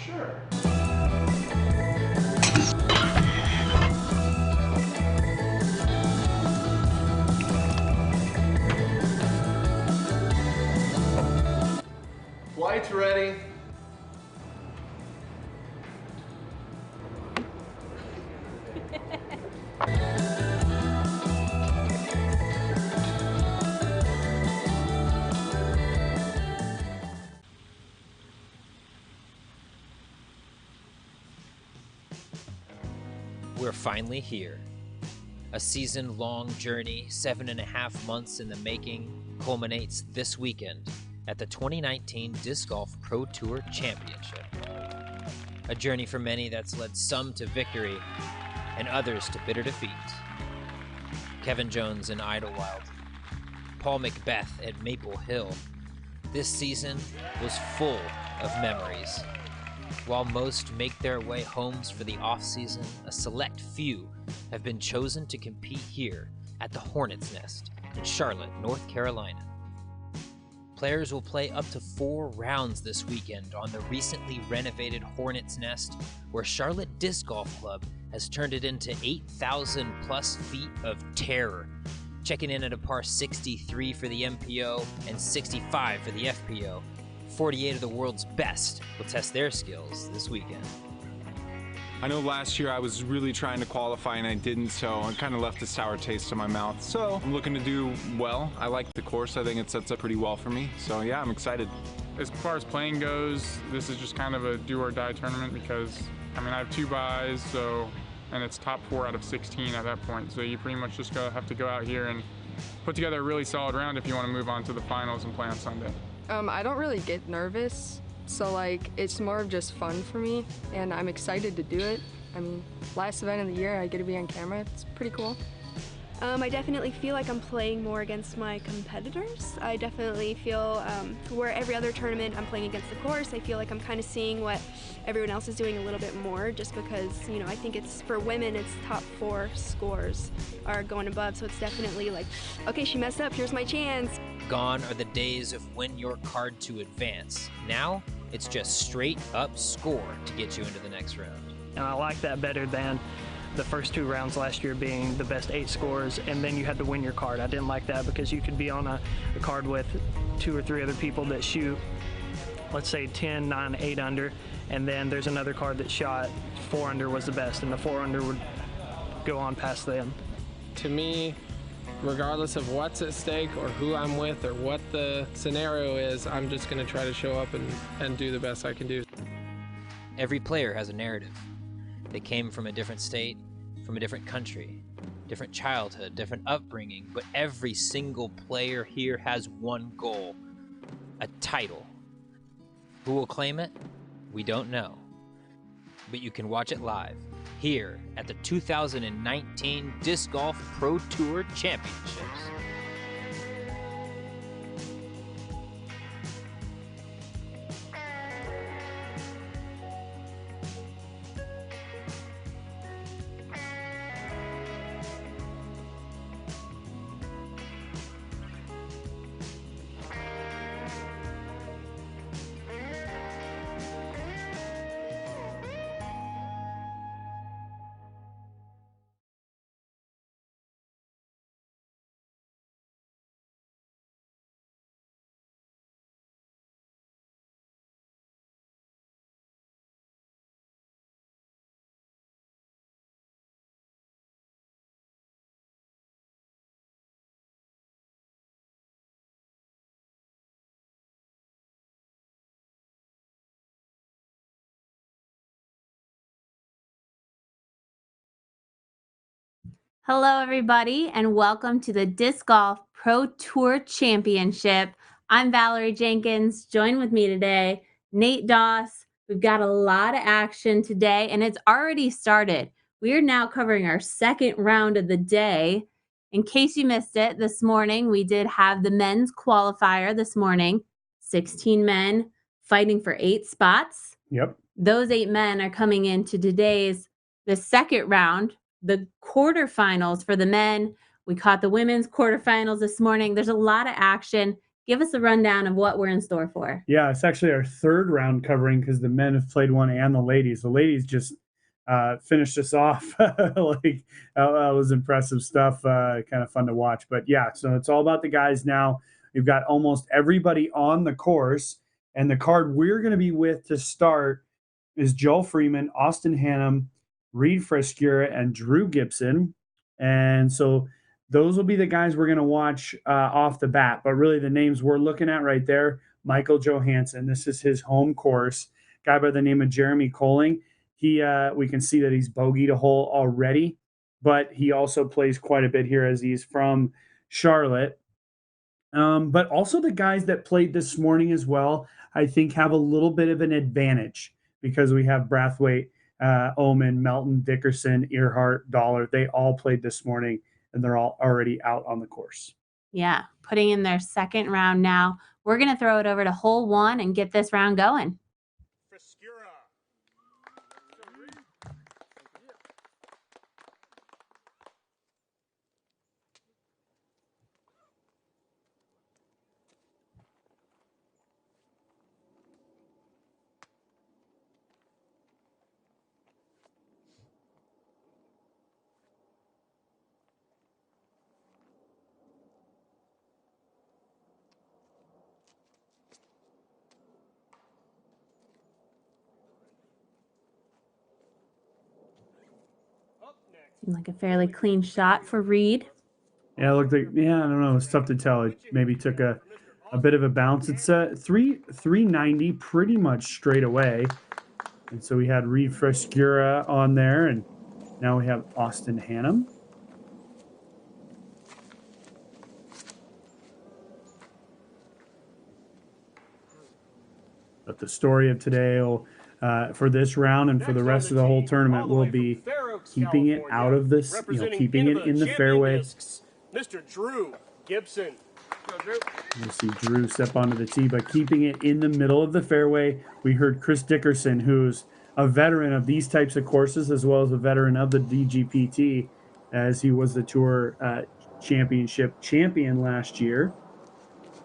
Sure. Flight's ready. We're finally here. A season-long journey, 7.5 months in the making, culminates this weekend at the 2019 Disc Golf Pro Tour Championship. A journey for many that's led some to victory and others to bitter defeat. Kevin Jones in Idlewild, Paul Macbeth at Maple Hill. This season was full of memories. While most make their way homes for the off-season, a select few have been chosen to compete here at the Hornets Nest in Charlotte, North Carolina. Players will play up to 4 rounds this weekend on the recently renovated Hornets Nest, where Charlotte Disc Golf Club has turned it into 8,000 plus feet of terror, checking in at a par 63 for the MPO and 65 for the FPO. 48 of the world's best will test their skills this weekend. I know last year I was really trying to qualify and I didn't, so I kind of left a sour taste in my mouth. So I'm looking to do well. I like the course. I think it sets up pretty well for me. So yeah, I'm excited. As far as playing goes, this is just kind of a do or die tournament because, I mean, I have 2 buys, and it's top 4 out of 16 at that point. So you pretty much just have to go out here and put together a really solid round if you want to move on to the finals and play on Sunday. I don't really get nervous, so it's more of just fun for me, and I'm excited to do it. I mean, last event of the year, I get to be on camera. It's pretty cool. I definitely feel like I'm playing more against my competitors. I definitely feel, where every other tournament I'm playing against the course, I feel like I'm kind of seeing what everyone else is doing a little bit more, just because, you know, I think it's, for women, it's top 4 scores are going above, so it's definitely like, okay, she messed up, here's my chance. Gone are the days of win your card to advance. Now, it's just straight up score to get you into the next round. And I like that better than the first 2 rounds last year being the best 8 scores, and then you had to win your card. I didn't like that because you could be on a card with 2 or 3 other people that shoot, let's say 10, 9, 8 under, and then there's another card that shot 4 under was the best, and the 4 under would go on past them. To me, regardless of what's at stake or who I'm with or what the scenario is, I'm just going to try to show up and do the best I can do. Every player has a narrative. They came from a different state, from a different country, different childhood, different upbringing, but every single player here has one goal: a title. Who will claim it? We don't know. But you can watch it live here at the 2019 Disc Golf Pro Tour Championships. Hello, everybody, and welcome to the Disc Golf Pro Tour Championship. I'm Valarie Jenkins. Join with me today, Nate Doss. We've got a lot of action today, and it's already started. We are now covering our second round of the day. In case you missed it, this morning we did have the men's qualifier this morning. 16 men fighting for 8 spots. Yep. Those 8 men are coming into the second round, the quarterfinals for the men. We caught the women's quarterfinals this morning. There's a lot of action. Give us a rundown of what we're in store for. Yeah, it's actually our third round covering because the men have played one and the ladies. The ladies just finished us off. Like that was impressive stuff. Kind of fun to watch. But yeah, so it's all about the guys now. We've got almost everybody on the course, and the card we're going to be with to start is Joel Freeman, Austin Hannum, Reid Frescura, and Drew Gibson. And so those will be the guys we're going to watch off the bat. But really, the names we're looking at right there, Michael Johansson. This is his home course. Guy by the name of Jeremy Colling. We can see that he's bogeyed a hole already, but he also plays quite a bit here as he's from Charlotte. But also the guys that played this morning as well, I think have a little bit of an advantage because we have Brathwaite, Oman, Melton, Dickerson, Earhart, Dollar. They all played this morning, and they're all already out on the course. Yeah, putting in their second round now. We're going to throw it over to hole 1 and get this round going. Seemed like a fairly clean shot for Reid. Yeah, it looked like, I don't know. It's tough to tell. It maybe took a bit of a bounce. It's 390 pretty much straight away. And so we had Reid Frescura on there, and now we have Austin Hannum. But the story of today will, for this round and for the rest of the whole tournament will be keeping it out of this, keeping it in the fairway. Mr. Drew Gibson. You see Drew step onto the tee, but keeping it in the middle of the fairway. We heard Chris Dickerson, who's a veteran of these types of courses, as well as a veteran of the DGPT, as he was the Tour Championship champion last year.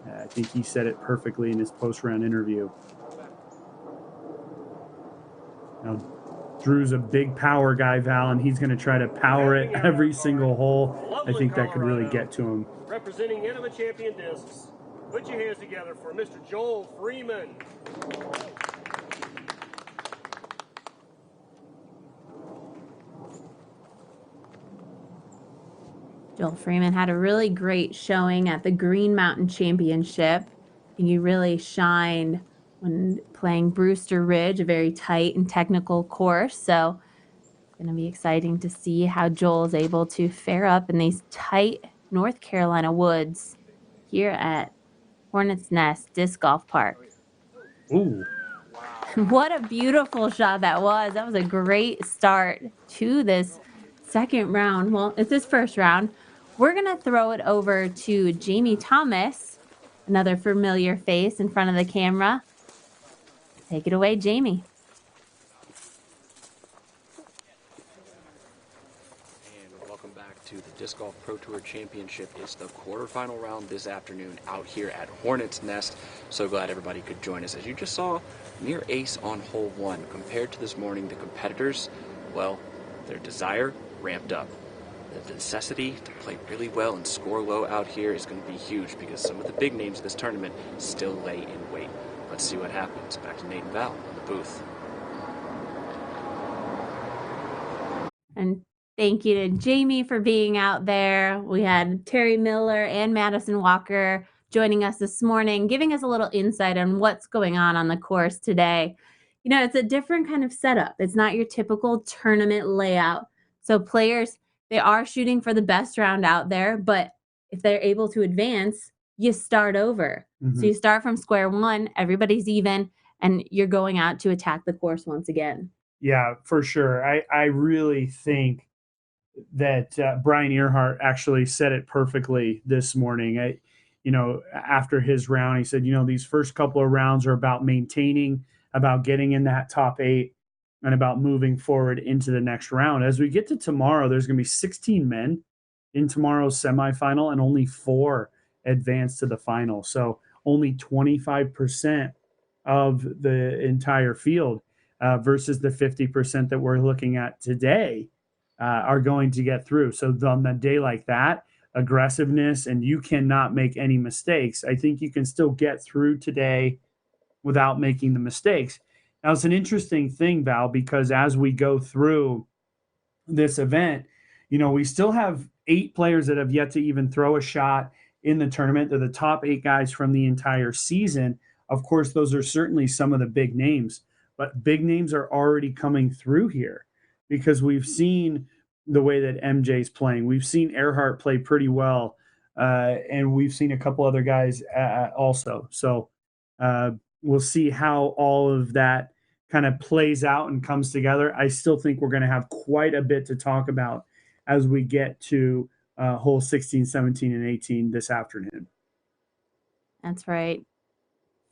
I think he said it perfectly in his post-round interview. Now, Drew's a big power guy, Val, and he's going to try to power it every single hole. I think that could really get to him. Representing Innova Champion Discs, put your hands together for Mr. Joel Freeman. Joel Freeman had a really great showing at the Green Mountain Championship. And he really shined when playing Brewster Ridge, a very tight and technical course. So it's going to be exciting to see how Joel is able to fare up in these tight North Carolina woods here at Hornets Nest Disc Golf Park. Ooh. What a beautiful shot that was. That was a great start to this second round. Well, it's this first round. We're going to throw it over to Jamie Thomas, another familiar face in front of the camera. Take it away, Jamie. And welcome back to the Disc Golf Pro Tour Championship. It's the quarterfinal round this afternoon out here at Hornets Nest. So glad everybody could join us. As you just saw, near ace on hole 1. Compared to this morning, the competitors, well, their desire ramped up. The necessity to play really well and score low out here is going to be huge because some of the big names of this tournament still lay in wait. Let's see what happens. Back to Nate and Val in the booth. And thank you to Jamie for being out there. We had Terry Miller and Madison Walker joining us this morning, giving us a little insight on what's going on the course today. You know, it's a different kind of setup. It's not your typical tournament layout. So players, they are shooting for the best round out there, but if they're able to advance, you start over. So you start from square one, everybody's even, and you're going out to attack the course once again. Yeah, for sure. I really think that Brian Earhart actually said it perfectly this morning. After his round, he said, these first couple of rounds are about maintaining, about getting in that top 8, and about moving forward into the next round. As we get to tomorrow, there's going to be 16 men in tomorrow's semifinal, and only 4 advance to the final. So only 25% of the entire field versus the 50% that we're looking at today are going to get through. So on the day like that, aggressiveness and you cannot make any mistakes. I think you can still get through today without making the mistakes. Now, it's an interesting thing, Val, because as we go through this event, we still have 8 players that have yet to even throw a shot in the tournament. They're the top 8 guys from the entire season. Of course, those are certainly some of the big names, but big names are already coming through here because we've seen the way that MJ's playing. We've seen Earhart play pretty well, and we've seen a couple other guys also. So uh, we'll see how all of that kind of plays out and comes together. I still think we're going to have quite a bit to talk about as we get to hole 16, 17, and 18 this afternoon. That's right.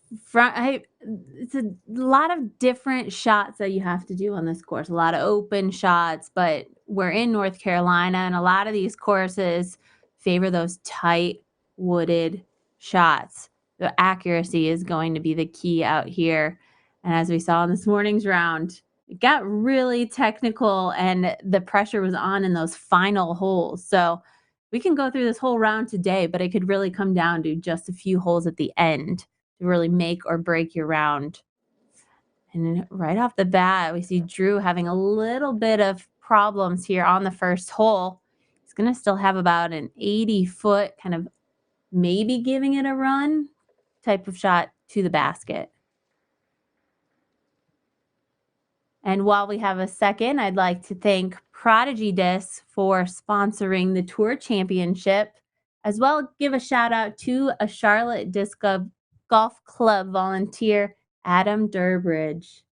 It's a lot of different shots that you have to do on this course, a lot of open shots, but we're in North Carolina, and a lot of these courses favor those tight wooded shots. The accuracy is going to be the key out here. And as we saw in this morning's round, it got really technical and the pressure was on in those final holes. So we can go through this whole round today, but it could really come down to just a few holes at the end to really make or break your round. And right off the bat, we see Drew having a little bit of problems here on the first hole. He's going to still have about an 80-foot kind of maybe giving it a run type of shot to the basket. And while we have a second, I'd like to thank Prodigy Disc for sponsoring the Tour Championship, as well give a shout out to a Charlotte Disc Golf Club volunteer, Adam Durbridge.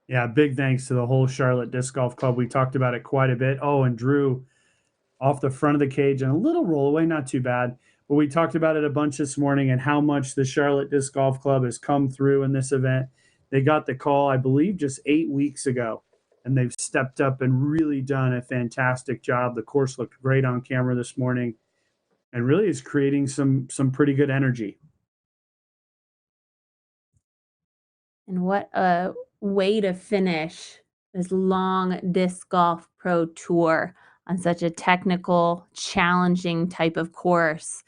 Yeah, big thanks to the whole Charlotte Disc Golf Club. We talked about it quite a bit. Oh, and Drew off the front of the cage and a little roll away, not too bad. But we talked about it a bunch this morning and how much the Charlotte Disc Golf Club has come through in this event. They got the call, I believe, just 8 weeks ago, and they've stepped up and really done a fantastic job. The course looked great on camera this morning and really is creating some pretty good energy. And what a way to finish this long disc golf pro tour on such a technical, challenging type of course.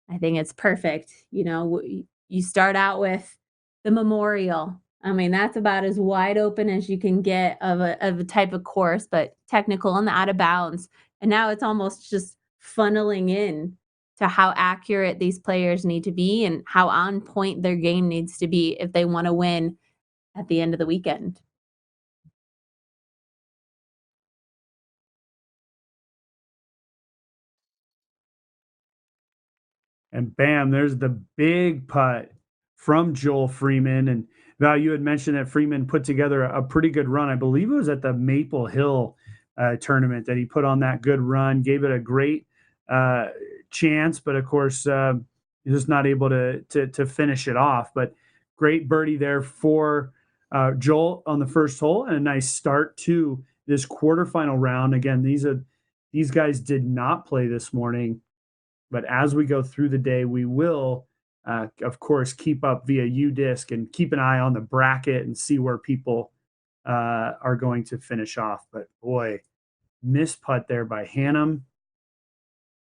I think it's perfect. You start out with the Memorial. I mean, that's about as wide open as you can get of a type of course, but technical and out of bounds. And now it's almost just funneling in to how accurate these players need to be and how on point their game needs to be if they want to win at the end of the weekend. And bam, there's the big putt from Joel Freeman. And Val, you had mentioned that Freeman put together a pretty good run. I believe it was at the Maple Hill tournament that he put on that good run, gave it a great chance, but of course, he's just not able to finish it off. But great birdie there for Joel on the first hole, and a nice start to this quarterfinal round. Again, these guys did not play this morning. But as we go through the day, we will, of course, keep up via UDisc and keep an eye on the bracket and see where people are going to finish off. But boy, missed putt there by Hannum.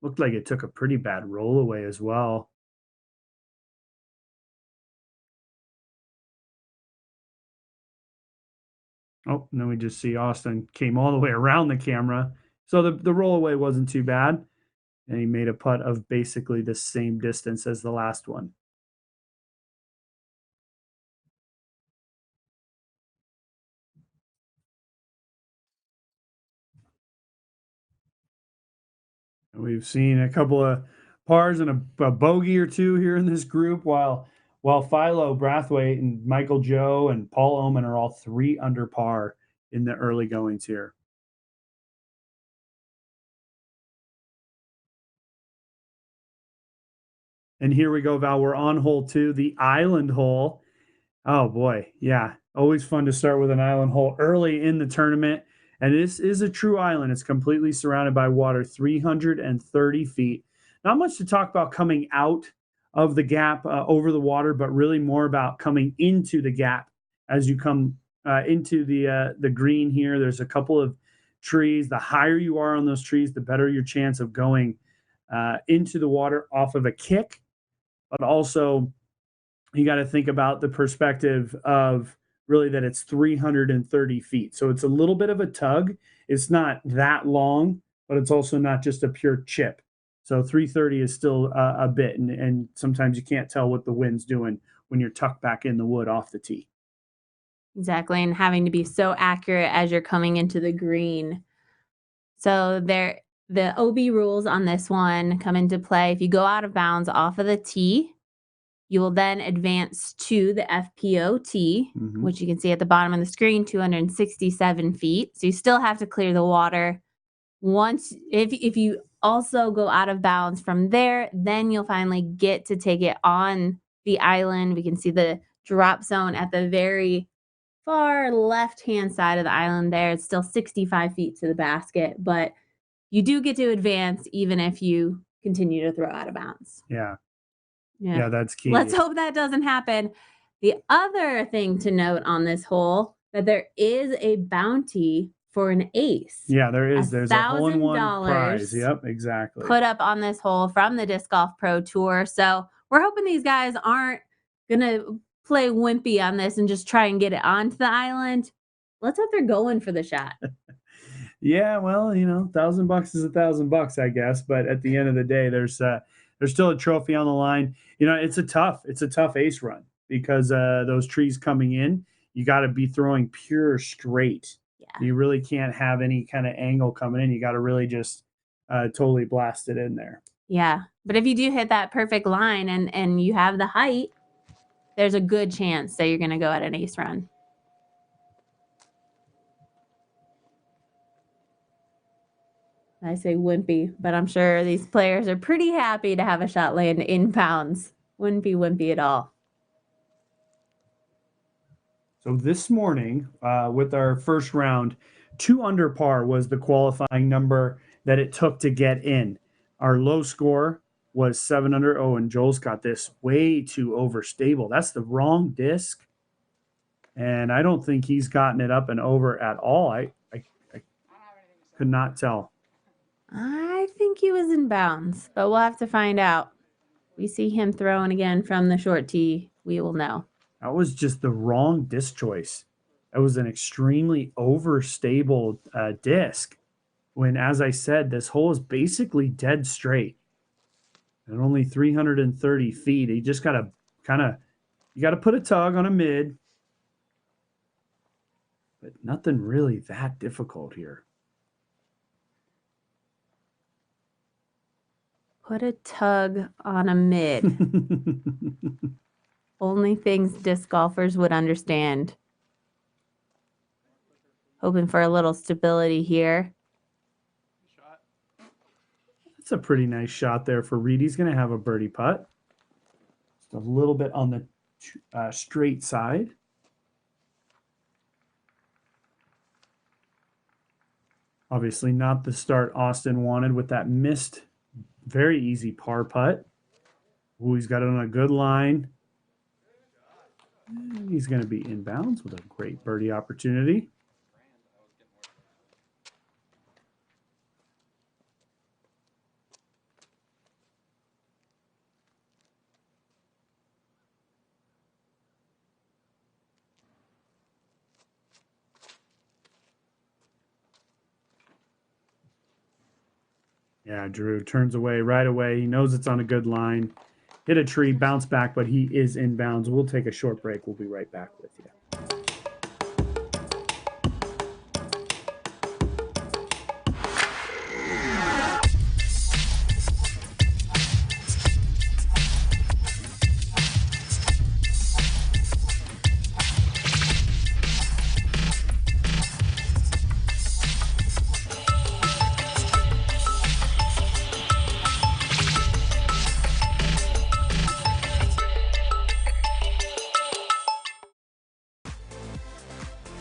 Looked like it took a pretty bad roll away as well. Oh, and then we just see Austin came all the way around the camera. So the roll away wasn't too bad. And he made a putt of basically the same distance as the last one. And we've seen a couple of pars and a bogey or two here in this group, while Philo Brathwaite and Michael Joe and Paul Oman are all 3 under par in the early goings here. And here we go, Val. We're on hole 2, the island hole. Oh, boy. Yeah. Always fun to start with an island hole early in the tournament. And this is a true island. It's completely surrounded by water, 330 feet. Not much to talk about coming out of the gap over the water, but really more about coming into the gap as you come into the green here. There's a couple of trees. The higher you are on those trees, the better your chance of going into the water off of a kick. But also, you got to think about the perspective of really that it's 330 feet. So it's a little bit of a tug. It's not that long, but it's also not just a pure chip. So 330 is still a bit, and sometimes you can't tell what the wind's doing when you're tucked back in the wood off the tee. Exactly, and having to be so accurate as you're coming into the green. So the OB rules on this one come into play. If you go out of bounds off of the tee, you will then advance to the FPO tee, which you can see at the bottom of the screen, 267 feet. So you still have to clear the water. Once, if you also go out of bounds from there, then you'll finally get to take it on the island. We can see the drop zone at the very far left-hand side of the island there. It's still 65 feet to the basket, but you do get to advance even if you continue to throw out of bounds. Yeah, that's key. Let's hope that doesn't happen. The other thing to note on this hole, that there is a bounty for an ace. Yeah, there is. There's a hole-in-one prize. Yep, exactly. Put up on this hole from the Disc Golf Pro Tour. So we're hoping these guys aren't going to play wimpy on this and just try and get it onto the island. Let's hope they're going for the shot. Yeah, well, $1,000 is $1,000, I guess. But at the end of the day, there's still a trophy on the line. It's a tough ace run because those trees coming in, you got to be throwing pure straight. Yeah. You really can't have any kind of angle coming in. You got to really just totally blast it in there. Yeah, but if you do hit that perfect line and you have the height, there's a good chance that you're going to go at an ace run. I say wimpy, but I'm sure these players are pretty happy to have a shot land in bounds. Wouldn't be wimpy at all. So this morning, with our first round, 2 under par was the qualifying number that it took to get in. Our low score was 7 under. Oh, and Joel's got this way too overstable. That's the wrong disc. And I don't think he's gotten it up and over at all. I could not tell. I think he was in bounds, but we'll have to find out. We see him throwing again from the short tee. We will know. That was just the wrong disc choice. It was an extremely overstable disc when, as I said, this hole is basically dead straight. And only 330 feet. You just got to you got to put a tug on a mid. But nothing really that difficult here. Put a tug on a mid. Only things disc golfers would understand. Hoping for a little stability here. That's a pretty nice shot there for Reid. He's going to have a birdie putt. Just a little bit on the straight side. Obviously not the start Austin wanted with that missed, very easy par putt. Ooh, he's got it on a good line. And he's going to be inbounds with a great birdie opportunity. Yeah, Drew turns away right away. He knows it's on a good line. Hit a tree, bounce back, but he is inbounds. We'll take a short break. We'll be right back with you.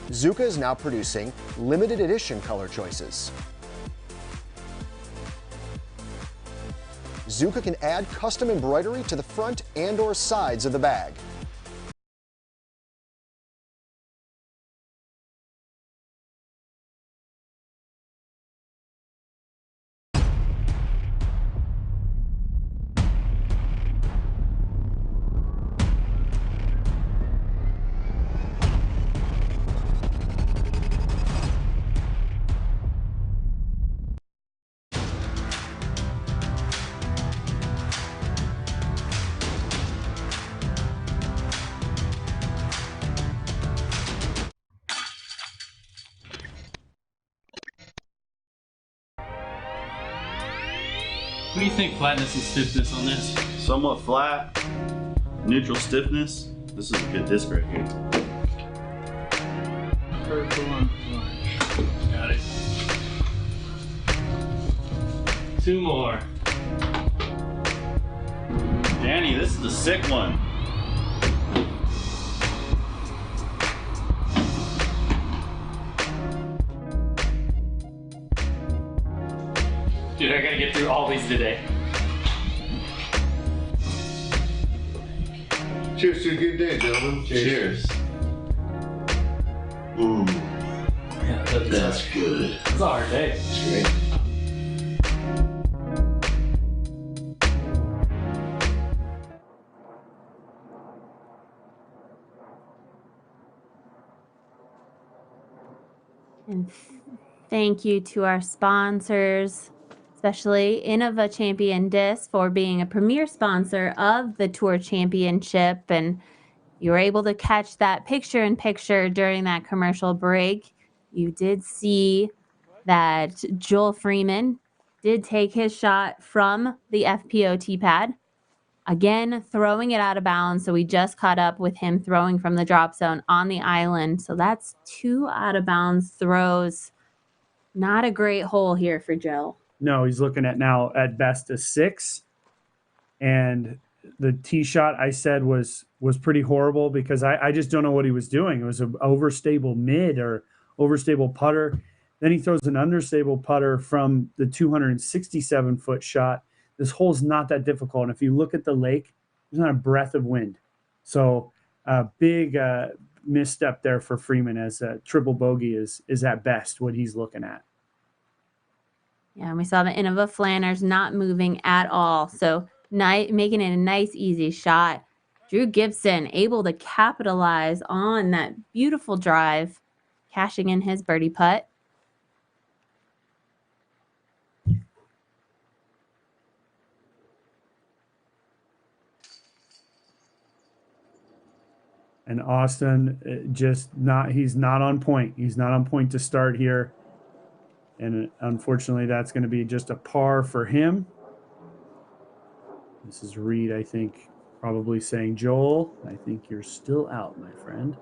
Zuka is now producing limited edition color choices. Zuka can add custom embroidery to the front and/or sides of the bag. What do you think, flatness and stiffness on this? Somewhat flat, neutral stiffness. This is a good disc right here. Purple and orange. Got it. 2 more. Danny, this is a sick one. Dude, I gotta get through all these today. Cheers to a good day, gentlemen. Cheers. Ooh. Yeah, that's good. It's a hard day. It's great. And thank you to our sponsors, especially Innova Champion Disc for being a premier sponsor of the Tour Championship. And you were able to catch that picture-in-picture during that commercial break. You did see that Joel Freeman did take his shot from the FPO tee-pad. Again, throwing it out of bounds. So we just caught up with him throwing from the drop zone on the island. So that's 2 out of bounds throws. Not a great hole here for Joe. No, he's looking at now at best a 6. And the tee shot I said was pretty horrible because I just don't know what he was doing. It was an overstable mid or overstable putter. Then he throws an understable putter from the 267-foot shot. This hole's not that difficult. And if you look at the lake, there's not a breath of wind. So a big misstep there for Freeman as a triple bogey is at best what he's looking at. Yeah, and we saw the Innova Flanners not moving at all. So making it a nice, easy shot. Drew Gibson able to capitalize on that beautiful drive, cashing in his birdie putt. And Austin he's not on point. He's not on point to start here. And unfortunately, that's going to be just a par for him. This is Reid, I think, probably saying, Joel, I think you're still out, my friend.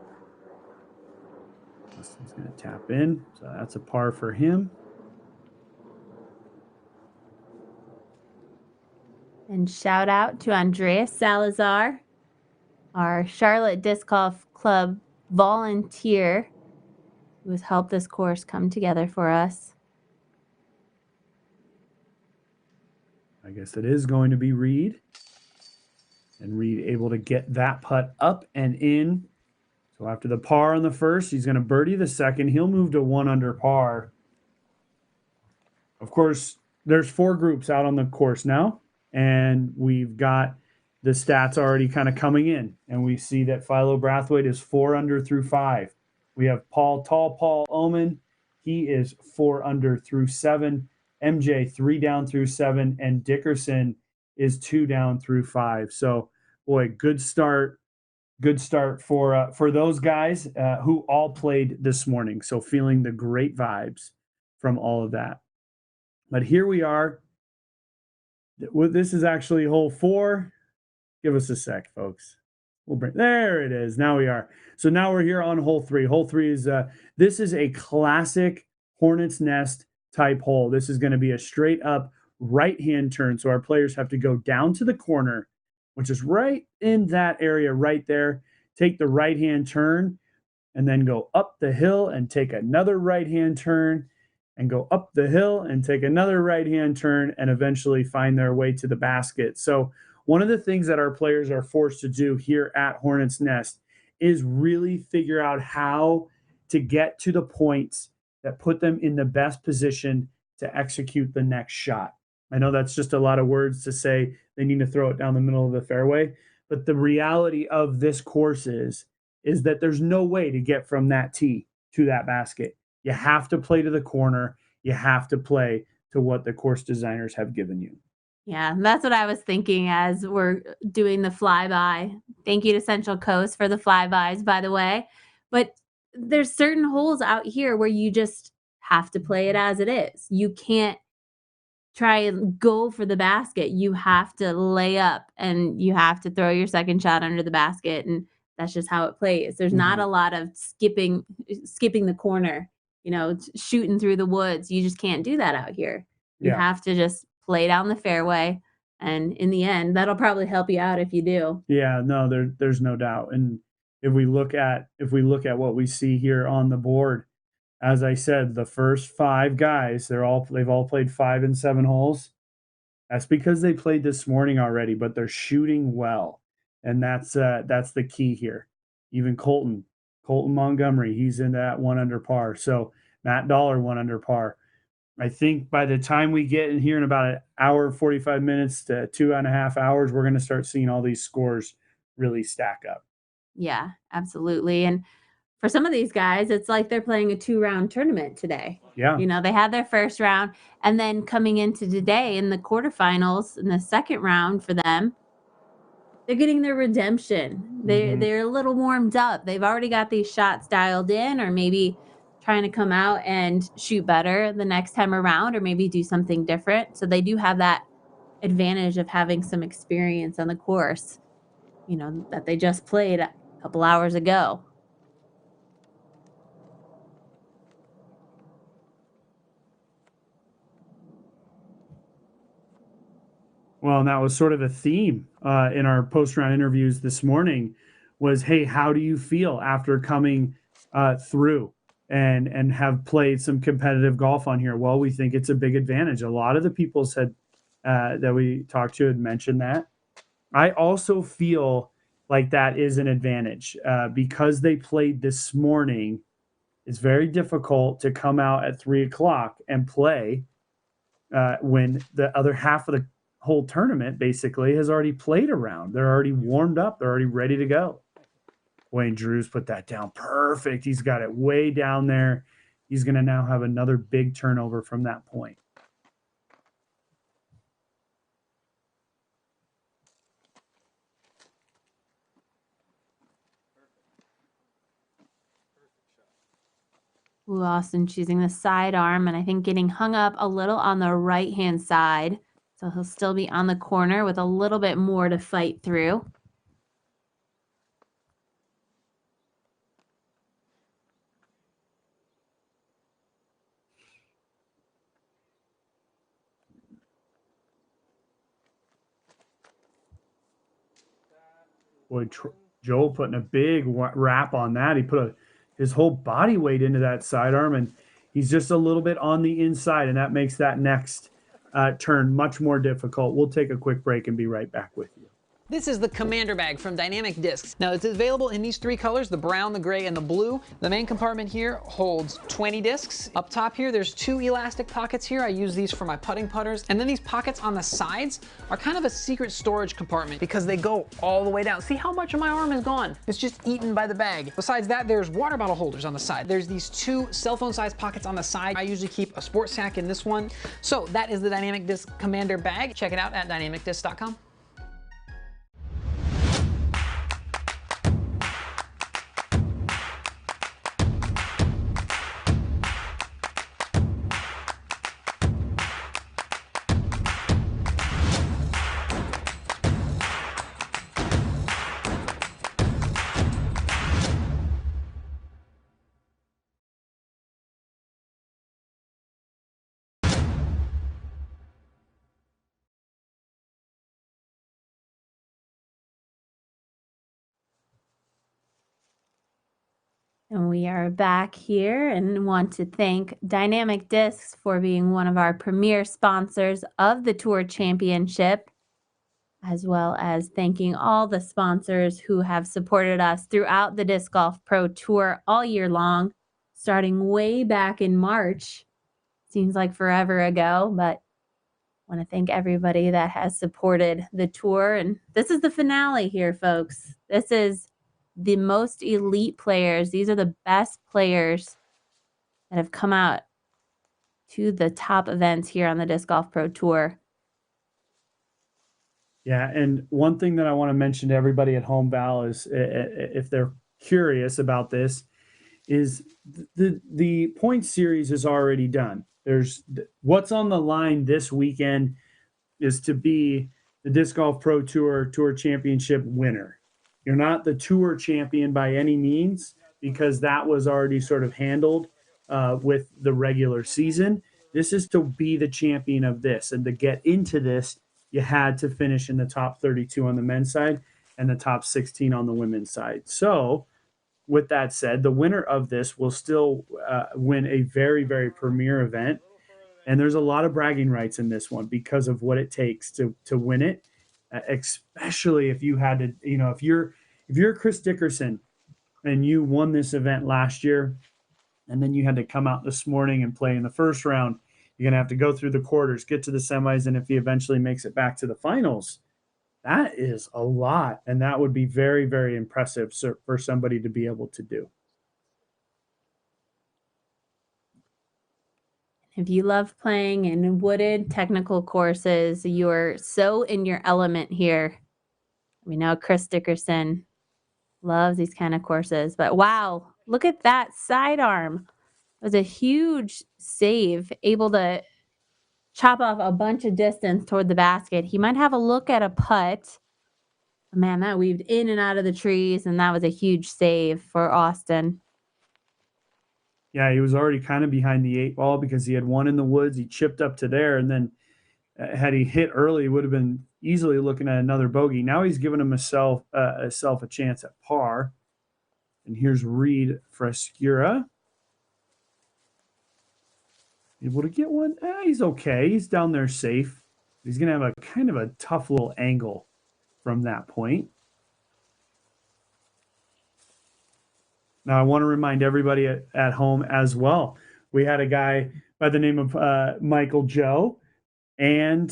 Austin's going to tap in. So that's a par for him. And shout out to Andreas Salazar, our Charlotte Disc Golf Club volunteer who has helped this course come together for us. I guess it is going to be Reid. And Reid able to get that putt up and in. So after the par on the first, he's going to birdie the second. He'll move to 1 under par. Of course, there's 4 groups out on the course now. And we've got the stats already kind of coming in. And we see that Philo Brathwaite is 4 under through 5. We have Tall Paul Oman. He is 4 under through 7. MJ 3 down through 7. And Dickerson is 2 down through 5. So, boy, good start. Good start for those guys who all played this morning. So feeling the great vibes from all of that. But here we are. This is actually hole 4. Give us a sec, folks. There it is. Now we are. So now we're here on hole 3. Hole 3 is this is a classic Hornet's Nest type hole. This is going to be a straight up right-hand turn. So our players have to go down to the corner, which is right in that area right there. Take the right-hand turn and then go up the hill and take another right-hand turn and go up the hill and take another right-hand turn and eventually find their way to the basket. So one of the things that our players are forced to do here at Hornets Nest is really figure out how to get to the points that put them in the best position to execute the next shot. I know that's just a lot of words to say they need to throw it down the middle of the fairway, but the reality of this course is that there's no way to get from that tee to that basket. You have to play to the corner. You have to play to what the course designers have given you. Yeah, that's what I was thinking as we're doing the flyby. Thank you to Central Coast for the flybys, by the way. But there's certain holes out here where you just have to play it as it is. You can't try and go for the basket. You have to lay up and you have to throw your second shot under the basket, and that's just how it plays. There's not a lot of skipping the corner, shooting through the woods. You just can't do that out here. You have to just play down the fairway, and in the end, that'll probably help you out if you do. Yeah, no, there's no doubt. And if we look at what we see here on the board, as I said, the first 5 guys, they've all played 5 and 7 holes. That's because they played this morning already, but they're shooting well. And that's the key here. Even Colton Montgomery, he's in that 1 under par. So Matt Dollar 1 under par. I think by the time we get in here in about an hour, 45 minutes to 2.5 hours, we're going to start seeing all these scores really stack up. Yeah, absolutely. And for some of these guys, it's like they're playing a 2-round tournament today. Yeah. They had their first round, and then coming into today in the quarterfinals in the second round for them, they're getting their redemption. They're a little warmed up. They've already got these shots dialed in, or maybe trying to come out and shoot better the next time around, or maybe do something different. So they do have that advantage of having some experience on the course, that they just played a couple hours ago. Well, and that was sort of a theme in our post-round interviews this morning was, hey, how do you feel after coming through and have played some competitive golf on here? Well, we think it's a big advantage. A lot of the people said that we talked to had mentioned that. I also feel like that is an advantage because they played this morning. It's very difficult to come out at 3 o'clock and play when the other half of the whole tournament basically has already played a round. They're already warmed up. They're already ready to go. Wayne Drews put that down perfect. He's got it way down there. He's going to now have another big turnover from that point. Ooh, Austin choosing the sidearm, and I think getting hung up a little on the right-hand side. So he'll still be on the corner with a little bit more to fight through. Boy, Joel putting a big wrap on that. He put his whole body weight into that sidearm, and he's just a little bit on the inside, and that makes that next turn much more difficult. We'll take a quick break and be right back with you. This is the Commander Bag from Dynamic Discs. Now it's available in these 3 colors, the brown, the gray, and the blue. The main compartment here holds 20 discs. Up top here, there's 2 elastic pockets here. I use these for my putting putters. And then these pockets on the sides are kind of a secret storage compartment because they go all the way down. See how much of my arm is gone? It's just eaten by the bag. Besides that, there's water bottle holders on the side. There's these 2 cell phone size pockets on the side. I usually keep a sports sack in this one. So that is the Dynamic Disc Commander Bag. Check it out at dynamicdisc.com. And we are back here and want to thank Dynamic Discs for being one of our premier sponsors of the Tour Championship, as well as thanking all the sponsors who have supported us throughout the Disc Golf Pro Tour all year long, starting way back in March. Seems like forever ago, but want to thank everybody that has supported the tour. And this is the finale here, folks. This is the most elite players. These are the best players that have come out to the top events here on the Disc Golf Pro Tour. Yeah, and one thing that I want to mention to everybody at home, Val, is if they're curious about this, is the point series is already done. There's what's on the line this weekend is to be the Disc Golf Pro Tour Championship winner. You're not the tour champion by any means because that was already sort of handled with the regular season. This is to be the champion of this, and to get into this, you had to finish in the top 32 on the men's side and the top 16 on the women's side. So, with that said, the winner of this will still win a very, very premier event. And there's a lot of bragging rights in this one because of what it takes to win it, especially if you had to, if you're Chris Dickerson and you won this event last year, and then you had to come out this morning and play in the first round, you're going to have to go through the quarters, get to the semis, and if he eventually makes it back to the finals, that is a lot. And that would be very, very impressive for somebody to be able to do. If you love playing in wooded technical courses, you're so in your element here. We know Chris Dickerson loves these kind of courses, but wow, look at that sidearm. It was a huge save, able to chop off a bunch of distance toward the basket. He might have a look at a putt. Man, that weaved in and out of the trees, and that was a huge save for Austin. Yeah, he was already kind of behind the 8 ball because he had one in the woods. He chipped up to there, and then had he hit early, he would have been easily looking at another bogey. Now he's giving himself a chance at par. And here's Reid Frescura. Able to get one? He's okay. He's down there safe. He's going to have a kind of a tough little angle from that point. Now, I want to remind everybody at home as well. We had a guy by the name of Michael Joe and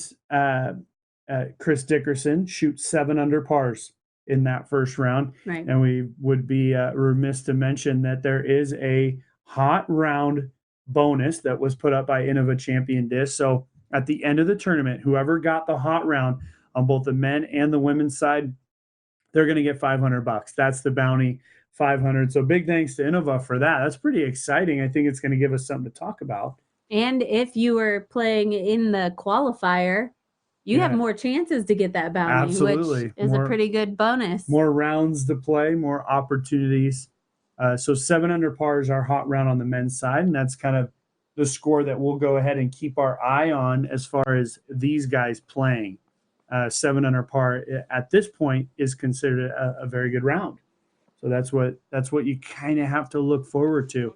Chris Dickerson shoot 7 under pars in that first round. Right. And we would be remiss to mention that there is a hot round bonus that was put up by Innova Champion Disc. So at the end of the tournament, whoever got the hot round on both the men and the women's side, they're going to get $500. That's the bounty. 500. So big thanks to Innova for that. That's pretty exciting. I think it's going to give us something to talk about. And if you were playing in the qualifier, you have more chances to get that bounty, Absolutely. which is a pretty good bonus. More rounds to play, more opportunities. So 7 under par is our hot round on the men's side, and that's kind of the score that we'll go ahead and keep our eye on as far as these guys playing. 7 under par at this point is considered a very good round. So that's what you kind of have to look forward to.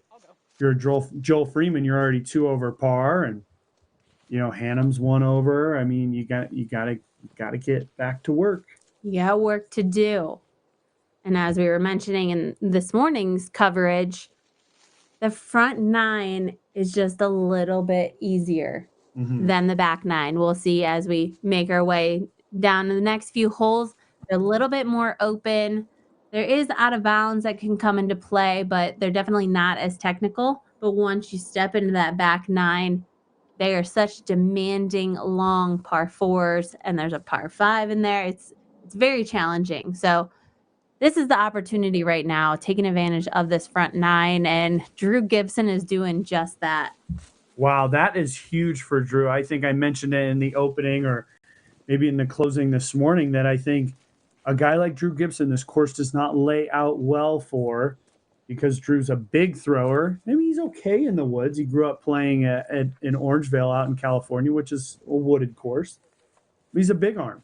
If you're Joel Freeman, you're already 2 over par, and Hannum's 1 over. I mean, you gotta get back to work. You got work to do. And as we were mentioning in this morning's coverage, the front 9 is just a little bit easier than the back 9. We'll see as we make our way down to the next few holes. They're a little bit more open. There is out of bounds that can come into play, but they're definitely not as technical. But once you step into that back 9, they are such demanding long par 4s, and there's a par 5 in there. It's very challenging. So this is the opportunity right now, taking advantage of this front 9, and Drew Gibson is doing just that. Wow, that is huge for Drew. I think I mentioned it in the opening or maybe in the closing this morning that I think a guy like Drew Gibson, this course does not lay out well for, because Drew's a big thrower. Maybe he's okay in the woods. He grew up playing in Orangevale out in California, which is a wooded course. He's a big arm.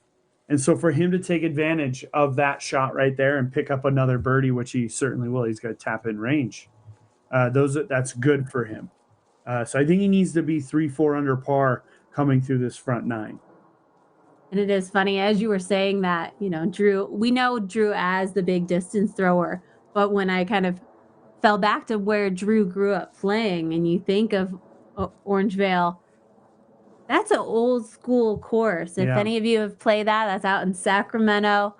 And so for him to take advantage of that shot right there and pick up another birdie, which he certainly will, he's got to tap in range. That's good for him. So I think he needs to be 3-4 under par coming through this front nine. And it is funny, as you were saying that, Drew, we know Drew as the big distance thrower, but when I kind of fell back to where Drew grew up playing and you think of Orangevale, that's an old school course. If Yeah. any of you have played that, that's out in Sacramento.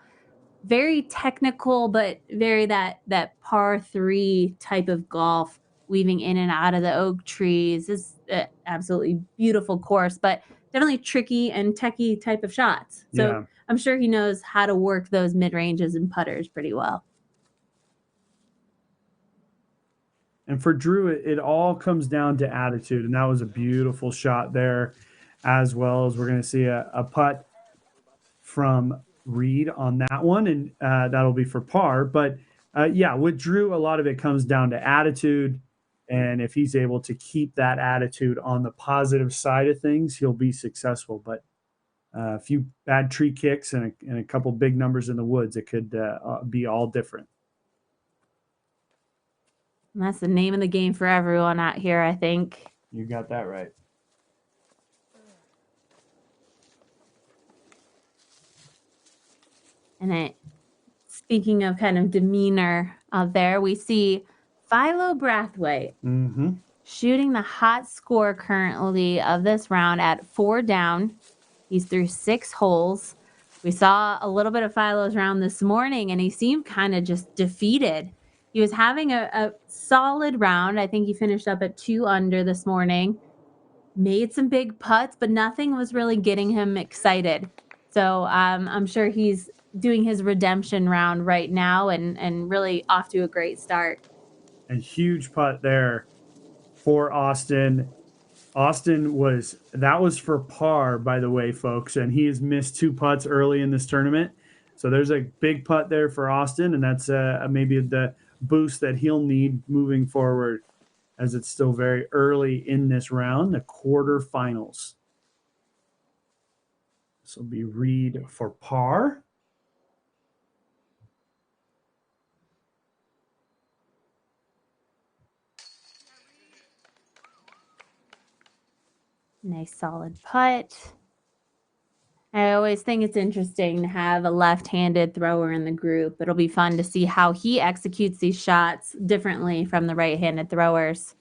Very technical, but very that par 3 type of golf, weaving in and out of the oak trees. Is absolutely beautiful course, but definitely tricky and techie type of shots. So Yeah. I'm sure he knows how to work those mid ranges and putters pretty well. And for Drew, it all comes down to attitude. And that was a beautiful shot there, as well as we're going to see a putt from Reid on that one. And that'll be for par. But yeah, with Drew, a lot of it comes down to attitude. And if he's able to keep that attitude on the positive side of things, he'll be successful. But a few bad tree kicks and a couple big numbers in the woods, it could be all different. And that's the name of the game for everyone out here, I think. You got that right. And speaking of kind of demeanor out there, we see Philo Brathwaite shooting the hot score currently of this round at 4 down. He's through 6 holes. We saw a little bit of Philo's round this morning, and he seemed kind of just defeated. He was having a solid round. I think he finished up at 2 under this morning. Made some big putts, but nothing was really getting him excited. So I'm sure he's doing his redemption round right now and really off to a great start. And huge putt there for Austin. Austin was for par, by the way, folks, and he has missed 2 putts early in this tournament. So there's a big putt there for Austin, and that's maybe the boost that he'll need moving forward, as it's still very early in this round, the quarterfinals. This will be Reid for par. Nice solid putt. I always think it's interesting to have a left-handed thrower in the group. It'll be fun to see how he executes these shots differently from the right-handed throwers.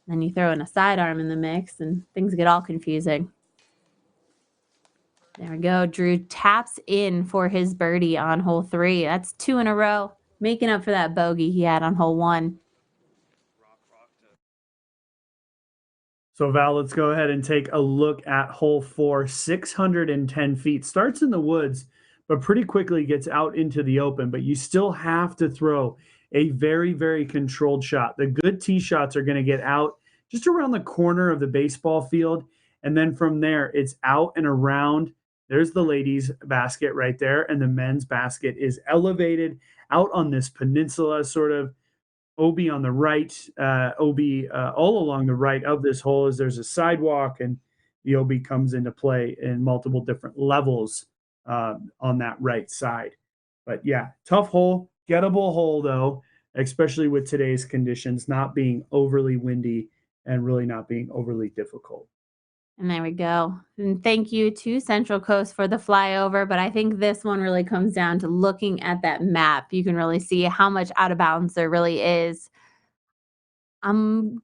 Then you throw in a sidearm in the mix and things get all confusing. There we go. Drew taps in for his birdie on hole 3. That's 2 in a row, making up for that bogey he had on hole 1. So, Val, let's go ahead and take a look at hole 4, 610 feet. Starts in the woods, but pretty quickly gets out into the open. But you still have to throw a very, very controlled shot. The good tee shots are going to get out just around the corner of the baseball field. And then from there, it's out and around. There's the ladies' basket right there. And the men's basket is elevated out on this peninsula, sort of. OB on the right, OB all along the right of this hole is there's a sidewalk, and the OB comes into play in multiple different levels on that right side. But yeah, tough hole, gettable hole though, especially with today's conditions not being overly windy and really not being overly difficult. And there we go. And thank you to Central Coast for the flyover. But I think this one really comes down to looking at that map. You can really see how much out of bounds there really is. The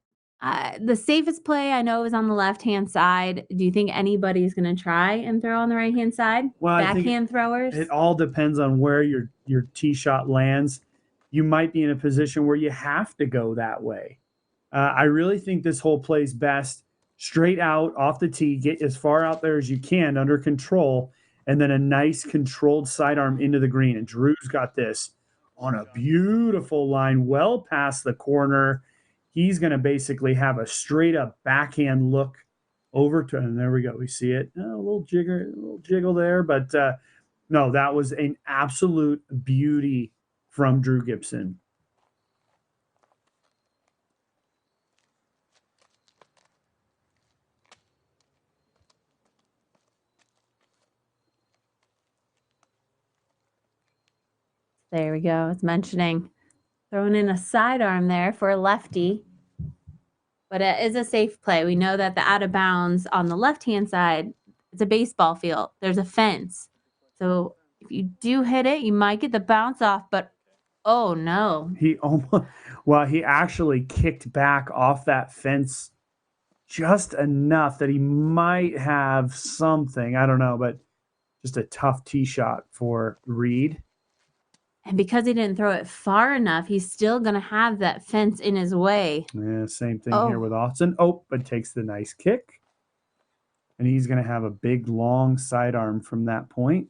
safest play I know is on the left-hand side. Do you think anybody's going to try and throw on the right-hand side? Well, Backhand throwers? It all depends on where your tee shot lands. You might be in a position where you have to go that way. I really think this hole plays best straight out off the tee, get as far out there as you can under control, and then a nice controlled sidearm into the green. And Drew's got this on a beautiful line well past the corner. He's going to basically have a straight up backhand look over to, and there we go. We see it. A little jiggle there, but no, that was an absolute beauty from Drew Gibson. There we go. I was mentioning throwing in a sidearm there for a lefty. But it is a safe play. We know that the out of bounds on the left-hand side, it's a baseball field. There's a fence. So if you do hit it, you might get the bounce off, but oh no. He actually kicked back off that fence just enough that he might have something. I don't know, but just a tough tee shot for Reid. And because he didn't throw it far enough, he's still going to have that fence in his way. Yeah, same thing here with Austin. Oh, but takes the nice kick. And he's going to have a big, long sidearm from that point.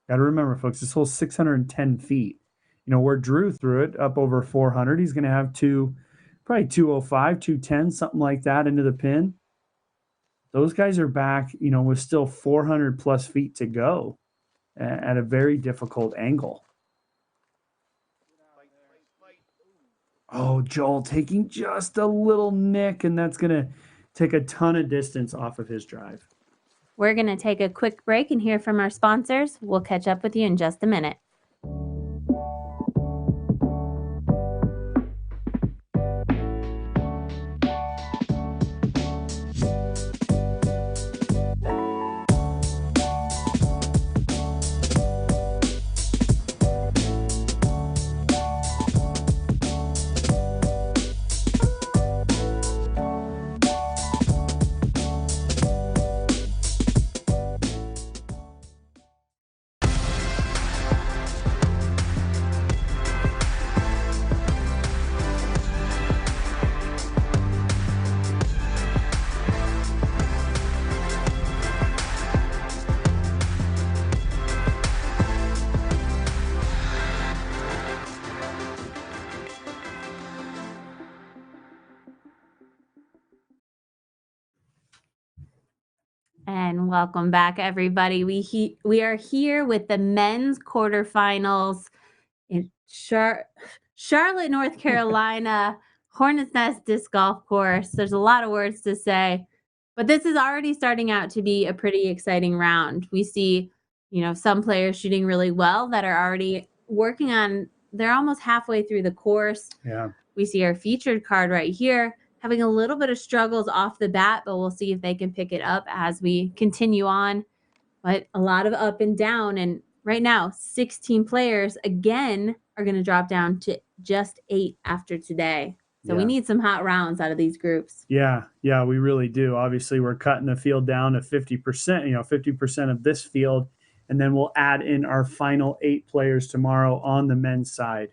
Got to remember, folks, this hole's 610 feet. You know, where Drew threw it up over 400, he's going to have probably 205, 210, something like that into the pin. Those guys are back, you know, with still 400 plus feet to go at a very difficult angle. Oh, Joel taking just a little nick, and that's going to take a ton of distance off of his drive. We're going to take a quick break and hear from our sponsors. We'll catch up with you in just a minute. And welcome back, everybody. We are here with the men's quarterfinals in Charlotte, North Carolina, Hornets Nest Disc Golf Course. There's a lot of words to say, but this is already starting out to be a pretty exciting round. We see, you know, some players shooting really well that are already working on, they're almost halfway through the course. Yeah. We see our featured card right here having a little bit of struggles off the bat, but we'll see if they can pick it up as we continue on. But a lot of up and down. And right now, 16 players, again, are going to drop down to just 8 after today. So we need some hot rounds out of these groups. Yeah, we really do. Obviously, we're cutting the field down to 50%, 50% of this field. And then we'll add in our final 8 players tomorrow on the men's side.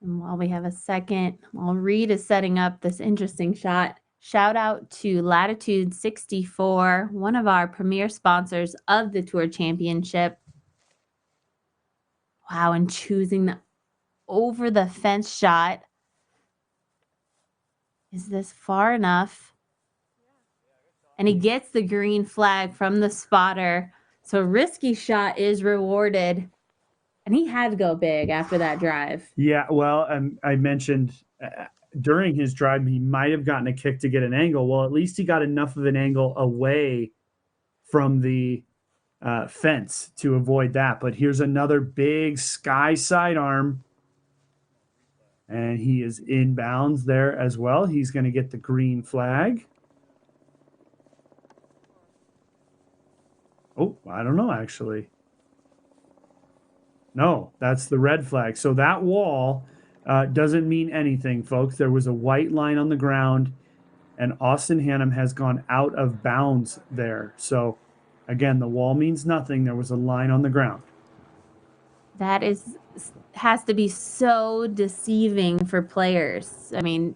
And while we have a second, while Reid is setting up this interesting shot, shout out to Latitude 64, one of our premier sponsors of the Tour Championship. Wow, and choosing the over the fence shot. Is this far enough? And he gets the green flag from the spotter. So risky shot is rewarded. And he had to go big after that drive. Yeah, well, I mentioned during his drive, he might have gotten a kick to get an angle. Well, at least he got enough of an angle away from the fence to avoid that. But here's another big sky sidearm. And he is inbounds there as well. He's going to get the green flag. Oh, I don't know, actually. No, that's the red flag. So that wall doesn't mean anything, folks. There was a white line on the ground, and Austin Hannum has gone out of bounds there. So, again, the wall means nothing. There was a line on the ground. That has to be so deceiving for players. I mean,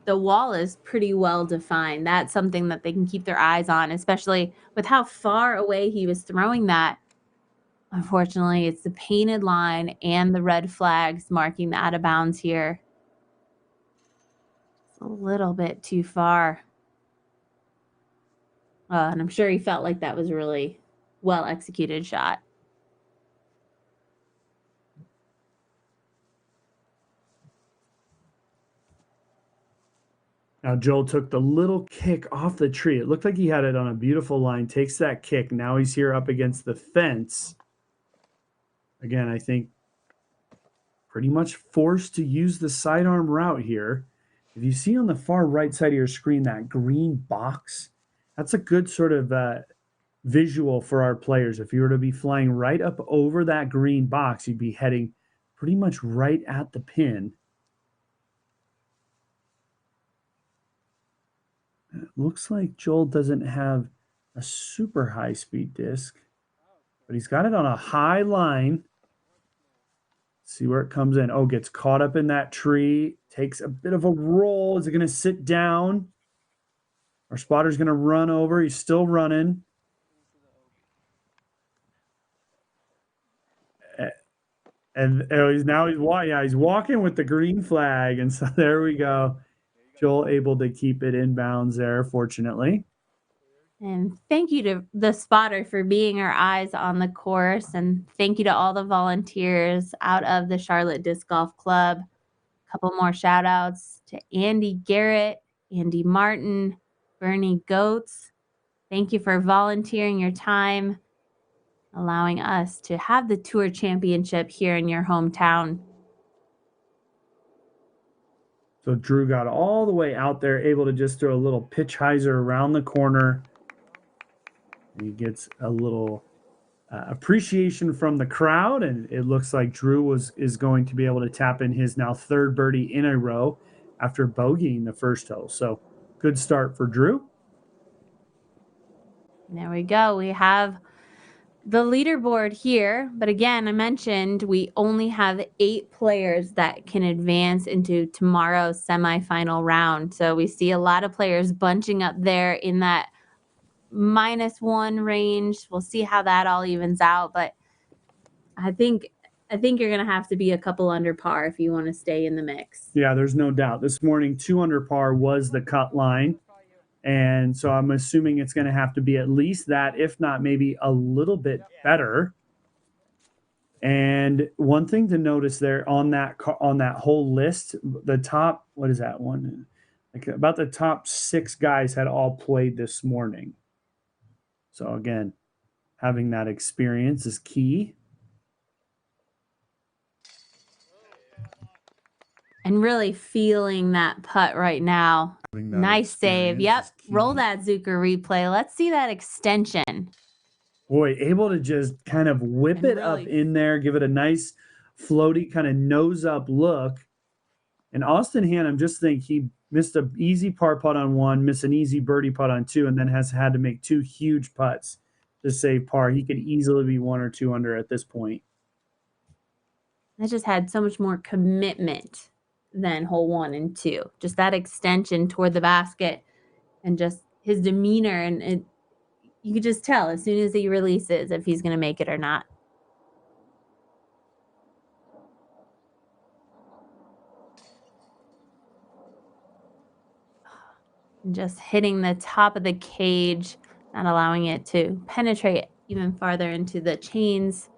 the wall is pretty well defined. That's something that they can keep their eyes on, especially with how far away he was throwing that. Unfortunately, it's the painted line and the red flags marking the out of bounds here. It's a little bit too far. And I'm sure he felt like that was a really well executed shot. Now Joel took the little kick off the tree. It looked like he had it on a beautiful line, takes that kick. Now he's here up against the fence. Again, I think pretty much forced to use the sidearm route here. If you see on the far right side of your screen, that green box, that's a good sort of visual for our players. If you were to be flying right up over that green box, you'd be heading pretty much right at the pin. It looks like Joel doesn't have a super high speed disc, but he's got it on a high line. See where it comes in. Oh, gets caught up in that tree, takes a bit of a roll. Is it going to sit down? Our spotter's going to run over. He's still running. And he's walking with the green flag. And so there we go. Joel able to keep it inbounds there, fortunately. And thank you to the spotter for being our eyes on the course. And thank you to all the volunteers out of the Charlotte Disc Golf Club. A couple more shout outs to Andy Garrett, Andy Martin, Bernie Goetz. Thank you for volunteering your time, allowing us to have the Tour Championship here in your hometown. So Drew got all the way out there, able to just throw a little pitch hyzer around the corner. And he gets a little appreciation from the crowd, and it looks like Drew is going to be able to tap in his now third birdie in a row after bogeying the first hole. So good start for Drew. There we go. We have the leaderboard here, but again, I mentioned we only have 8 players that can advance into tomorrow's semifinal round. So we see a lot of players bunching up there in that -1 range. We'll see how that all evens out, but I think you're going to have to be a couple under par if you want to stay in the mix. Yeah, there's no doubt. This morning, 2 under par was the cut line. And so I'm assuming it's going to have to be at least that, if not maybe a little bit better. And one thing to notice there on that whole list, the top, what is that one? Like about the top 6 guys had all played this morning. So again, having that experience is key. And really feeling that putt right now. Nice save. Yep. Roll that Zucker replay. Let's see that extension. Boy, able to just kind of whip it up in there, give it a nice floaty kind of nose up look. And Austin Hannum, just think he missed an easy par putt on 1, missed an easy birdie putt on 2, and then has had to make 2 huge putts to save par. He could easily be 1 or 2 under at this point. That just had so much more commitment than hole 1 and 2. Just that extension toward the basket and just his demeanor. And you could just tell as soon as he releases if he's going to make it or not. Just hitting the top of the cage, not allowing it to penetrate even farther into the chains.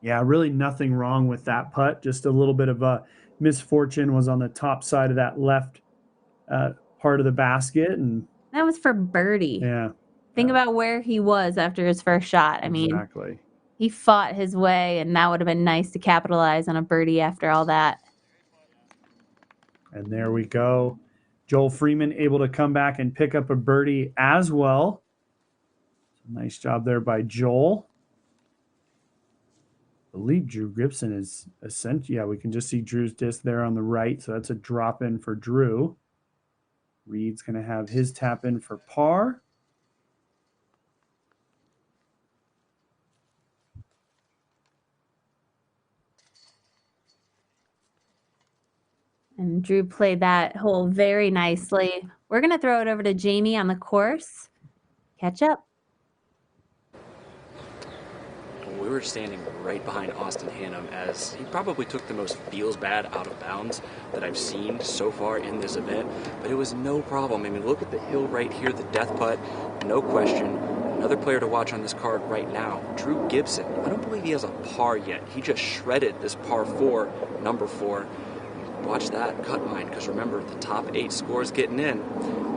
Yeah, really nothing wrong with that putt. Just a little bit of a misfortune was on the top side of that left part of the basket. And that was for birdie. Yeah. Think about where he was after his first shot. I mean, exactly. He fought his way, and that would have been nice to capitalize on a birdie after all that. And there we go. Joel Freeman able to come back and pick up a birdie as well. Nice job there by Joel. I believe Drew Gibson is essentially, yeah, we can just see Drew's disc there on the right. So that's a drop in for Drew. Reid's going to have his tap in for par. And Drew played that hole very nicely. We're going to throw it over to Jamie on the course. Catch up. We were standing right behind Austin Hannum as he probably took the most feels bad out of bounds that I've seen so far in this event, but it was no problem. I mean, look at the hill right here, the death putt, no question. Another player to watch on this card right now, Drew Gibson. I don't believe he has a par yet. He just shredded this par 4, number 4. watch that cut line, because remember, the top 8 scores getting in,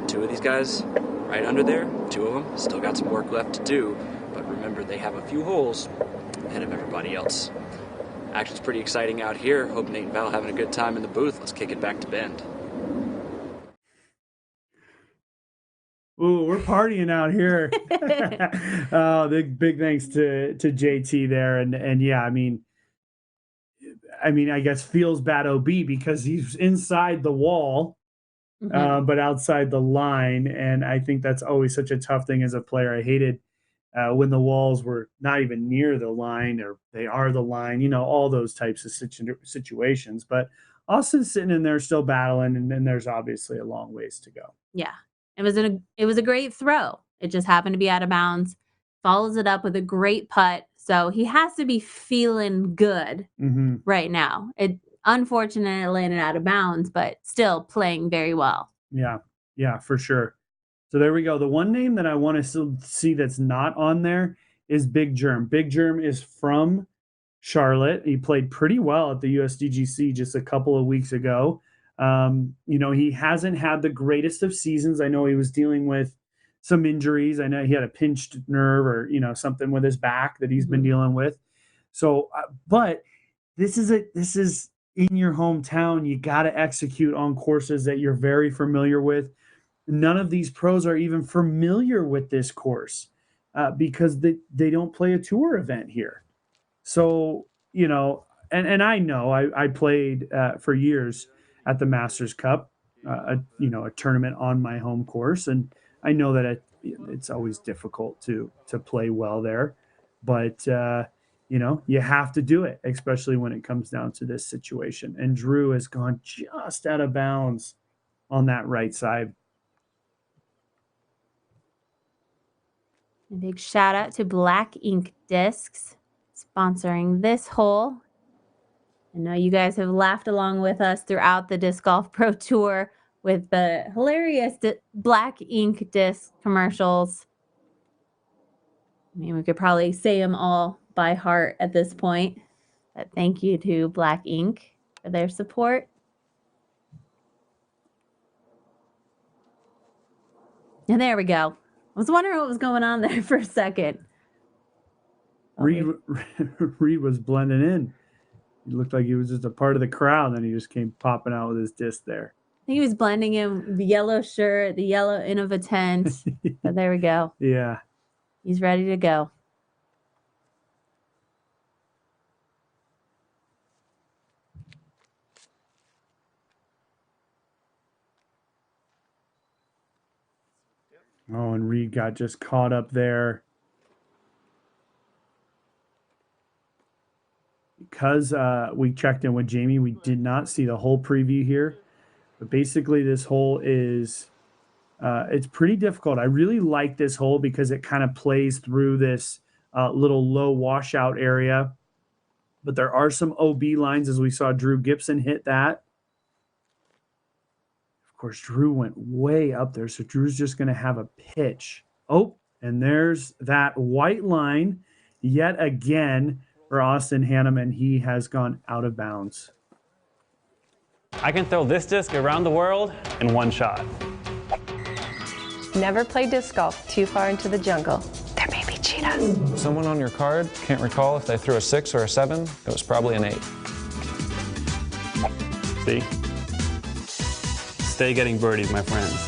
2 of these guys right under there, 2 of them still got some work left to do, but remember, they have a few holes ahead of everybody else. Action's pretty exciting out here. Hope Nate and Val having a good time in the booth. Let's kick it back to Bend. Ooh, we're partying out here. Oh, big thanks to JT there, and yeah, I mean, I guess feels bad OB because he's inside the wall, but outside the line, and I think that's always such a tough thing as a player. I hated when the walls were not even near the line, or they are the line, all those types of situations. But Austin's sitting in there still battling, and then there's obviously a long ways to go. Yeah. It was a great throw. It just happened to be out of bounds. Follows it up with a great putt. So he has to be feeling good right now. It unfortunately landed out of bounds, but still playing very well. Yeah, for sure. So there we go. The one name that I want to see that's not on there is Big Germ. Big Germ is from Charlotte. He played pretty well at the USDGC just a couple of weeks ago. He hasn't had the greatest of seasons. I know he was dealing with some injuries. I know he had a pinched nerve or, something with his back that he's been dealing with. So, but this is in your hometown. You got to execute on courses that you're very familiar with. None of these pros are even familiar with this course because they don't play a tour event here. So, and I know I played for years at the Masters Cup, a tournament on my home course. And I know that it's always difficult to play well there, but you have to do it, especially when it comes down to this situation. And Drew has gone just out of bounds on that right side. A big shout out to Black Ink Discs sponsoring this hole. I know you guys have laughed along with us throughout the Disc Golf Pro Tour with the hilarious Black Ink Disc commercials. I mean, we could probably say them all by heart at this point. But thank you to Black Ink for their support. And there we go. I was wondering what was going on there for a second. Reid was blending in. He looked like he was just a part of the crowd, and he just came popping out with his disc there. I think he was blending in the yellow shirt, the yellow Innova tent. But there we go. Yeah. He's ready to go. Oh, and Reid got just caught up there. Because we checked in with Jamie, we did not see the whole preview here. But basically, this hole is, it's pretty difficult. I really like this hole because it kind of plays through this little low washout area. But there are some OB lines, as we saw Drew Gibson hit that. Of course, Drew went way up there, so Drew's just going to have a pitch. Oh, and there's that white line yet again for Austin Hannum, and he has gone out of bounds. I can throw this disc around the world in one shot. Never play disc golf too far into the jungle. There may be cheetahs. Someone on your card can't recall if they threw a 6 or a 7. It was probably an 8. See? Stay getting birdies, my friends.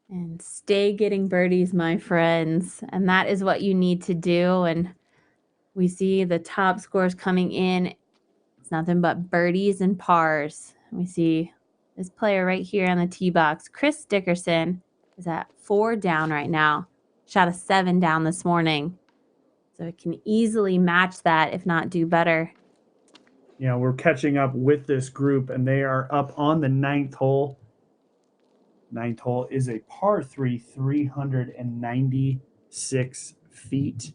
And stay getting birdies, my friends. And that is what you need to do. And we see the top scores coming in. It's nothing but birdies and pars. We see this player right here on the tee box, Chris Dickerson, is at 4 down right now. Shot a 7 down this morning. So it can easily match that, if not do better. Yeah, we're catching up with this group, and they are up on the ninth hole. Ninth hole is a par 3, 396 feet.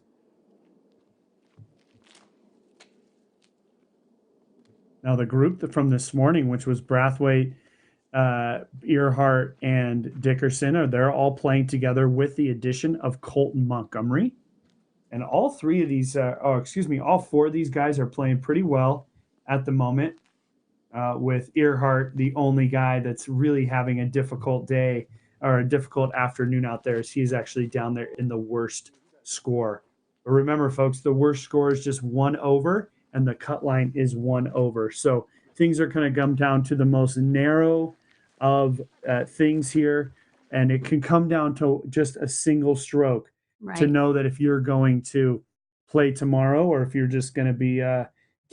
Now, the group from this morning, which was Brathwaite, Earhart, and Dickerson, they're all playing together with the addition of Colton Montgomery. And all three of these, all four of these guys are playing pretty well at the moment. With Earhart, the only guy that's really having a difficult day or a difficult afternoon out there, is he's actually down there in the worst score. But remember, folks, the worst score is just 1 over, and the cut line is 1 over. So things are going to come down to the most narrow of things here, and it can come down to just a single stroke to know that if you're going to play tomorrow, or if you're just going to be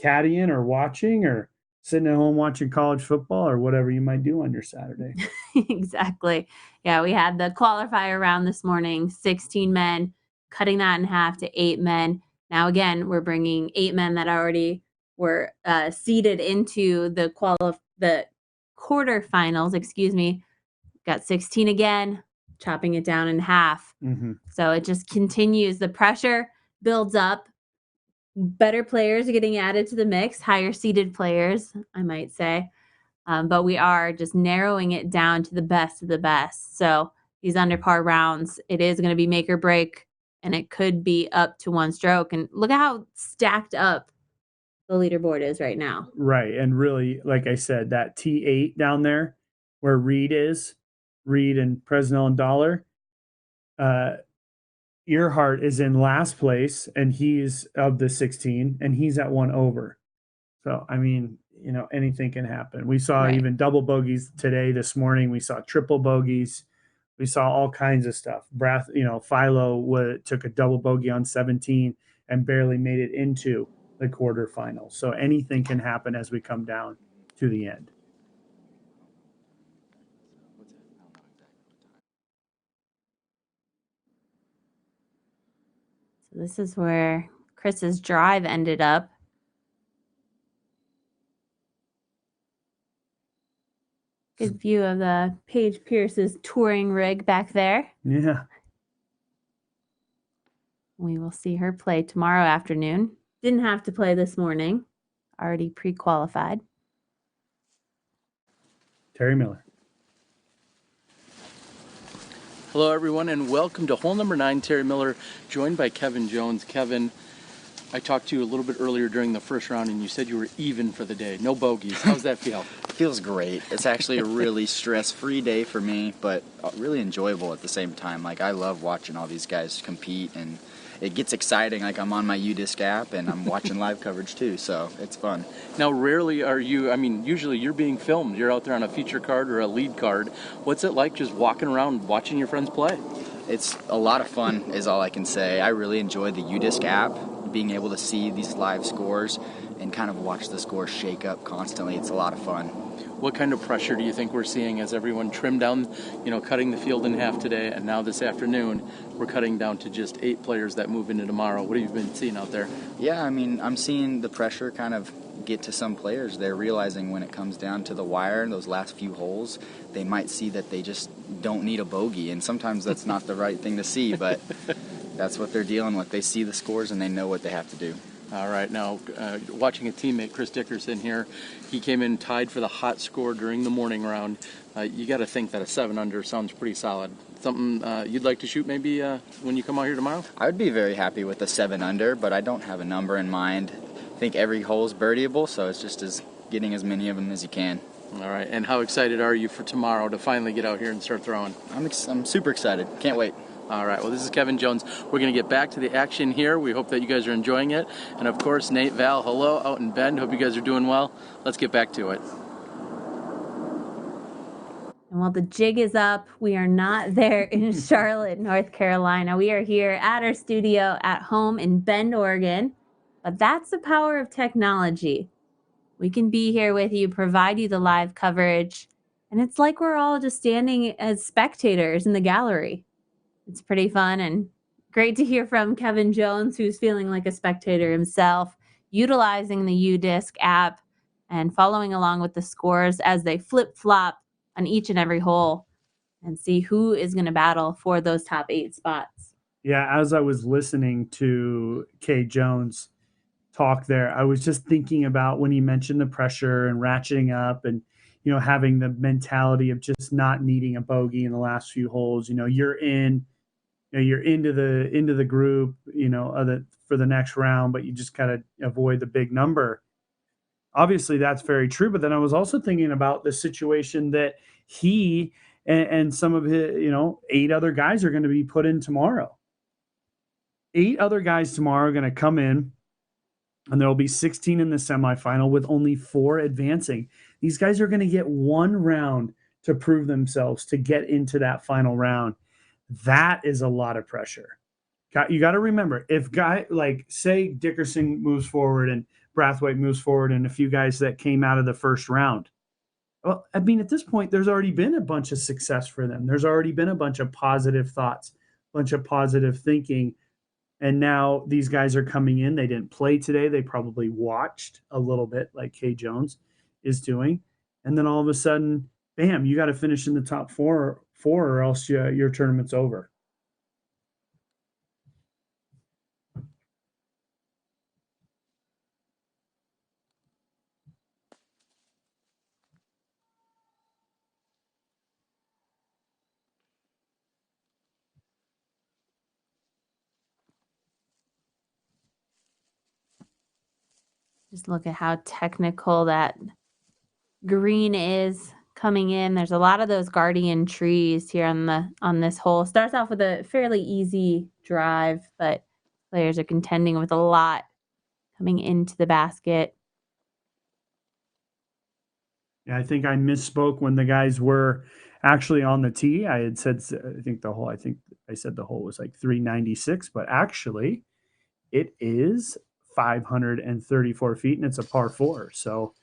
caddying or watching or sitting at home watching college football or whatever you might do on your Saturday. Exactly. Yeah, we had the qualifier round this morning, 16 men, cutting that in half to 8 men. Now, again, we're bringing 8 men that already were seeded into the quarterfinals, excuse me. Got 16 again, chopping it down in half. Mm-hmm. So it just continues. The pressure builds up. Better players are getting added to the mix, higher seeded players, I might say. But we are just narrowing it down to the best of the best. So these under par rounds, it is going to be make or break, and it could be up to 1 stroke. And look at how stacked up the leaderboard is right now. Right. And really, like I said, that T8 down there where Reid and Presnell and Dollar, Earhart is in last place, and he's of the 16, and he's at 1 over. So, I mean, anything can happen. We saw even double bogeys today, this morning. We saw triple bogeys. We saw all kinds of stuff. Philo took a double bogey on 17 and barely made it into the quarterfinals. So anything can happen as we come down to the end. So this is where Chris's drive ended up. Good view of the Paige Pierce's touring rig back there. Yeah. We will see her play tomorrow afternoon. Didn't have to play this morning. Already pre-qualified. Terry Miller. Hello, everyone, and welcome to hole number 9. Terry Miller, joined by Kevin Jones. Kevin, I talked to you a little bit earlier during the first round, and you said you were even for the day. No bogeys. How's that feel? Feels great. It's actually a really stress-free day for me, but really enjoyable at the same time. Like, I love watching all these guys compete, and it gets exciting. Like, I'm on my UDisc app, and I'm watching live coverage too, so it's fun. Now, rarely are you, usually you're being filmed. You're out there on a feature card or a lead card. What's it like just walking around watching your friends play? It's a lot of fun, is all I can say. I really enjoy the UDisc app, being able to see these live scores and kind of watch the scores shake up constantly. It's a lot of fun. What kind of pressure do you think we're seeing as everyone trimmed down, cutting the field in half today, and now this afternoon we're cutting down to just 8 players that move into tomorrow? What have you been seeing out there? Yeah, I'm seeing the pressure kind of get to some players. They're realizing when it comes down to the wire in those last few holes, they might see that they just don't need a bogey, and sometimes that's not the right thing to see, but that's what they're dealing with. They see the scores and they know what they have to do. All right, now watching a teammate, Chris Dickerson here, he came in tied for the hot score during the morning round. You got to think that a 7 under sounds pretty solid. Something you'd like to shoot maybe when you come out here tomorrow? I would be very happy with a 7 under, but I don't have a number in mind. I think every hole is birdieable, so it's just getting as many of them as you can. All right, and how excited are you for tomorrow to finally get out here and start throwing? I'm super excited. Can't wait. All right, well, this is Kevin Jones. We're going to get back to the action here. We hope that you guys are enjoying it. And, of course, Nate, Val, hello out in Bend. Hope you guys are doing well. Let's get back to it. And while the jig is up, we are not there in Charlotte, North Carolina. We are here at our studio at home in Bend, Oregon. But that's the power of technology. We can be here with you, provide you the live coverage. And it's like we're all just standing as spectators in the gallery. It's pretty fun and Great to hear from Kevin Jones, who's feeling like a spectator himself, utilizing the UDisc app and following along with the scores as they flip-flop on each and every hole and see who is going to battle for those top 8 spots. Yeah, as I was listening to Kay Jones talk there, I was just thinking about when he mentioned the pressure and ratcheting up and, having the mentality of just not needing a bogey in the last few holes. You're into the group, for the next round, but you just gotta avoid the big number. Obviously, that's very true. But then I was also thinking about the situation that he and some of his, 8 other guys are going to be put in tomorrow. 8 other guys tomorrow are going to come in, and there will be 16 in the semifinal with only 4 advancing. These guys are going to get 1 round to prove themselves to get into that final round. That is a lot of pressure. You got to remember, if say Dickerson moves forward and Brathwaite moves forward and a few guys that came out of the first round. Well, I mean, at this point, there's already been a bunch of success for them. There's already been a bunch of positive thoughts, bunch of positive thinking. And now these guys are coming in. They didn't play today. They probably watched a little bit like Kay Jones is doing. And then all of a sudden, bam, you got to finish in the top four or else your tournament's over. Just look at how technical that green is coming in. There's a lot of those guardian trees here on this hole. Starts off with a fairly easy drive, but players are contending with a lot coming into the basket. Yeah, I think I misspoke when the guys were actually on the tee. I had said, I said the hole was like 396, but actually it is 534 feet and it's a par 4. So,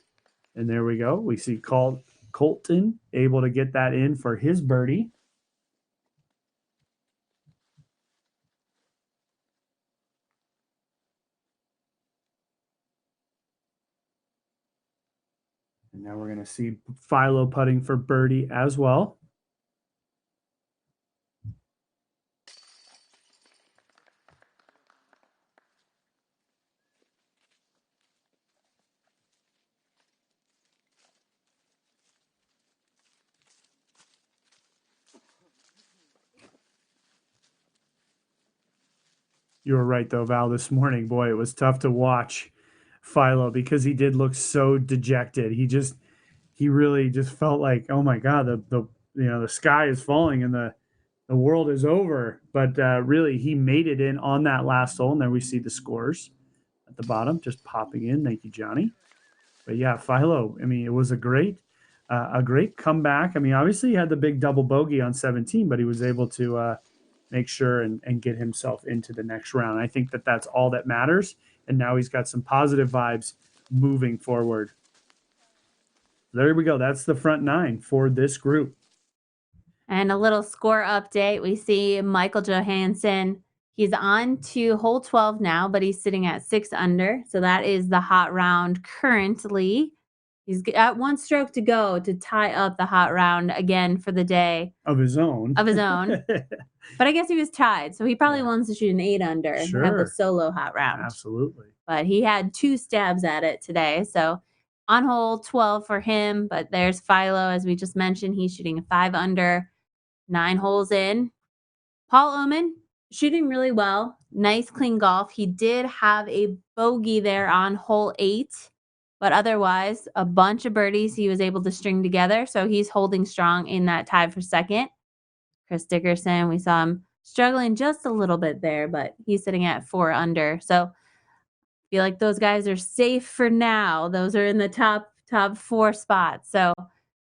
and there we go. We see Colton able to get that in for his birdie. And now we're going to see Philo putting for birdie as well. You were right, though, Val, this morning. Boy, it was tough to watch Philo because he did look so dejected. He really just felt like, oh my God, the sky is falling and the world is over. But really, he made it in on that last hole. And there we see the scores at the bottom, just popping in. Thank you, Johnny. But yeah, Philo, I mean, it was a great comeback. I mean, obviously he had the big double bogey on 17, but he was able to make sure and get himself into the next round. I think that's all that matters. And now he's got some positive vibes moving forward. There we go. That's the front 9 for this group. And a little score update. We see Michael Johansson. He's on to hole 12 now, but he's sitting at 6 under. So that is the hot round currently. He's got 1 stroke to go to tie up the hot round again for the day. Of his own. But I guess he was tied. So he probably wants to shoot an 8 under and have a solo hot round. Absolutely. But he had 2 stabs at it today. So on hole 12 for him. But there's Philo, as we just mentioned. He's shooting a 5 under, 9 holes in. Paul Oman shooting really well. Nice clean golf. He did have a bogey there on hole 8. But otherwise, a bunch of birdies he was able to string together. So he's holding strong in that tie for second. Chris Dickerson, we saw him struggling just a little bit there, but he's sitting at 4 under. So I feel like those guys are safe for now. Those are in the top 4 spots. So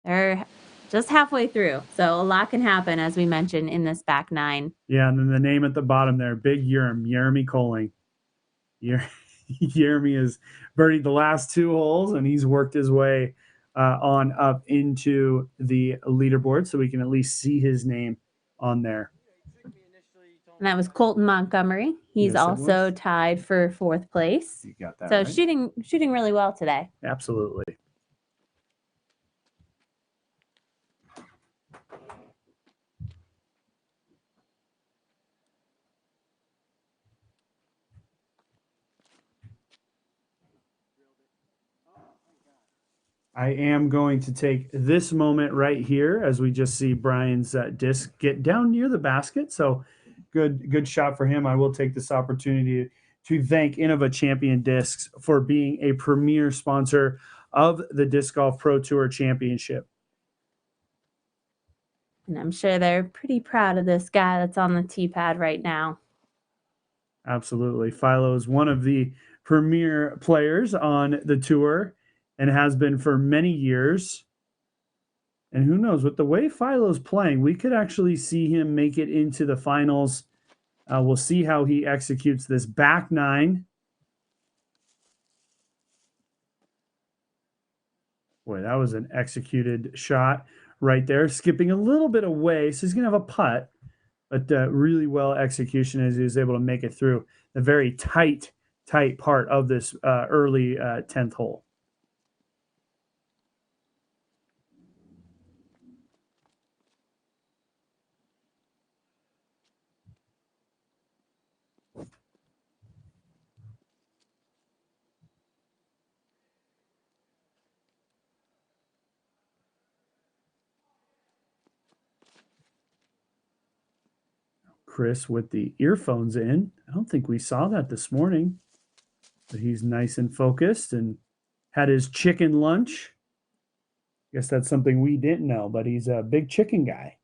they're just halfway through. So a lot can happen, as we mentioned, in this back 9. Yeah, and then the name at the bottom there, Big Jeremy Colling. Jeremy has birdied the last 2 holes, and he's worked his way on up into the leaderboard, so we can at least see his name on there. And that was Colton Montgomery. He's Yes, it also was. tied for 4th place. You got that So right. shooting really well today. Absolutely. I am going to take this moment right here as we just see Brian's disc get down near the basket. So good shot for him. I will take this opportunity to thank Innova Champion Discs for being a premier sponsor of the Disc Golf Pro Tour Championship. And I'm sure they're pretty proud of this guy that's on the tee pad right now. Absolutely. Philo is one of the premier players on the tour and has been for many years. And who knows, with the way Philo's playing, we could actually see him make it into the finals. We'll see how he executes this back nine. Boy, that was an executed shot right there, skipping a little bit away. So he's going to have a putt, but really well execution as he was able to make it through the very tight part of this early 10th hole. Chris with the earphones in. I don't think we saw that this morning, but he's nice and focused and had his chicken lunch. Guess that's something we didn't know, but he's a big chicken guy.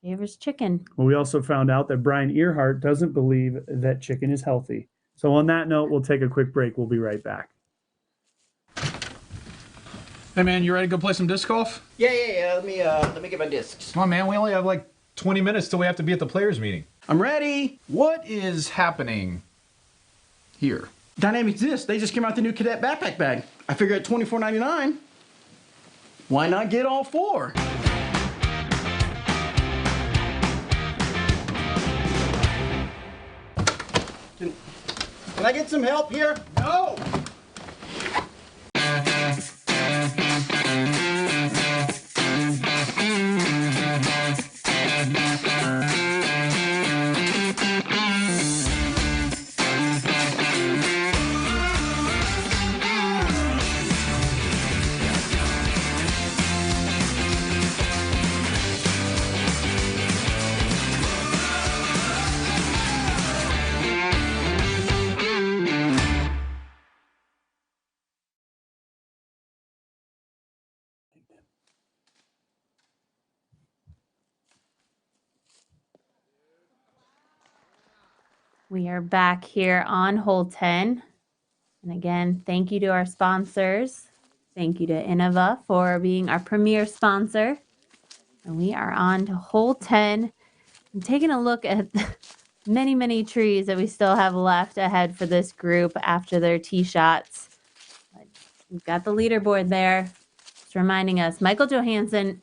Favors chicken. Well, we also found out that Brian Earhart doesn't believe that chicken is healthy. So on that note, we'll take a quick break. We'll be right back. Hey man, you ready to go play some disc golf? Yeah. Let me get my discs. Come on man, we only have like 20 minutes till we have to be at the players meeting. I'm ready. What is happening here? Dynamic Discs, they just came out with the new Cadet backpack bag. I figure at $24.99, why not get all 4? Can I get some help here? No! We are back here on hole 10. And again, thank you to our sponsors. Thank you to Innova for being our premier sponsor. And we are on to hole 10 and taking a look at many trees that we still have left ahead for this group after their tee shots. But we've got the leaderboard there. It's reminding us Michael Johansson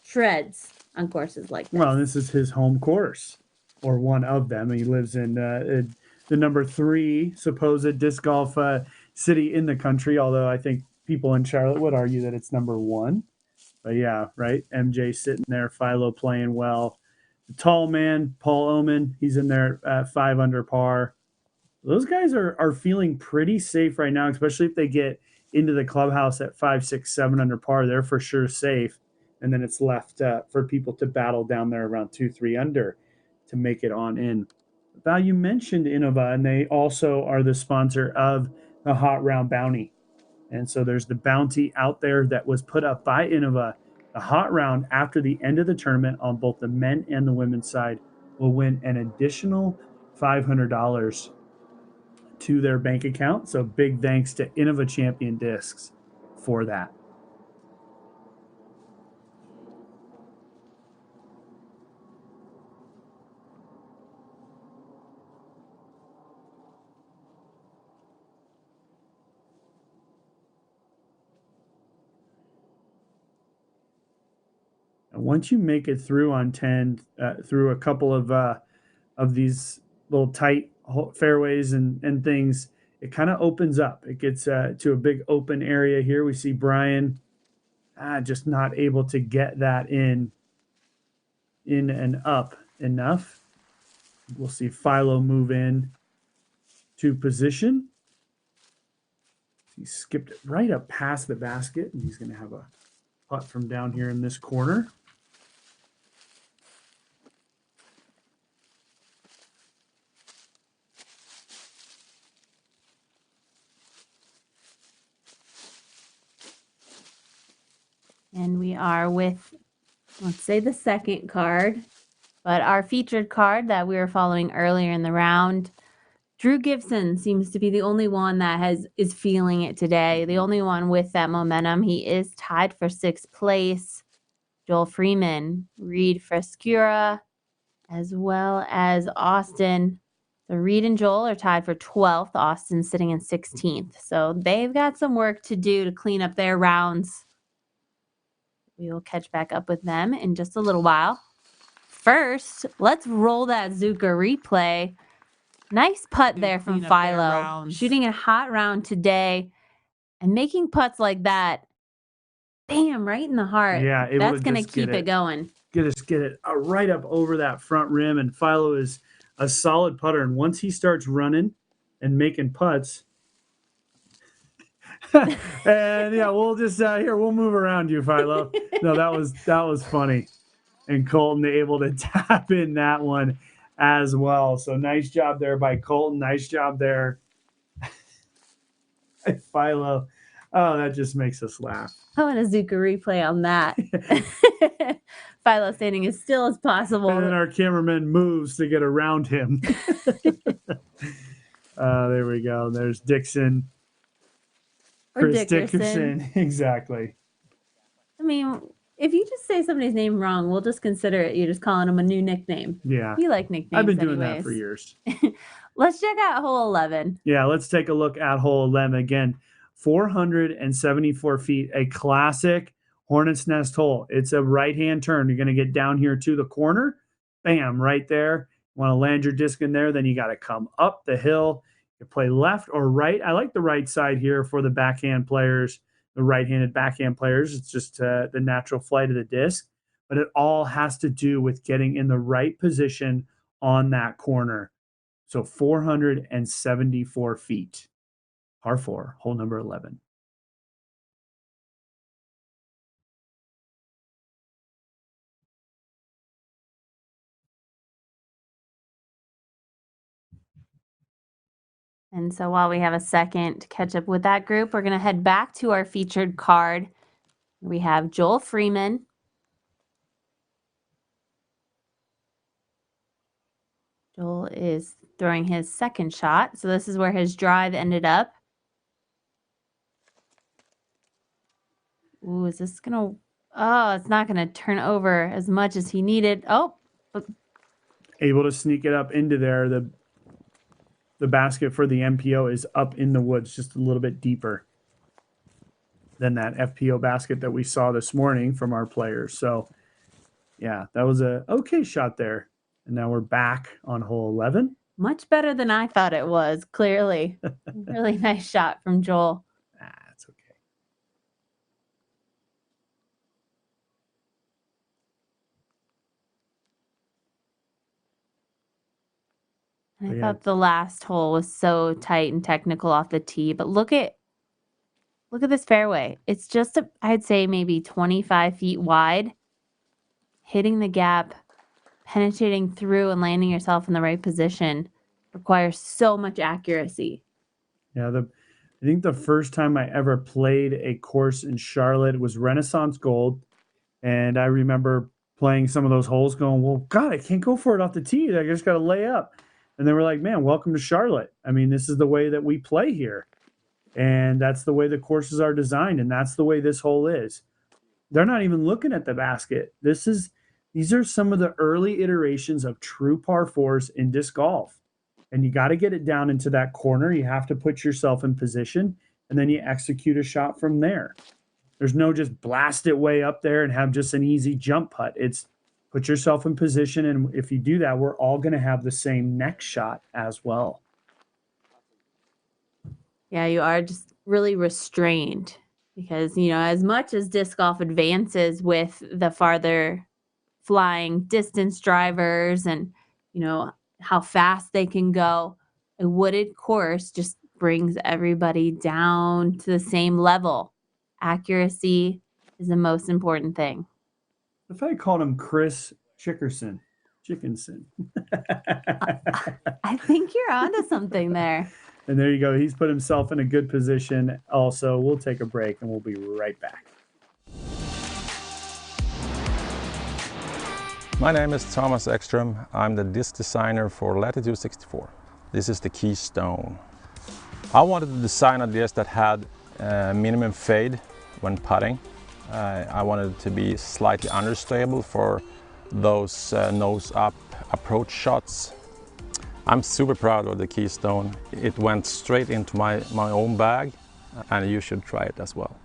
shreds on courses like this. Well, this is his home course, or one of them. He lives in the number 3 supposed disc golf city in the country, although I think people in Charlotte would argue that it's number 1. But yeah, right? MJ sitting there, Philo playing well. The tall man, Paul Oman, he's in there at 5 under par. Those guys are feeling pretty safe right now, especially if they get into the clubhouse at 5, 6, 7 under par. They're for sure safe. And then it's left for people to battle down there around 2, 3 under to make it on in. Val, you mentioned Innova, and they also are the sponsor of the Hot Round Bounty. And so there's the bounty out there that was put up by Innova. The Hot Round, after the end of the tournament on both the men and the women's side, will win an additional $500 to their bank account. So big thanks to Innova Champion Discs for that. And once you make it through on 10, through a couple of of these little tight fairways and things, it kind of opens up. It gets to a big open area here. We see Brian just not able to get that in and up enough. We'll see Philo move in to position. He skipped it right up past the basket, and he's going to have a putt from down here in this corner. And we are with, let's say, the second card, but our featured card that we were following earlier in the round. Drew Gibson seems to be the only one that is feeling it today, the only one with that momentum. He is tied for 6th place. Joel Freeman, Reid Frescura, as well as Austin. So Reid and Joel are tied for 12th. Austin sitting in 16th. So they've got some work to do to clean up their rounds. We will catch back up with them in just a little while. First, let's roll that Zuka replay. Nice putt there from Philo. Shooting a hot round today and making putts like that. Bam, right in the heart. Yeah, that's going to keep it going. Get it right up over that front rim. And Philo is a solid putter. And once he starts running and making putts, and yeah, we'll just we'll move around you, Philo. No, that was funny. And Colton able to tap in that one as well. So nice job there by Colton. Nice job there, Philo. Oh, that just makes us laugh. I want a Zuka replay on that. Philo standing as still as possible. And then our cameraman moves to get around him. There we go. There's Dixon. Or Chris Dickerson. Exactly. I mean, if you just say somebody's name wrong, we'll just consider it. You're just calling them a new nickname. Yeah. You like nicknames. I've been doing that for years. Let's check out hole 11. Yeah, let's take a look at hole 11 again. 474 feet, a classic Hornet's Nest hole. It's a right-hand turn. You're going to get down here to the corner. Bam, right there. You want to land your disc in there, then you got to come up the hill. You play left or right. I like the right side here for the backhand players, the right-handed backhand players. It's just the natural flight of the disc. But it all has to do with getting in the right position on that corner. So 474 feet. Par 4, hole number 11. And so while we have a second to catch up with that group, we're going to head back to our featured card. We have Joel Freeman. Joel is throwing his second shot. So this is where his drive ended up. Ooh, is this going to... Oh, it's not going to turn over as much as he needed. Oh. Able to sneak it up into there. The basket for the MPO is up in the woods, just a little bit deeper than that FPO basket that we saw this morning from our players. So, yeah, that was a okay shot there. And now we're back on hole 11. Much better than I thought it was, clearly. Really nice shot from Joel. That's okay. I thought the last hole was so tight and technical off the tee, but look at this fairway. It's just I'd say maybe 25 feet wide, hitting the gap, penetrating through and landing yourself in the right position requires so much accuracy. Yeah, I think the first time I ever played a course in Charlotte was Renaissance Gold, and I remember playing some of those holes going, well, God, I can't go for it off the tee. I just got to lay up. And they were like, man, welcome to Charlotte. I mean, this is the way that we play here. And that's the way the courses are designed. And that's the way this hole is. They're not even looking at the basket. These are some of the early iterations of true par fours in disc golf. And you got to get it down into that corner. You have to put yourself in position. And then you execute a shot from there. There's no just blast it way up there and have just an easy jump putt. It's put yourself in position. And if you do that, we're all going to have the same next shot as well. Yeah, you are just really restrained because, as much as disc golf advances with the farther flying distance drivers and, how fast they can go, a wooded course just brings everybody down to the same level. Accuracy is the most important thing. If I called him Chris Chickerson. I think you're onto something there. And there you go. He's put himself in a good position. Also, we'll take a break and we'll be right back. My name is Thomas Ekström. I'm the disc designer for Latitude 64. This is the Keystone. I wanted to design a disc that had minimum fade when putting. I wanted it to be slightly understable for those nose-up approach shots. I'm super proud of the Keystone. It went straight into my own bag, and you should try it as well.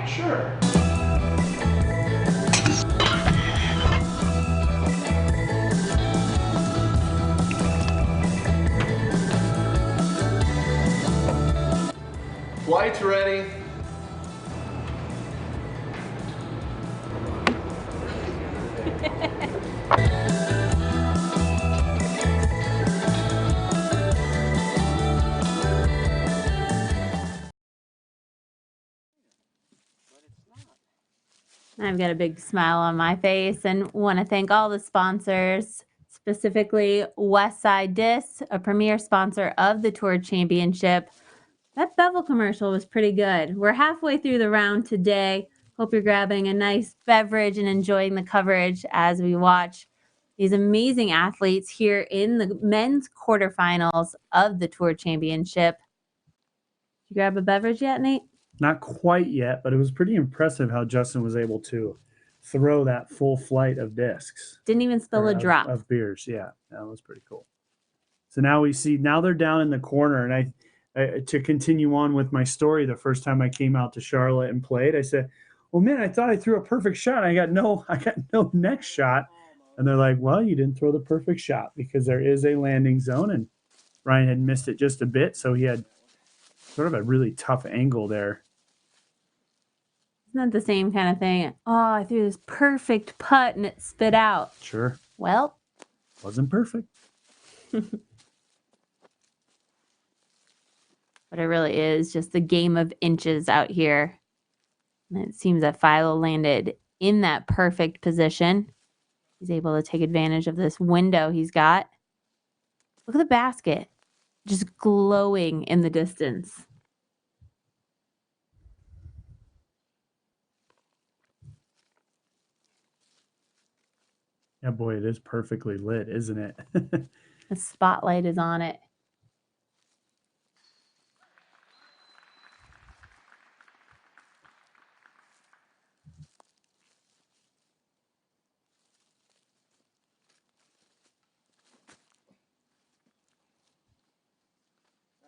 Sure. Flight's ready. I've got a big smile on my face and want to thank all the sponsors, specifically Westside Discs, a premier sponsor of the Tour Championship. That bevel commercial was pretty good. We're halfway through the round today. Hope you're grabbing a nice beverage and enjoying the coverage as we watch these amazing athletes here in the men's quarterfinals of the Tour Championship. Did you grab a beverage yet, Nate? Not quite yet, but it was pretty impressive how Justin was able to throw that full flight of discs. Didn't even spill a drop. Of beers. Yeah, that was pretty cool. So now we see, now they're down in the corner. And to continue on with my story, the first time I came out to Charlotte and played, I said, well, man, I thought I threw a perfect shot. I got no next shot. And they're like, well, you didn't throw the perfect shot because there is a landing zone. And Ryan had missed it just a bit. So he had sort of a really tough angle there. Isn't that the same kind of thing? Oh, I threw this perfect putt and it spit out. Sure. Well, wasn't perfect. But it really is just the game of inches out here. And it seems that Philo landed in that perfect position. He's able to take advantage of this window he's got. Look at the basket, just glowing in the distance. Yeah, boy, it is perfectly lit, isn't it? The spotlight is on it.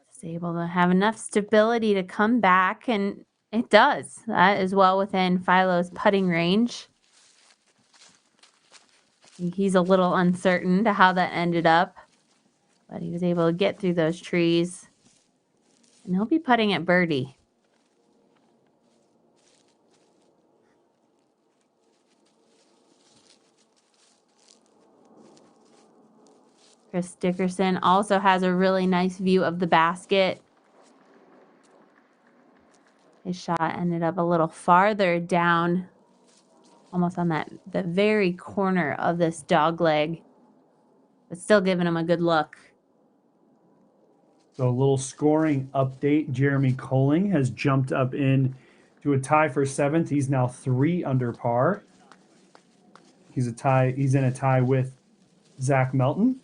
It's able to have enough stability to come back, and it does. That is well within Philo's putting range. He's a little uncertain to how that ended up, but he was able to get through those trees, and he'll be putting at birdie. Chris Dickerson also has a really nice view of the basket. His shot ended up a little farther down almost on the very corner of this dog leg, but still giving him a good look. So a little scoring update. Jeremy Colling has jumped up in to a tie for 7th. He's now 3 under par. He's in a tie with Zach Melton.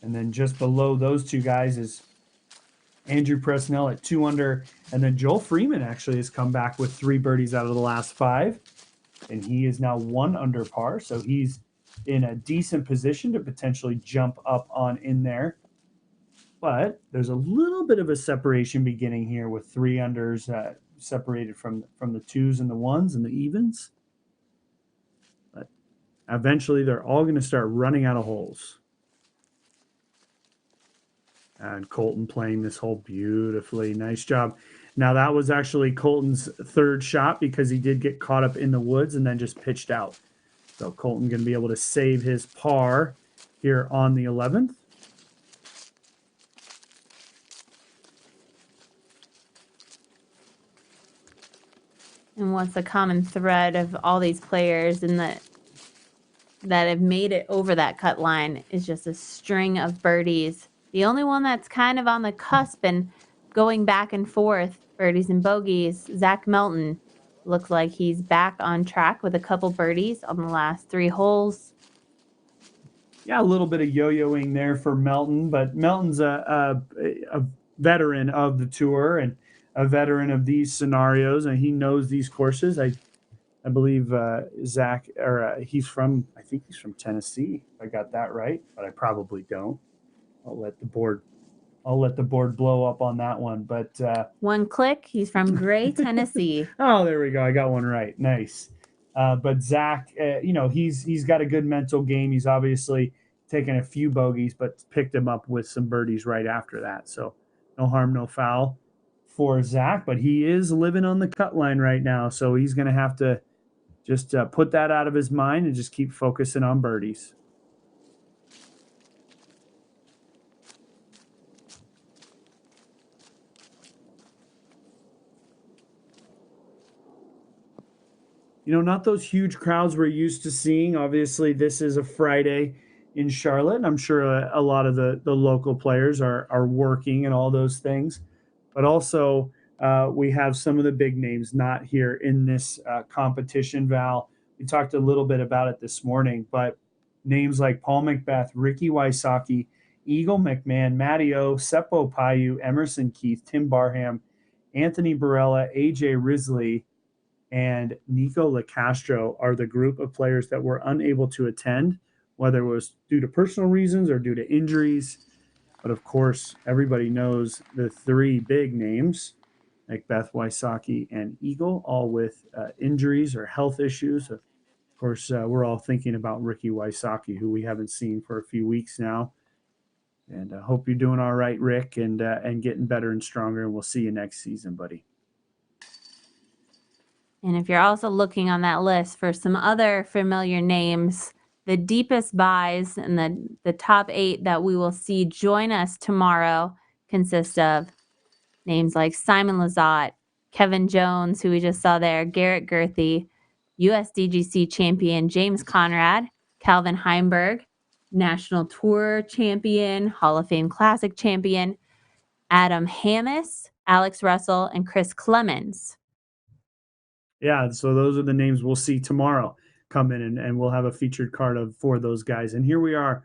And then just below those two guys is Andrew Presnell at 2 under. And then Joel Freeman actually has come back with 3 birdies out of the last 5. And he is now 1 under par. So he's in a decent position to potentially jump up on in there. But there's a little bit of a separation beginning here with 3 unders separated from the 2s and the 1s and the evens. But eventually they're all going to start running out of holes. And Colton playing this hole beautifully. Nice job. Now that was actually Colton's 3rd shot because he did get caught up in the woods and then just pitched out. So Colton going to be able to save his par here on the 11th. And what's the common thread of all these players that have made it over that cut line is just a string of birdies. The only one that's kind of on the cusp and going back and forth, birdies and bogeys, Zach Melton. Looks like he's back on track with a couple birdies on the last 3 holes. Yeah, a little bit of yo-yoing there for Melton, but Melton's a veteran of the tour and a veteran of these scenarios, and he knows these courses. I believe Zach, or he's from, I think he's from Tennessee. If I got that right, but I probably don't. I'll let the board blow up on that one. But one click, he's from Gray, Tennessee. Oh, there we go. I got one right. Nice. But Zach, he's got a good mental game. He's obviously taken a few bogeys, but picked him up with some birdies right after that. So no harm, no foul for Zach. But he is living on the cut line right now, so he's going to have to just put that out of his mind and just keep focusing on birdies. Not those huge crowds we're used to seeing. Obviously, this is a Friday in Charlotte. And I'm sure a lot of the local players are working and all those things. But also, we have some of the big names not here in this competition, Val. We talked a little bit about it this morning, but names like Paul McBeth, Ricky Wysocki, Eagle McMahon, Matty O, Seppo Payu, Emerson Keith, Tim Barham, Anthony Barella, AJ Risley, and Nico LaCastro are the group of players that were unable to attend, whether it was due to personal reasons or due to injuries. But of course, everybody knows the 3 big names, Macbeth, Wysocki, and Eagle, all with injuries or health issues. Of course, we're all thinking about Ricky Wysocki, who we haven't seen for a few weeks now. And I hope you're doing all right, Rick, and getting better and stronger. And we'll see you next season, buddy. And if you're also looking on that list for some other familiar names, the deepest buys and the top 8 that we will see join us tomorrow consist of names like Simon Lizotte, Kevin Jones, who we just saw there, Garrett Gurthey, USDGC champion James Conrad, Calvin Heimberg, National Tour champion, Hall of Fame Classic champion, Adam Hammis, Alex Russell, and Chris Clemens. Yeah, so those are the names we'll see tomorrow come in, and we'll have a featured card for those guys. And here we are.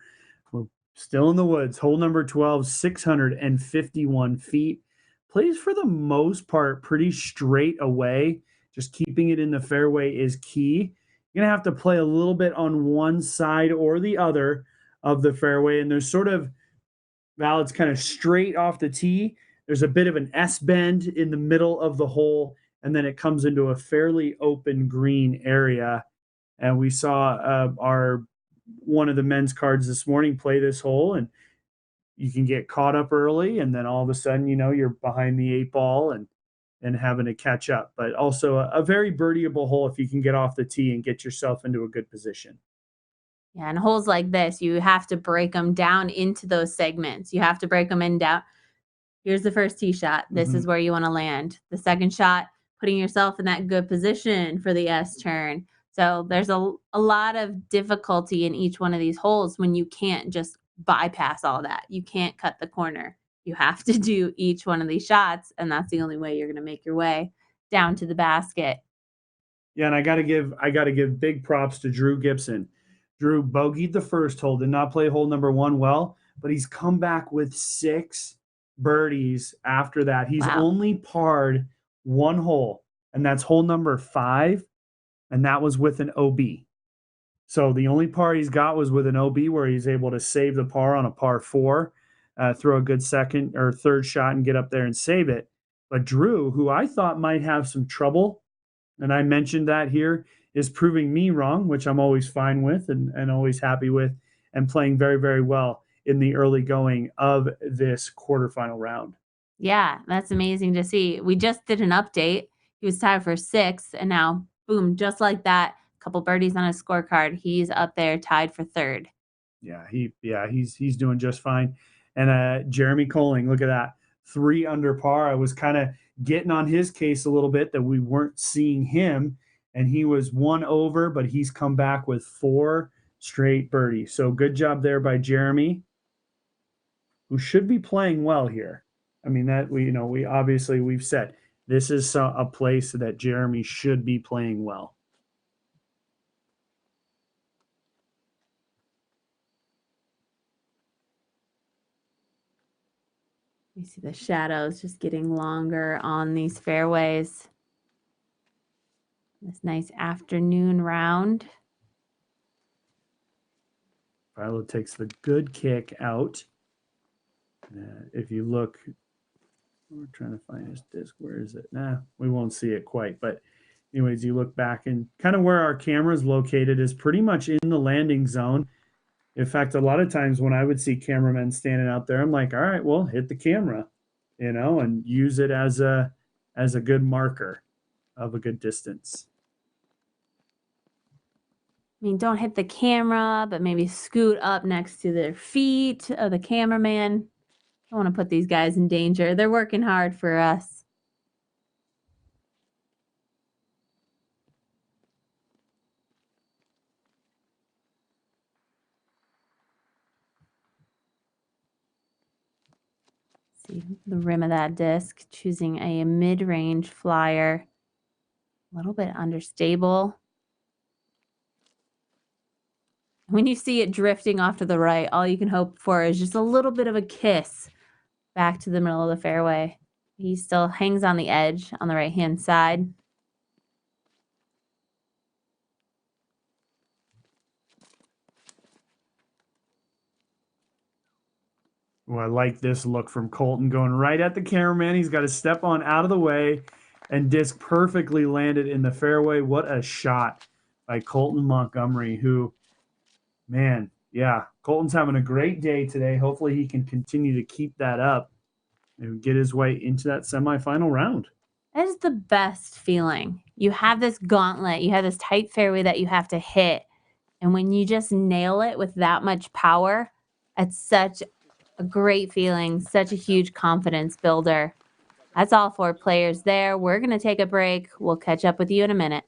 We're still in the woods. Hole number 12, 651 feet. Plays for the most part pretty straight away. Just keeping it in the fairway is key. You're going to have to play a little bit on one side or the other of the fairway. And there's sort of, Val, it's kind of straight off the tee. There's a bit of an S bend in the middle of the hole, and then it comes into a fairly open green area. And we saw one of the men's cards this morning play this hole, and you can get caught up early, and then all of a sudden, you're behind the 8 ball and having to catch up. But also a very birdieable hole if you can get off the tee and get yourself into a good position. Yeah, and holes like this, you have to break them down into those segments. You have to break them in down. Here's the first tee shot. This is where you want to land. The second shot, putting yourself in that good position for the S turn. So there's a lot of difficulty in each one of these holes when you can't just bypass all that. You can't cut the corner. You have to do each one of these shots, and that's the only way you're going to make your way down to the basket. Yeah, and I got to give big props to Drew Gibson. Drew bogeyed the first hole, did not play hole number 1 well, but he's come back with 6 birdies after that. He's only parred 1 hole, and that's hole number 5, and that was with an OB. So the only par he's got was with an OB, where he's able to save the par on a par 4, throw a good second or third shot and get up there and save it. But Drew, who I thought might have some trouble, and I mentioned that here, is proving me wrong, which I'm always fine with and always happy with, and playing very, very well in the early going of this quarterfinal round. Yeah, that's amazing to see. We just did an update. He was tied for 6th, and now, boom, just like that, a couple birdies on his scorecard. He's up there tied for 3rd. Yeah, he's doing just fine. And Jeremy Colling, look at that, 3 under par. I was kind of getting on his case a little bit that we weren't seeing him, and he was 1 over, but he's come back with 4 straight birdies. So good job there by Jeremy, who should be playing well here. I mean, that we obviously we've said this is a place that Jeremy should be playing well. You see the shadows just getting longer on these fairways. This nice afternoon round. Philo takes the good kick out. If you look, we're trying to find his disc. Where is it? Nah, we won't see it quite. But anyways, you look back, and kind of where our camera is located is pretty much in the landing zone. In fact, a lot of times when I would see cameramen standing out there, I'm like, all right, well, hit the camera, and use it as a good marker of a good distance. I mean, don't hit the camera, but maybe scoot up next to their feet of the cameraman. Don't want to put these guys in danger. They're working hard for us. See the rim of that disc, choosing a mid-range flyer. A little bit understable. When you see it drifting off to the right, all you can hope for is just a little bit of a kiss back to the middle of the fairway. He still hangs on the edge on the right-hand side. Oh, I like this look from Colton, going right at the cameraman. He's got to step on out of the way, and disc perfectly landed in the fairway. What a shot by Colton Montgomery, who, man, yeah, Colton's having a great day today. Hopefully he can continue to keep that up and get his way into that semifinal round. That is the best feeling. You have this gauntlet, you have this tight fairway that you have to hit, and when you just nail it with that much power, it's such a great feeling, such a huge confidence builder. That's all 4 players there. We're going to take a break. We'll catch up with you in a minute.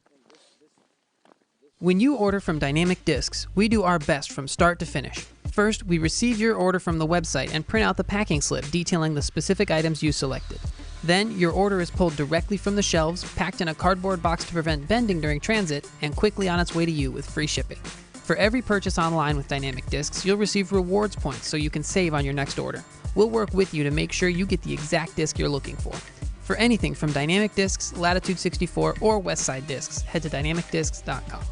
When you order from Dynamic Discs, we do our best from start to finish. First, we receive your order from the website and print out the packing slip detailing the specific items you selected. Then, your order is pulled directly from the shelves, packed in a cardboard box to prevent bending during transit, and quickly on its way to you with free shipping. For every purchase online with Dynamic Discs, you'll receive rewards points so you can save on your next order. We'll work with you to make sure you get the exact disc you're looking for. For anything from Dynamic Discs, Latitude 64, or Westside Discs, head to dynamicdiscs.com.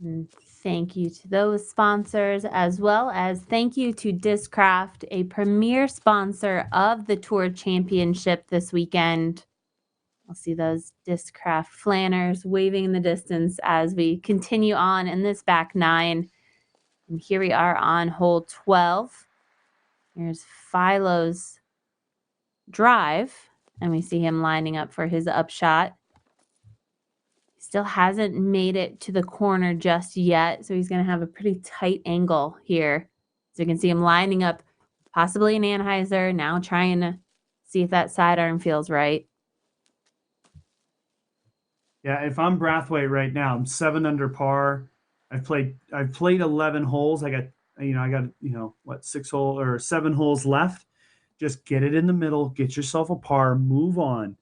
And thank you to those sponsors, as well as thank you to Discraft, a premier sponsor of the Tour Championship this weekend. I'll see those Discraft flanners waving in the distance as we continue on in this back nine. And here we are on hole 12. Here's Philo's drive, and we see him lining up for his upshot. Still hasn't made it to the corner just yet, so he's going to have a pretty tight angle here. So you can see him lining up, possibly an Anheuser, now trying to see if that sidearm feels right. Yeah, if I'm Brathwaite right now, I'm 7 under par. I've played 11 holes. I got 7 holes left. Just get it in the middle, get yourself a par, move on.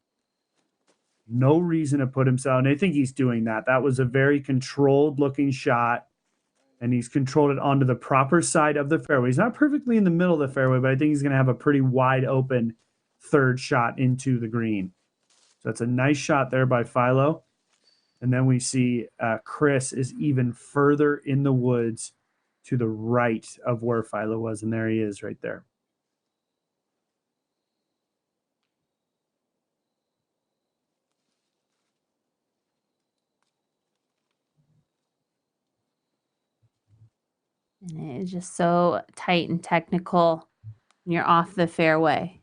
No reason to put himself, and I think he's doing that. That was a very controlled looking shot, and he's controlled it onto the proper side of the fairway. He's not perfectly in the middle of the fairway, but I think he's going to have a pretty wide open third shot into the green. So that's a nice shot there by Philo. And then we see Chris is even further in the woods to the right of where Philo was, and there he is right there. And it is just so tight and technical when you're off the fairway.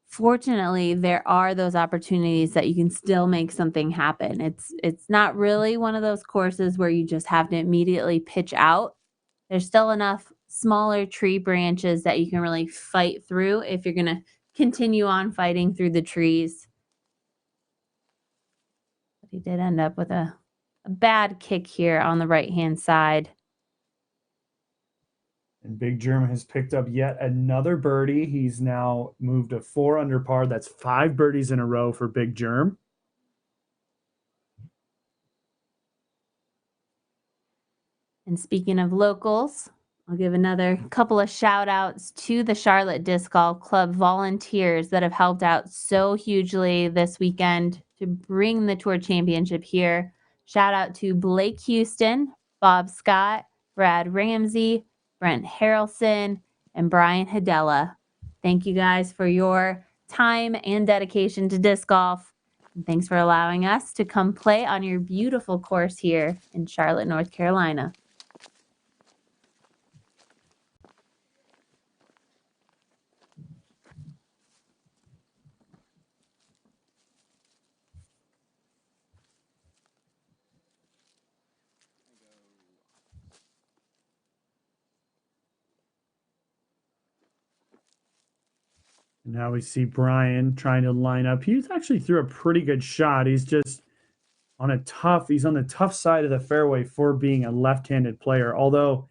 Fortunately, there are those opportunities that you can still make something happen. It's not really one of those courses where you just have to immediately pitch out. There's still enough smaller tree branches that you can really fight through if you're going to continue on fighting through the trees. But he did end up with a bad kick here on the right-hand side. And Big Germ has picked up yet another birdie. He's now moved to 4 under par. That's 5 birdies in a row for Big Germ. And speaking of locals, I'll give another couple of shout outs to the Charlotte Disc Golf Club volunteers that have helped out so hugely this weekend to bring the Tour Championship here. Shout out to Blake Houston, Bob Scott, Brad Ramsey, Brent Harrelson, and Brian Hidella. Thank you guys for your time and dedication to disc golf. And thanks for allowing us to come play on your beautiful course here in Charlotte, North Carolina. Now we see Brian trying to line up. He's actually threw a pretty good shot. He's just he's on the tough side of the fairway for being a left-handed player. Although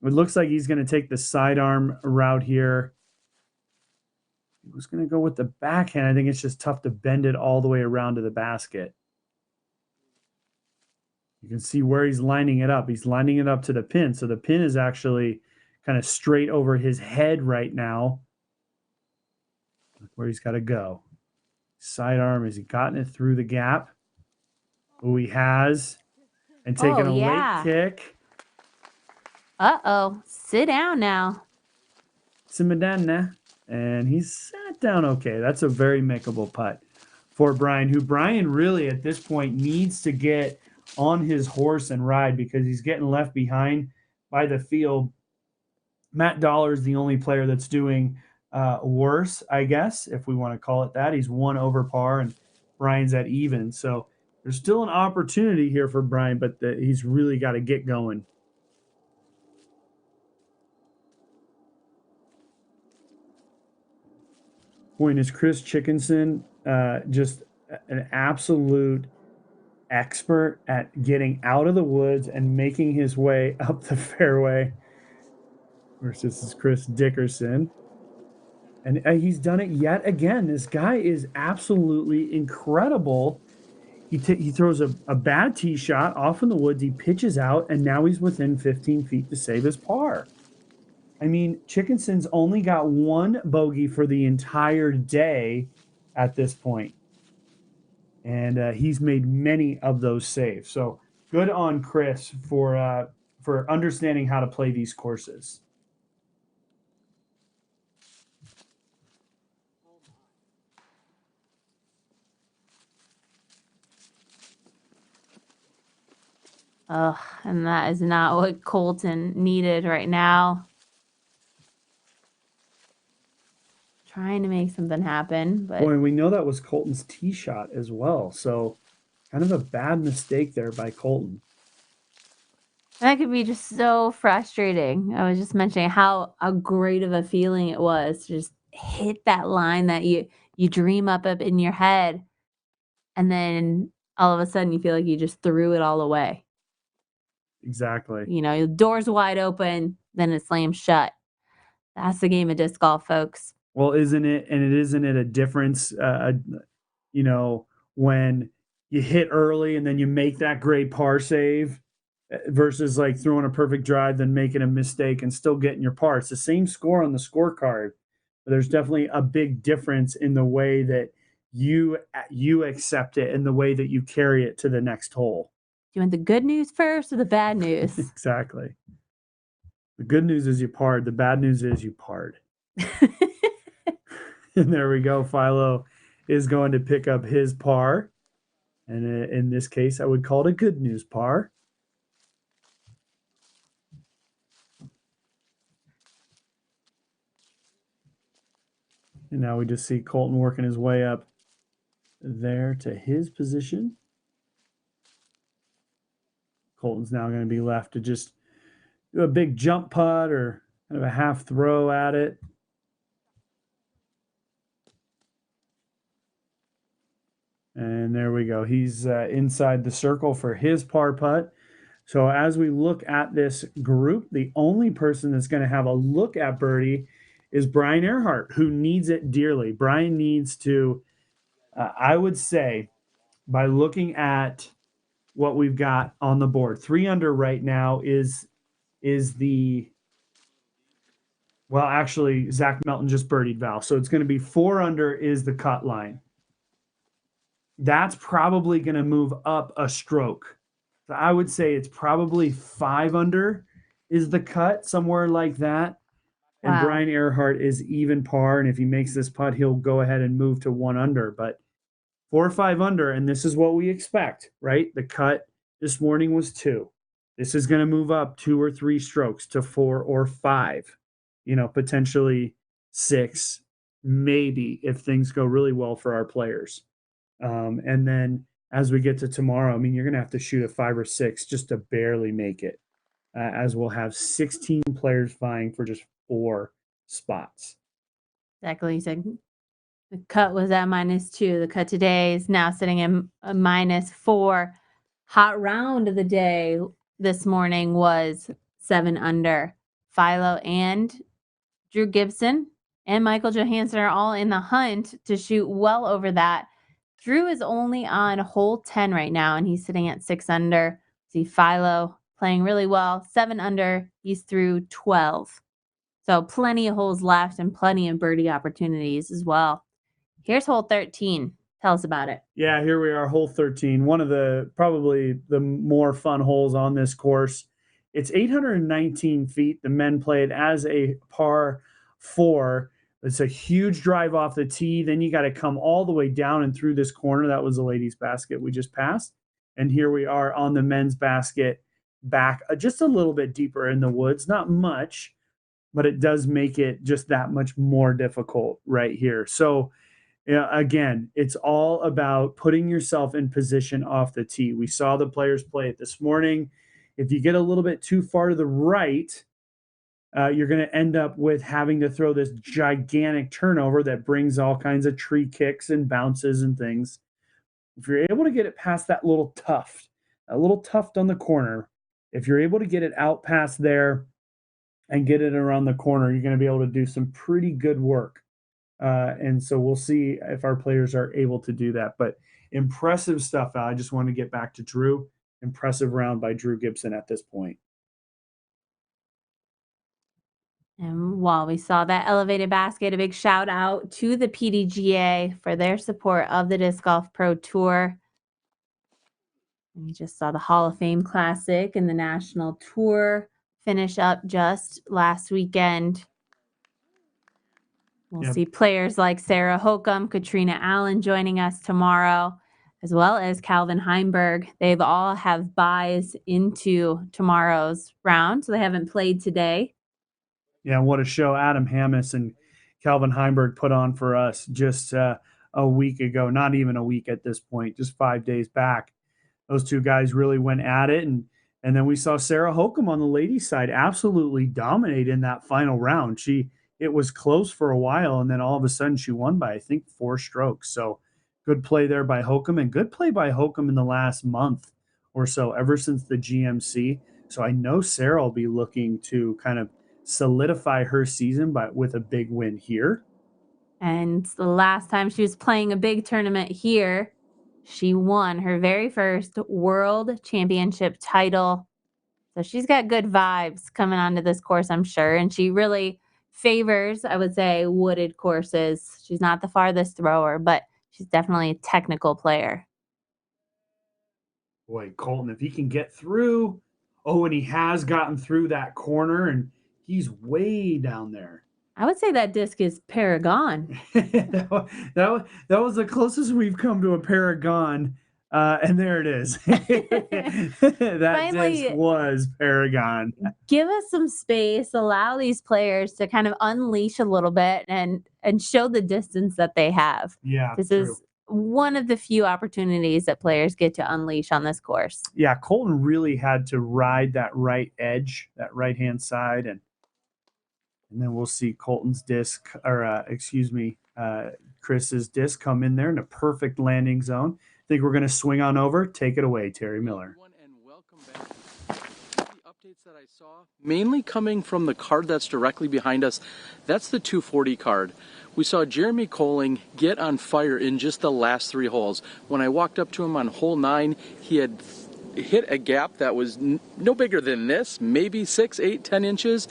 it looks like he's going to take the sidearm route here. He was going to go with the backhand. I think it's just tough to bend it all the way around to the basket. You can see where he's lining it up. He's lining it up to the pin. So the pin is actually kind of straight over his head right now. Where he's got to go. Sidearm, has he gotten it through the gap? Oh, he has. And taking a late kick. Uh-oh. Sit down now. Sit down now. And he's sat down okay. That's a very makeable putt for Brian, who Brian really at this point needs to get on his horse and ride because he's getting left behind by the field. Matt Dollar is the only player that's doing worse, I guess, if we want to call it that. He's 1 over par and Brian's at even. So there's still an opportunity here for Brian, but he's really got to get going. Point is Chris Chickenson, just an absolute expert at getting out of the woods and making his way up the fairway. Versus this is Chris Dickerson. And he's done it yet again. This guy is absolutely incredible. He throws a bad tee shot off in the woods. He pitches out, and now he's within 15 feet to save his par. I mean, Chickenson's only got 1 bogey for the entire day at this point. And he's made many of those saves. So good on Chris for understanding how to play these courses. Ugh, and that is not what Colton needed right now. Trying to make something happen, but Boy, we know that was Colton's tee shot as well. So kind of a bad mistake there by Colton. that could be just so frustrating. I was just mentioning how great of a feeling it was to just hit that line that you dream up in your head, and then all of a sudden you feel like you just threw it all away. Exactly. You know, the door's wide open, then it slams shut. That's the game of disc golf, folks. Well, isn't it? And isn't it a difference, you know, when you hit early and then you make that great par save versus like throwing a perfect drive, then making a mistake and still getting your par. It's the same score on the scorecard, but there's definitely a big difference in the way that you accept it and the way that you carry it to the next hole. Do you want the good news first or the bad news? Exactly. The good news is you parred. The bad news is you parred. And there we go. Philo is going to pick up his par. And in this case, I would call it a good news par. And now we just see Colton working his way up there to his position. Colton's now going to be left to just do a big jump putt or kind of a half throw at it. And there we go. He's inside the circle for his par putt. So as we look at this group, the only person that's going to have a look at birdie is Brian Earhart, who needs it dearly. Brian needs to, I would say, by looking at what we've got on the board, 3 under right now is the, well, actually, Zach Melton just birdied Val. So it's going to be 4 under is the cut line. That's probably going to move up a stroke. So I would say it's probably 5 under is the cut, somewhere like that. And Wow. Brian Earhart is even par. And if he makes this putt, he'll go ahead and move to 1 under. But 4 or 5 under, and this is what we expect, right? The cut this morning was 2. This is going to move up 2 or 3 strokes to 4 or 5, potentially 6, maybe if things go really well for our players. And then as we get to tomorrow, I mean, you're going to have to shoot a 5 or 6 just to barely make it, as we'll have 16 players vying for just 4 spots. Exactly. So the cut was at -2. The cut today is now sitting at a -4. Hot round of the day this morning was 7 under. Philo and Drew Gibson and Michael Johansson are all in the hunt to shoot well over that. Drew is only on hole 10 right now, and he's sitting at 6 under. See Philo playing really well, 7 under. He's through 12. So plenty of holes left and plenty of birdie opportunities as well. Here's hole 13. Tell us about it. Yeah, here we are, hole 13. One of the probably the more fun holes on this course. It's 819 feet. The men play it as a par 4. It's a huge drive off the tee. Then you got to come all the way down and through this corner. That was the ladies' basket we just passed. And here we are on the men's basket, back just a little bit deeper in the woods. Not much, but it does make it just that much more difficult right here. So, again, it's all about putting yourself in position off the tee. We saw the players play it this morning. If you get a little bit too far to the right, you're going to end up with having to throw this gigantic turnover that brings all kinds of tree kicks and bounces and things. If you're able to get it past that little tuft on the corner, if you're able to get it out past there and get it around the corner, you're going to be able to do some pretty good work. And so we'll see if our players are able to do that. But impressive stuff. I just want to get back to Drew. Impressive round by Drew Gibson at this point. And while we saw that elevated basket, a big shout out to the PDGA for their support of the Disc Golf Pro Tour. And you just saw the Hall of Fame Classic and the National Tour finish up just last weekend. We'll see players like Sarah Hokum, Katrina Allen joining us tomorrow, as well as Calvin Heimberg. They've all have buys into tomorrow's round, so they haven't played today. Yeah, what a show Adam Hammis and Calvin Heimberg put on for us just a week ago, not even a week at this point, just 5 days back. Those two guys really went at it, and then we saw Sarah Hokum on the ladies' side absolutely dominate in that final round. It was close for a while, and then all of a sudden she won by, I think, 4 strokes. So good play there by Hokum, and good play by Hokum in the last month or so, ever since the GMC. So I know Sarah will be looking to kind of solidify her season with a big win here. And the last time she was playing a big tournament here, she won her very first world championship title. So she's got good vibes coming onto this course, I'm sure. And she really favors, I would say, wooded courses. She's not the farthest thrower, but she's definitely a technical player. Boy, Colton, if he can get through. Oh, and he has gotten through that corner, and he's way down there. I would say that disc is Paragon. that was the closest we've come to a Paragon. And there it is. That Finally, disc was Paragon. Give us some space. Allow these players to kind of unleash a little bit and show the distance that they have. Yeah, this true. is one of the few opportunities that players get to unleash on this course. Yeah, Colton really had to ride that right edge, that right-hand side, and then we'll see Colton's disc, or Chris's disc come in there in a perfect landing zone. I think we're going to swing on over. Take it away, Terry Miller. And welcome back. The updates that I saw, mainly coming from the card that's directly behind us, that's the 240 card. We saw Jeremy Colling get on fire in just the last 3 holes. When I walked up to him on hole 9, he had hit a gap that was no bigger than this, maybe 6, 8, 10 inches.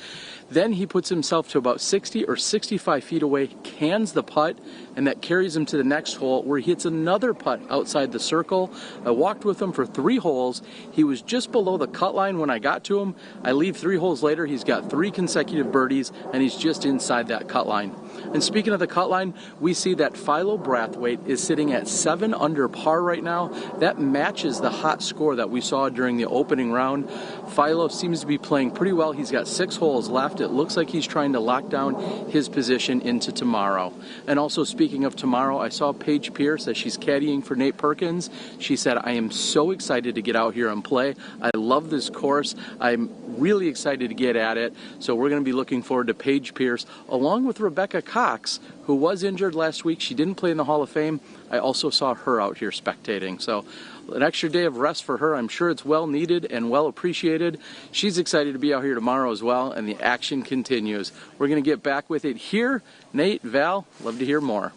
Then he puts himself to about 60 or 65 feet away, cans the putt, and that carries him to the next hole where he hits another putt outside the circle. I walked with him for 3 holes. He was just below the cut line when I got to him. I leave 3 holes later, he's got 3 consecutive birdies, and he's just inside that cut line. And speaking of the cut line, we see that Philo Brathwaite is sitting at 7 under par right now. That matches the hot score that we saw during the opening round. Philo seems to be playing pretty well. He's got 6 holes left. It looks like he's trying to lock down his position into tomorrow. And also, speaking of tomorrow, I saw Paige Pierce as she's caddying for Nate Perkins. She said, I am so excited to get out here and play. I love this course. I'm really excited to get at it. So we're going to be looking forward to Paige Pierce, along with Rebecca Cox, who was injured last week. She didn't play in the Hall of Fame. I also saw her out here spectating. So an extra day of rest for her. I'm sure it's well needed and well appreciated. She's excited to be out here tomorrow as well, and the action continues. We're going to get back with it here. Nate, Val, love to hear more.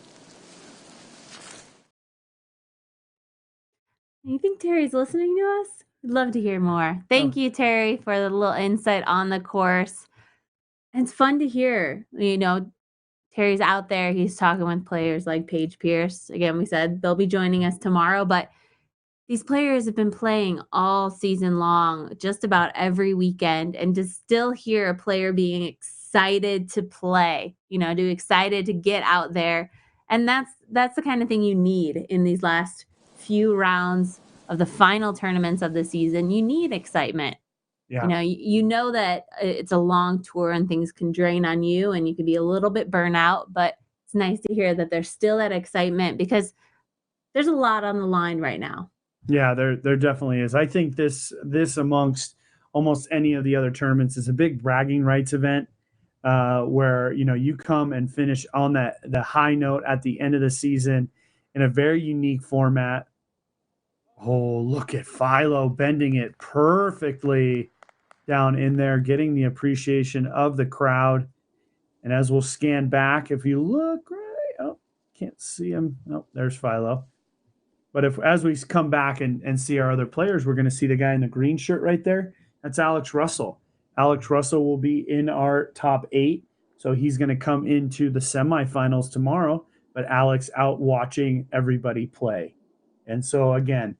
You think Terry's listening to us? We'd love to hear more. Thank you, Terry, for the little insight on the course. It's fun to hear. You know, Terry's out there. He's talking with players like Paige Pierce. Again, we said they'll be joining us tomorrow, but these players have been playing all season long, just about every weekend, and to still hear a player being excited to play, excited to get out there. And that's the kind of thing you need in these last few rounds of the final tournaments of the season. You need excitement. Yeah. You know that it's a long tour and things can drain on you and you can be a little bit burnout, but it's nice to hear that there's still that excitement because there's a lot on the line right now. Yeah, there definitely is. I think this amongst almost any of the other tournaments is a big bragging rights event where you come and finish on the high note at the end of the season in a very unique format. Oh, look at Philo bending it perfectly down in there, getting the appreciation of the crowd. And as we'll scan back, if you look right, can't see him. Oh, there's Philo. But as we come back and see our other players, we're going to see the guy in the green shirt right there. That's Alex Russell. Alex Russell will be in our top 8. So he's going to come into the semifinals tomorrow. But Alex out watching everybody play. And so, again,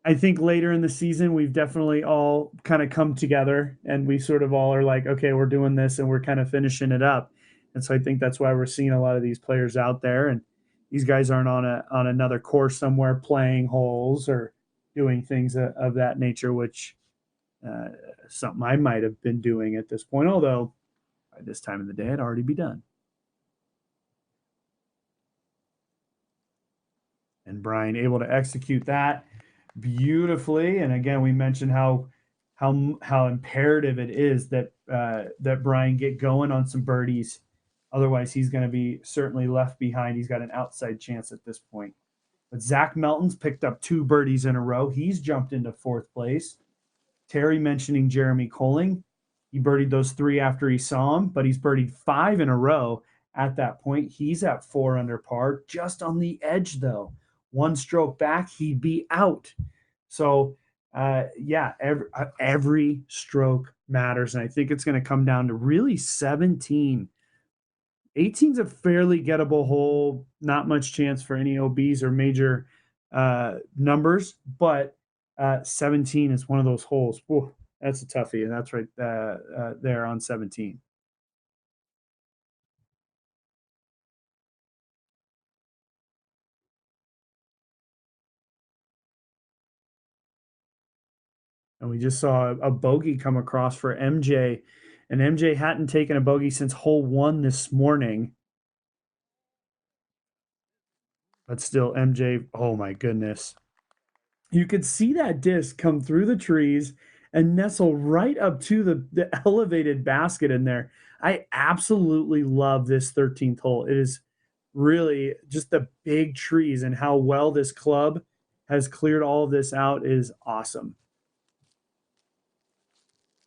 I think later in the season, we've definitely all kind of come together and we sort of all are like, okay, we're doing this and we're kind of finishing it up. And so I think that's why we're seeing a lot of these players out there, and these guys aren't on another course somewhere playing holes or doing things of that nature, which something I might have been doing at this point, although by this time of the day, I'd already be done. And Brian able to execute that beautifully. And again, we mentioned how imperative it is that that Brian get going on some birdies. Otherwise, he's going to be certainly left behind. He's got an outside chance at this point. But Zach Melton's picked up 2 birdies in a row. He's jumped into 4th place. Terry mentioning Jeremy Colling. He birdied those 3 after he saw him, but he's birdied 5 in a row at that point. He's at 4 under par, just on the edge though. 1 stroke back, he'd be out. So, every stroke matters. And I think it's going to come down to really 17. 18's a fairly gettable hole, not much chance for any OBs or major numbers, but 17 is one of those holes. Whoa, that's a toughie, and that's right there on 17. And we just saw a bogey come across for MJ, and MJ hadn't taken a bogey since hole 1 this morning. But still, MJ, oh my goodness. You could see that disc come through the trees and nestle right up to the elevated basket in there. I absolutely love this 13th hole. It is really just the big trees, and how well this club has cleared all of this out is awesome.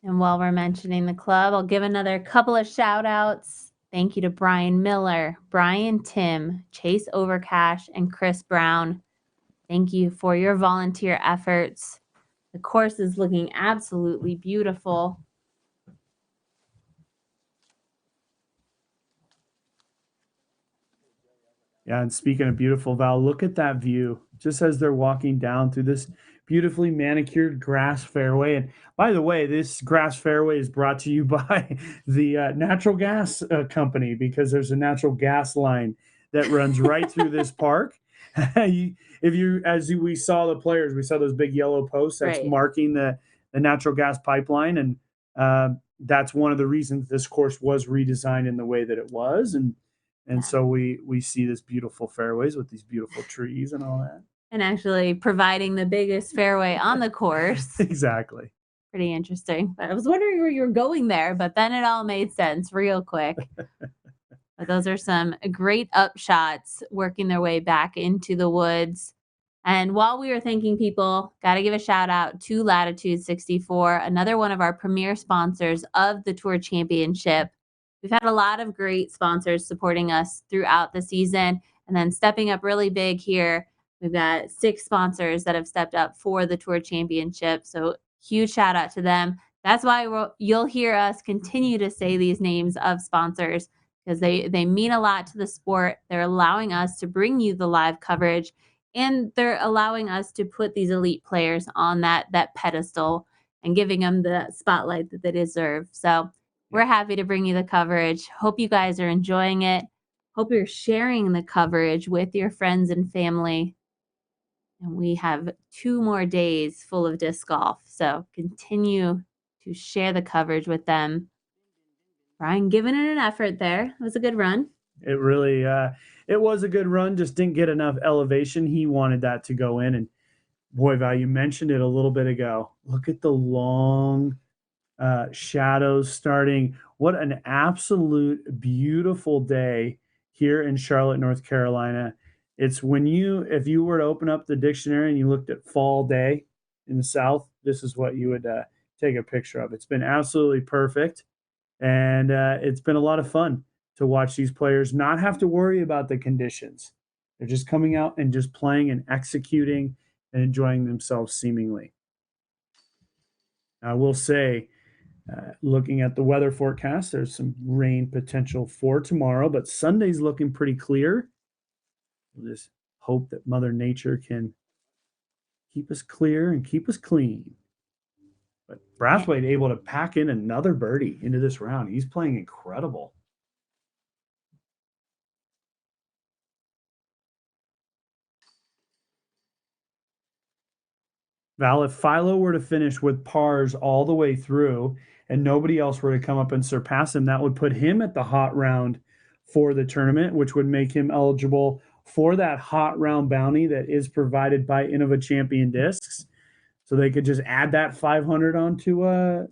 And while we're mentioning the club, I'll give another couple of shout outs. Thank you to Brian Miller, Brian Tim, Chase Overcash, and Chris Brown. Thank you for your volunteer efforts. The course is looking absolutely beautiful. Yeah, and speaking of beautiful, Val, look at that view just as they're walking down through this beautifully manicured grass fairway. And by the way, this grass fairway is brought to you by the natural gas company, because there's a natural gas line that runs right through this park. We saw the players, we saw those big yellow posts that's Right. marking the natural gas pipeline. And that's one of the reasons this course was redesigned in the way that it was. And so we see this beautiful fairways with these beautiful trees and all that. And actually providing the biggest fairway on the course. Exactly. Pretty interesting. But I was wondering where you were going there, but then it all made sense real quick. But those are some great upshots working their way back into the woods. And while we were thanking people, got to give a shout out to Latitude 64, another one of our premier sponsors of the Tour Championship. We've had a lot of great sponsors supporting us throughout the season, and then stepping up really big here. We've got 6 sponsors that have stepped up for the Tour Championship. So huge shout out to them. That's why you'll hear us continue to say these names of sponsors, because they mean a lot to the sport. They're allowing us to bring you the live coverage, and they're allowing us to put these elite players on that pedestal and giving them the spotlight that they deserve. So we're happy to bring you the coverage. Hope you guys are enjoying it. Hope you're sharing the coverage with your friends and family. And we have 2 more days full of disc golf. So continue to share the coverage with them. Brian giving it an effort there. It was a good run. It really, it was a good run, just didn't get enough elevation. He wanted that to go in. And boy, Val, you mentioned it a little bit ago. Look at the long shadows starting. What an absolute beautiful day here in Charlotte, North Carolina. It's if you were to open up the dictionary and you looked at fall day in the South, this is what you would take a picture of. It's been absolutely perfect. And it's been a lot of fun to watch these players not have to worry about the conditions. They're just coming out and just playing and executing and enjoying themselves seemingly. I will say, looking at the weather forecast, there's some rain potential for tomorrow, but Sunday's looking pretty clear. We'll just hope that Mother Nature can keep us clear and keep us clean. But Brathwaite able to pack in another birdie into this round. He's playing incredible. Val, if Philo were to finish with pars all the way through and nobody else were to come up and surpass him, that would put him at the hot round for the tournament, which would make him eligible for that hot round bounty that is provided by Innova Champion Discs. So they could just add that 500 onto a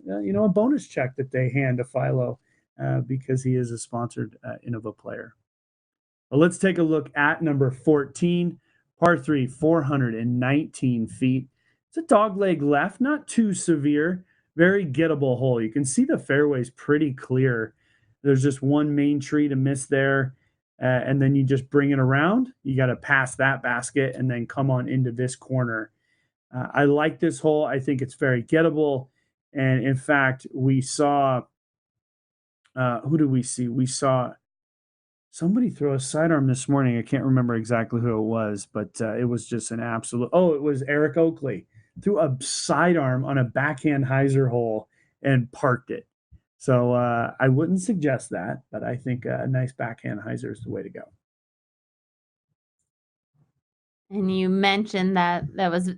bonus check that they hand to Philo because he is a sponsored Innova player. Well, let's take a look at number 14, par 3, 419 feet. It's a dogleg left, not too severe, very gettable hole. You can see the fairway's pretty clear. There's just one main tree to miss there, and then you just bring it around. You got to pass that basket and then come on into this corner. I like this hole. I think it's very gettable. And in fact, we saw, who did we see? We saw somebody throw a sidearm this morning. I can't remember exactly who it was, but it was just an absolute, it was Eric Oakley. Threw a sidearm on a backhand hyzer hole and parked it. So I wouldn't suggest that, but I think a nice backhand hyzer is the way to go. And you mentioned that was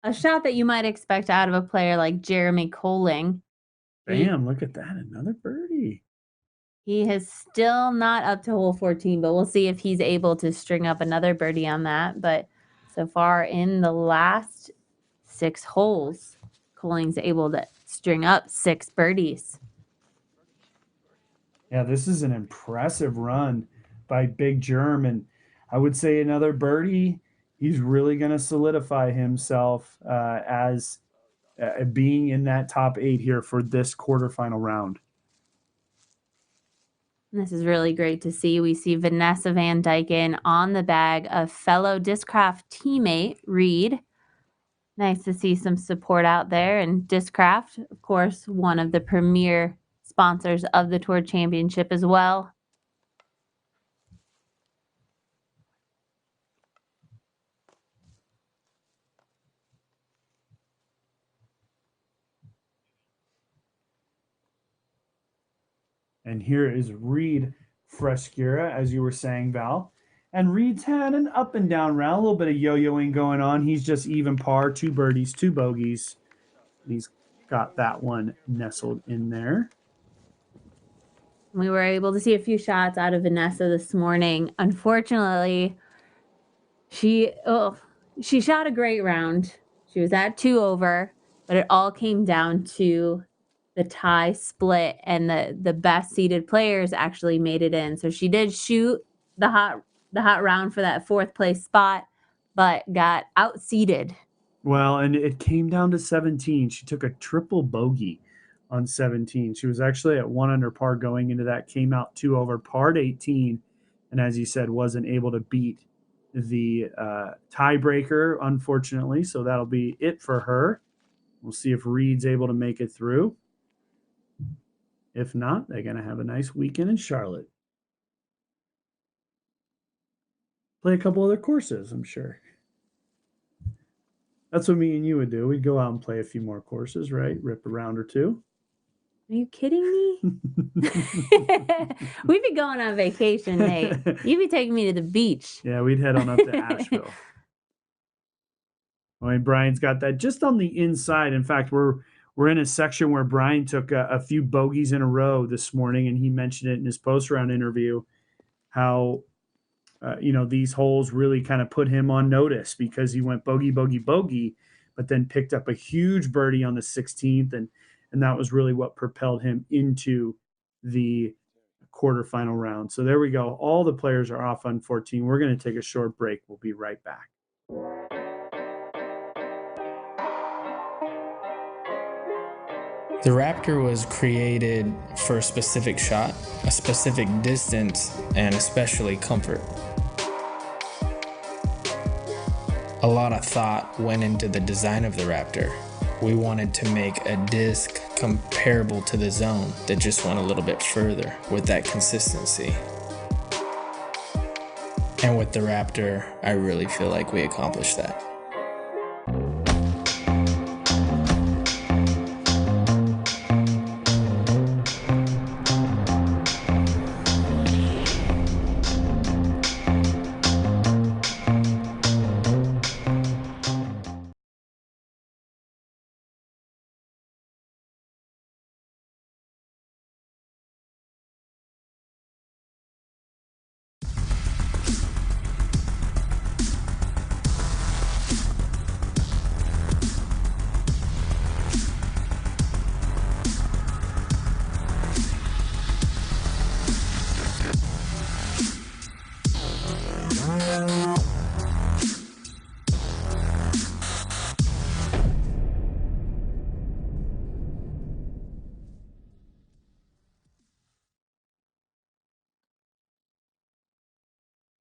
a shot that you might expect out of a player like Jeremy Colling. Bam, look at that. Another birdie. He is still not up to hole 14, but we'll see if he's able to string up another birdie on that. But so far in the last 6 holes, Colling's able to string up 6 birdies. Yeah, this is an impressive run by Big Germ. And I would say another birdie, he's really going to solidify himself as being in that top 8 here for this quarterfinal round. This is really great to see. We see Vanessa Van Dyken on the bag of fellow Discraft teammate Reid. Nice to see some support out there. And Discraft, of course, one of the premier sponsors of the Tour Championship as well. And here is Reid Frescura, as you were saying, Val. And Reid's had an up and down round, a little bit of yo-yoing going on. He's just even par, 2 birdies, 2 bogeys. He's got that one nestled in there. We were able to see a few shots out of Vanessa this morning. Unfortunately, she shot a great round. She was at 2 over, but it all came down to the tie split, and the best seeded players actually made it in. So she did shoot the hot round for that 4th place spot, but got outseeded. Well, and it came down to 17. She took a triple bogey on 17. She was actually at 1 under par going into that, came out 2 over, parred 18, and as you said, wasn't able to beat the tiebreaker, unfortunately. So that'll be it for her. We'll see if Reid's able to make it through. If not, they're going to have a nice weekend in Charlotte. Play a couple other courses, I'm sure. That's what me and you would do. We'd go out and play a few more courses, right? Rip a round or 2. Are you kidding me? We'd be going on vacation, Nate. You'd be taking me to the beach. Yeah, we'd head on up to Asheville. I mean, Brian's got that just on the inside. In fact, we're in a section where Brian took a few bogeys in a row this morning, and he mentioned it in his post-round interview, how these holes really kind of put him on notice because he went bogey, bogey, bogey, but then picked up a huge birdie on the 16th, and that was really what propelled him into the quarterfinal round. So there we go. All the players are off on 14. We're going to take a short break. We'll be right back. The Raptor was created for a specific shot, a specific distance, and especially comfort. A lot of thought went into the design of the Raptor. We wanted to make a disc comparable to the Zone that just went a little bit further with that consistency. And with the Raptor, I really feel like we accomplished that.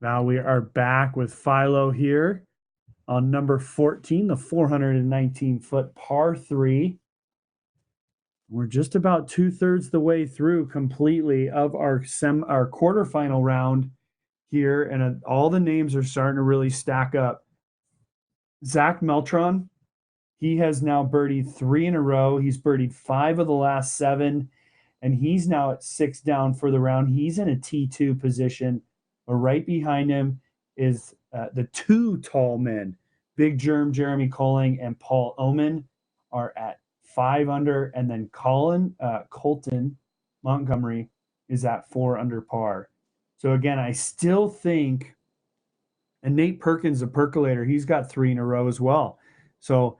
Now we are back with Philo here on number 14, the 419-foot par 3. We're just about 2/3 the way through completely of our quarterfinal round here, and all the names are starting to really stack up. Zach Meltron, he has now birdied 3 in a row. He's birdied 5 of the last 7, and he's now at 6 down for the round. He's in a T2 position. But right behind him is the 2 tall men, Big Germ, Jeremy Colling, and Paul Oman are at 5 under, and then Colton Montgomery is at 4 under par. So again, I still think, and Nate Perkins, the percolator, he's got 3 in a row as well. So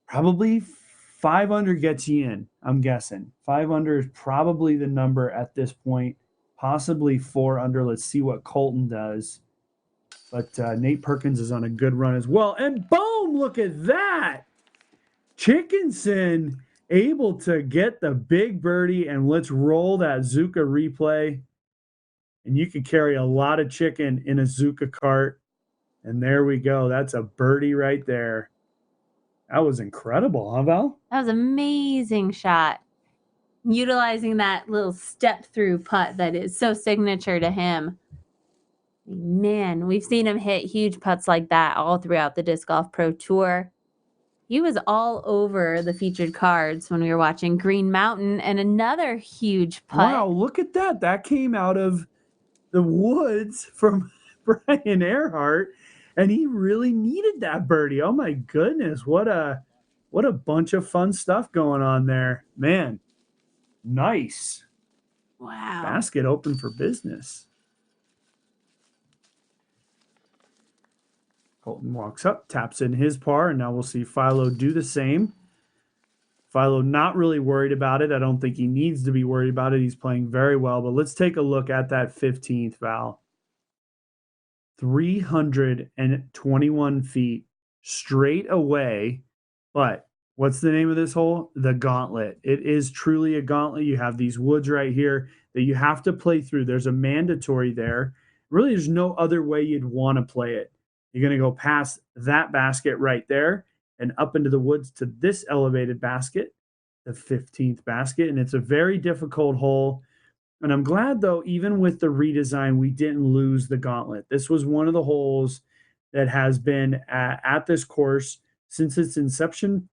probably 5 under gets you in, I'm guessing. 5 under is probably the number at this point. Possibly 4 under. Let's see what Colton does. But Nate Perkins is on a good run as well. And boom, look at that. Chickenson able to get the big birdie, and let's roll that Zuka replay. And you can carry a lot of chicken in a Zuka cart. And there we go. That's a birdie right there. That was incredible, huh, Val? That was an amazing shot. Utilizing that little step through putt that is so signature to him. Man, we've seen him hit huge putts like that all throughout the Disc Golf Pro Tour. He was all over the featured cards when we were watching Green Mountain, and another huge putt. Wow, look at that. That came out of the woods from Brian Earhart, and he really needed that birdie. Oh my goodness, what a bunch of fun stuff going on there. Man, nice. Wow. Basket open for business. Colton walks up, taps in his par, and now we'll see Philo do the same. Philo not really worried about it. I don't think he needs to be worried about it. He's playing very well, but let's take a look at that 15th, Val. 321 feet straight away, but what's the name of this hole? The Gauntlet. It is truly a gauntlet. You have these woods right here that you have to play through. There's a mandatory there. Really, there's no other way you'd want to play it. You're going to go past that basket right there and up into the woods to this elevated basket, the 15th basket, and it's a very difficult hole. And I'm glad, though, even with the redesign, we didn't lose the Gauntlet. This was one of the holes that has been at this course since its inception,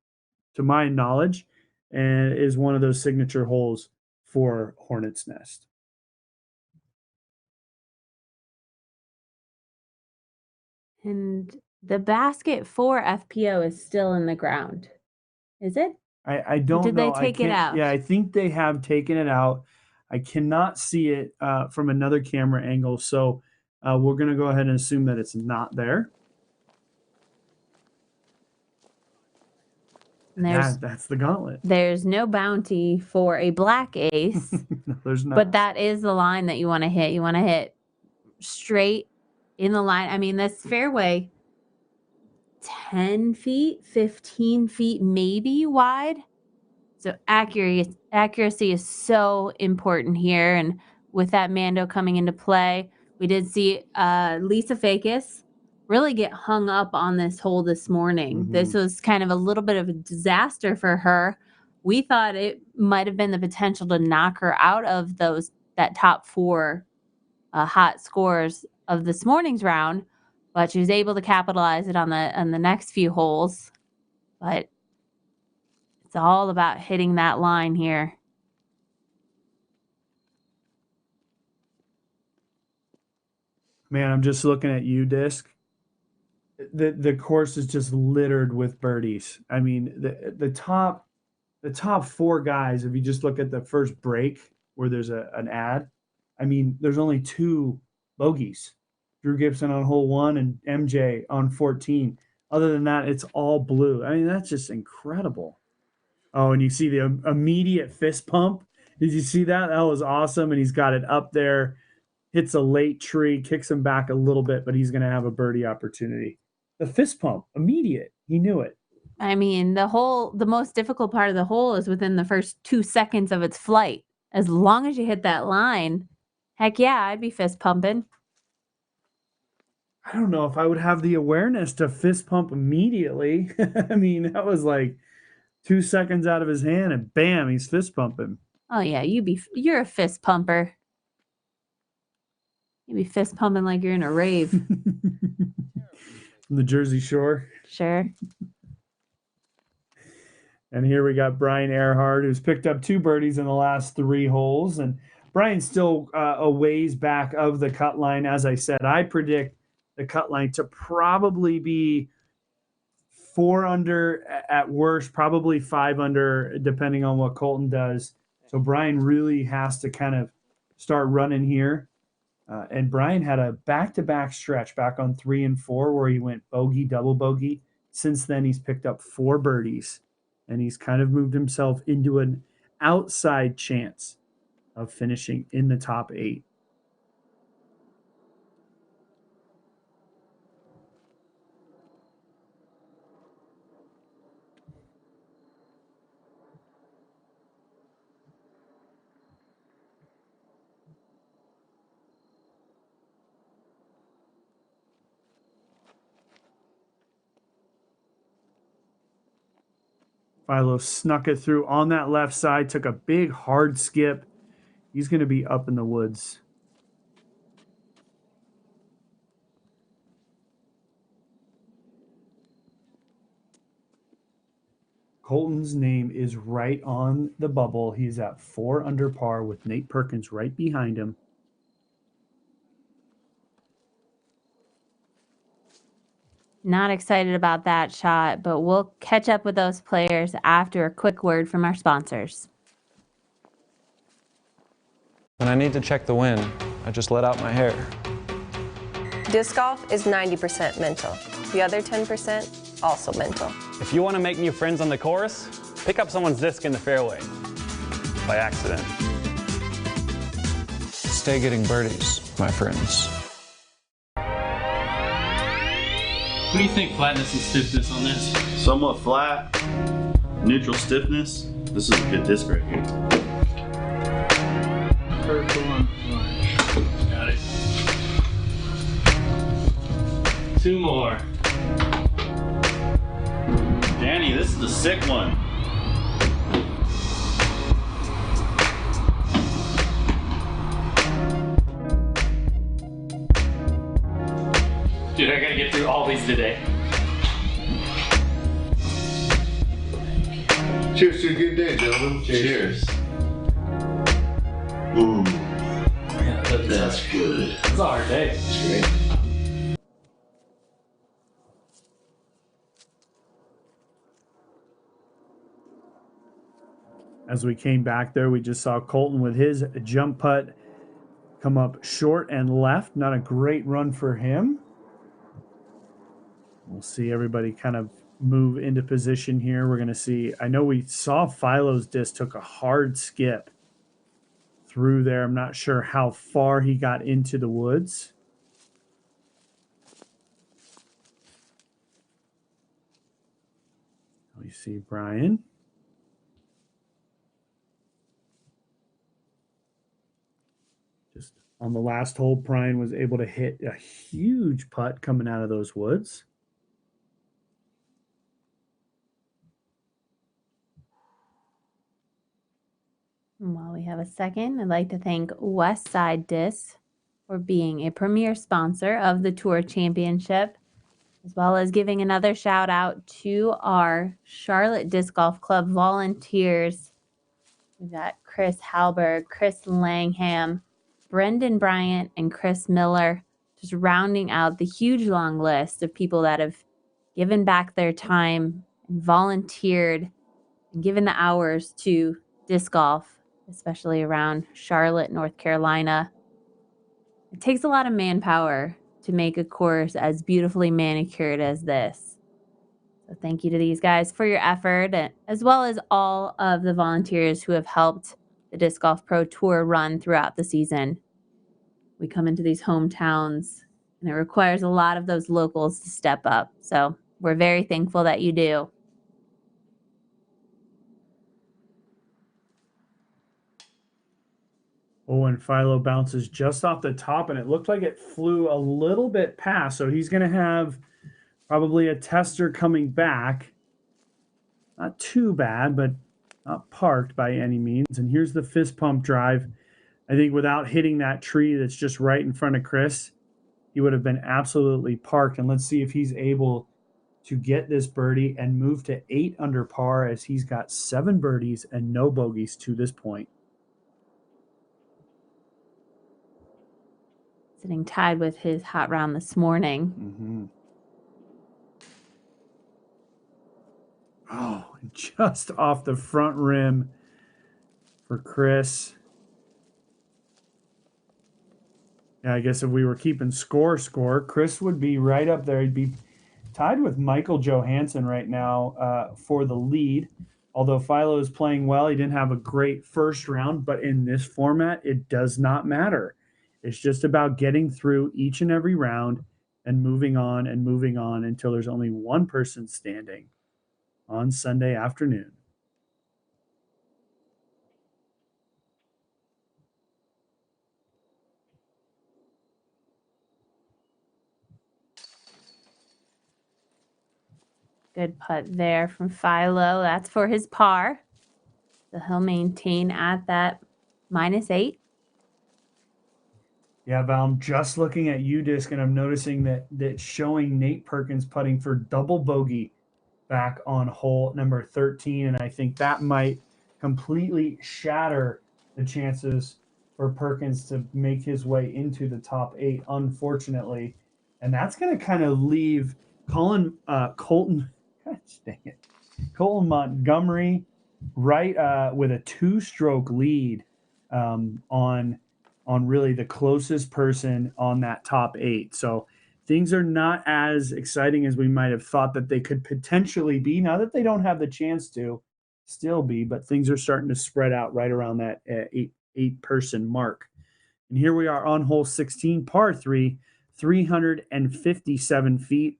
to my knowledge, and is one of those signature holes for Hornets Nest. And the basket for FPO is still in the ground. Is it? I don't know. Did they take it out? Yeah, I think they have taken it out. I cannot see it from another camera angle, so we're going to go ahead and assume that it's not there. That's the Gauntlet. There's no bounty for a black ace. No, there's not. But that is the line that you want to hit. You want to hit straight in the line. I mean, this fairway, 10 feet, 15 feet, maybe wide. So accuracy is so important here. And with that Mando coming into play, we did see Lisa Fakis really get hung up on this hole this morning. Mm-hmm. This was kind of a little bit of a disaster for her. We thought it might have been the potential to knock her out of that top 4 hot scores of this morning's round, but she was able to capitalize it on the next few holes. But it's all about hitting that line here. Man, I'm just looking at you, Disc. The course is just littered with birdies. I mean, the top 4 guys, if you just look at the first break where there's an ad, I mean, there's only 2 bogeys. Drew Gibson on hole 1 and MJ on 14. Other than that, it's all blue. I mean, that's just incredible. Oh, and you see the immediate fist pump. Did you see that? That was awesome. And he's got it up there, hits a late tree, kicks him back a little bit, but he's going to have a birdie opportunity. The fist pump, immediate. He knew it. I mean, the most difficult part of the hole is within the first 2 seconds of its flight. As long as you hit that line, heck yeah, I'd be fist pumping. I don't know if I would have the awareness to fist pump immediately. I mean, that was like 2 seconds out of his hand and bam, he's fist pumping. Oh yeah, you're a fist pumper. You'd be fist pumping like you're in a rave. From the Jersey Shore. Sure. And here we got Brian Earhart, who's picked up 2 birdies in the last 3 holes. And Brian's still a ways back of the cut line. As I said, I predict the cut line to probably be 4 under at worst, probably 5 under, depending on what Colton does. So Brian really has to kind of start running here. And Brian had a back-to-back stretch back on 3 and 4 where he went bogey, double bogey. Since then, he's picked up 4 birdies. And he's kind of moved himself into an outside chance of finishing in the top 8. Philo snuck it through on that left side, took a big hard skip. He's going to be up in the woods. Colton's name is right on the bubble. He's at 4 under par with Nate Perkins right behind him. Not excited about that shot, but we'll catch up with those players after a quick word from our sponsors. When I need to check the wind, I just let out my hair. Disc golf is 90% mental. The other 10% also mental. If you want to make new friends on the course, pick up someone's disc in the fairway. By accident. Stay getting birdies, my friends. What do you think flatness and stiffness on this? Somewhat flat, neutral stiffness. This is a good disc right here. Purple and orange. Got it. 2 more. Danny, this is a sick one. Dude, I gotta get through all these today. Cheers to a good day, gentlemen. Cheers. Ooh, Yeah, that's good. It's a hard day. That's great. As we came back there, we just saw Colton with his jump putt come up short and left. Not a great run for him. We'll see everybody kind of move into position here. We're going to see, I know we saw Philo's disc took a hard skip through there. I'm not sure how far he got into the woods. We see Brian. Just on the last hole, Brian was able to hit a huge putt coming out of those woods. While we have a second, I'd like to thank Westside Disc for being a premier sponsor of the Tour Championship, as well as giving another shout out to our Charlotte Disc Golf Club volunteers. We've got Chris Halberg, Chris Langham, Brendan Bryant, and Chris Miller, just rounding out the huge long list of people that have given back their time and volunteered and given the hours to disc golf, especially around Charlotte, North Carolina. It takes a lot of manpower to make a course as beautifully manicured as this. So thank you to these guys for your effort, as well as all of the volunteers who have helped the Disc Golf Pro Tour run throughout the season. We come into these hometowns, and it requires a lot of those locals to step up. So we're very thankful that you do. Oh, and Philo bounces just off the top, and it looked like it flew a little bit past. So he's going to have probably a tester coming back. Not too bad, but not parked by any means. And here's the fist pump drive. I think without hitting that tree that's just right in front of Chris, he would have been absolutely parked. And let's see if he's able to get this birdie and move to 8 under par, as he's got 7 birdies and no bogeys to this point. Sitting tied with his hot round this morning. Mm-hmm. Oh, just off the front rim for Chris. Yeah, I guess if we were keeping score, Chris would be right up there. He'd be tied with Michael Johansson right now for the lead. Although Philo is playing well, he didn't have a great first round, but in this format, it does not matter. It's just about getting through each and every round and moving on until there's only one person standing on Sunday afternoon. Good putt there from Philo. That's for his par. So he'll maintain at that -8. Yeah, Val, I'm just looking at UDisc and I'm noticing that showing Nate Perkins putting for double bogey back on hole number 13. And I think that might completely shatter the chances for Perkins to make his way into the top 8, unfortunately. And that's going to kind of leave Colton Montgomery right with a 2-stroke lead on really the closest person on that top 8. So things are not as exciting as we might have thought that they could potentially be, now that they don't have the chance to still be, but things are starting to spread out right around that 8-person mark. And here we are on hole 16, par 3, 357 feet.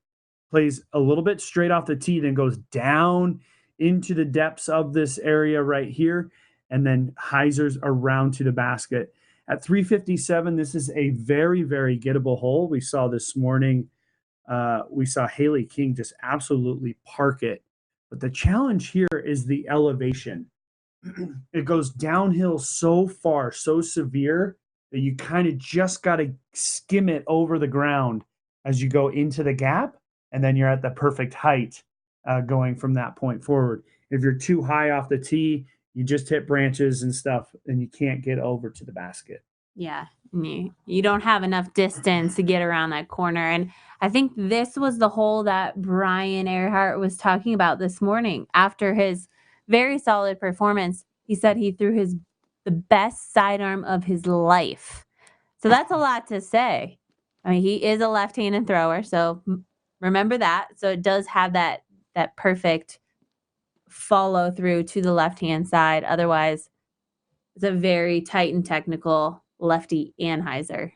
Plays a little bit straight off the tee, then goes down into the depths of this area right here, and then hyzers around to the basket. At 357, this is a very, very gettable hole. We saw this morning, we saw Haley King just absolutely park it. But the challenge here is the elevation. It goes downhill so far, so severe, that you kind of just got to skim it over the ground as you go into the gap, and then you're at the perfect height going from that point forward. If you're too high off the tee, you just hit branches and stuff, and you can't get over to the basket. Yeah, you don't have enough distance to get around that corner. And I think this was the hole that Brian Earhart was talking about this morning. After his very solid performance, he said he threw the best sidearm of his life. So that's a lot to say. I mean, he is a left-handed thrower, so remember that. So it does have that perfect follow through to the left-hand side. Otherwise, it's a very tight and technical lefty and hyzer.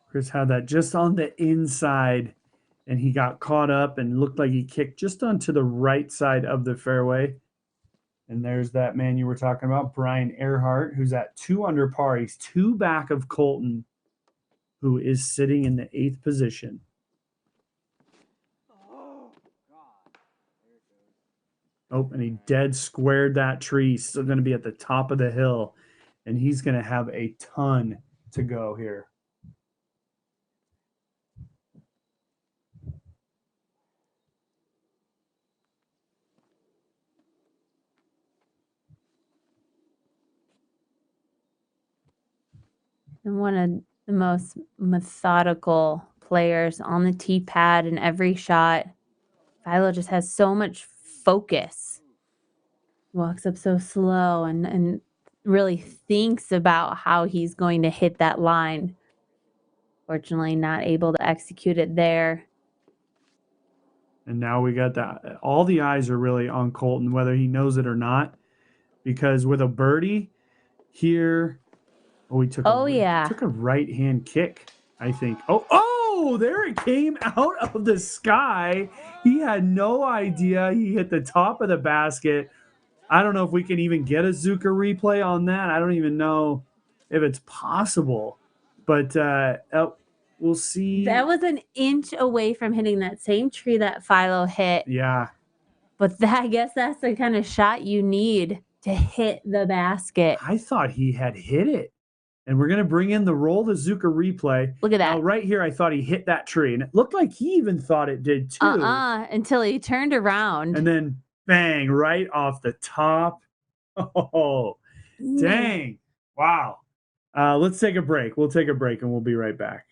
Chris had that just on the inside, and he got caught up and looked like he kicked just onto the right side of the fairway. And there's that man you were talking about, Brian Earhart, who's at 2 under par. He's 2 back of Colton, who is sitting in the 8th position. Oh, and he dead squared that tree. He's still going to be at the top of the hill, and he's going to have a ton to go here. And one of the most methodical players on the tee pad in every shot. Philo just has so much focus. Walks up so slow and really thinks about how he's going to hit that line. Fortunately, not able to execute it there. And now we got that. All the eyes are really on Colton, whether he knows it or not, because with a birdie here, he took a right hand kick, I think. Oh, there it came out of the sky. He had no idea he hit the top of the basket. I don't know if we can even get a Zuka replay on that. I don't even know if it's possible, but we'll see. That was an inch away from hitting that same tree that Philo hit. Yeah. But I guess that's the kind of shot you need to hit the basket. I thought he had hit it. And we're going to bring in the Roll the Zuka replay. Look at that. Now, right here, I thought he hit that tree. And it looked like he even thought it did too. Until he turned around. And then, bang, right off the top. Oh, dang. Wow. Let's take a break. We'll take a break and we'll be right back.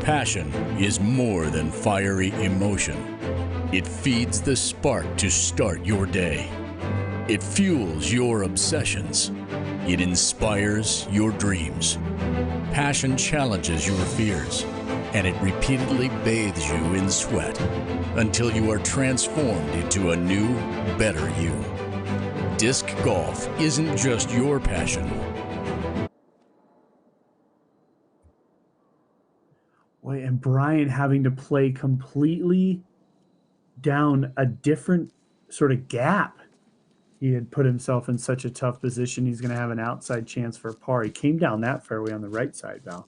Passion is more than fiery emotion. It feeds the spark to start your day. It fuels your obsessions. It inspires your dreams. Passion challenges your fears, and it repeatedly bathes you in sweat until you are transformed into a new, better you. Disc golf isn't just your passion. And Brian having to play completely down a different sort of gap. He had put himself in such a tough position. He's going to have an outside chance for a par. He came down that fairway on the right side, Val.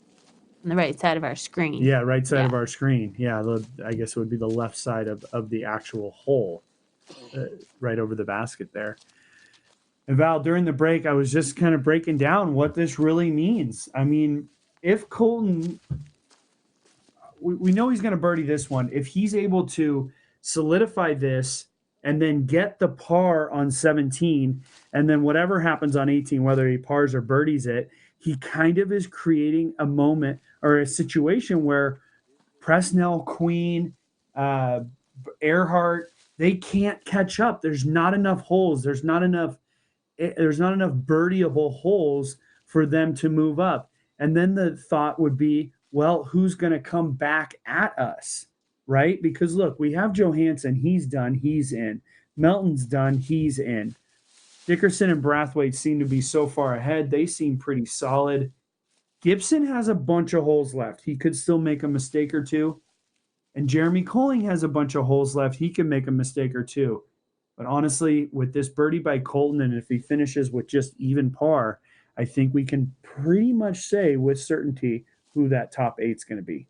On the right side of our screen. Yeah, right side of our screen. Yeah, I guess it would be the left side of the actual hole, right over the basket there. And Val, during the break, I was just kind of breaking down what this really means. I mean, if Colton... We know he's going to birdie this one. If he's able to solidify this and then get the par on 17, and then whatever happens on 18, whether he pars or birdies it, he kind of is creating a moment or a situation where Presnell, Queen, Earhart, they can't catch up. There's not enough holes. There's not enough birdieable holes for them to move up. And then the thought would be, well, who's going to come back at us, right? Because look, we have Johansson. He's done. He's in. Melton's done. He's in. Dickerson and Brathwaite seem to be so far ahead. They seem pretty solid. Gibson has a bunch of holes left. He could still make a mistake or two. And Jeremy Colling has a bunch of holes left. He can make a mistake or two. But honestly, with this birdie by Colton, and if he finishes with just even par, I think we can pretty much say with certainty who that top 8's going to be.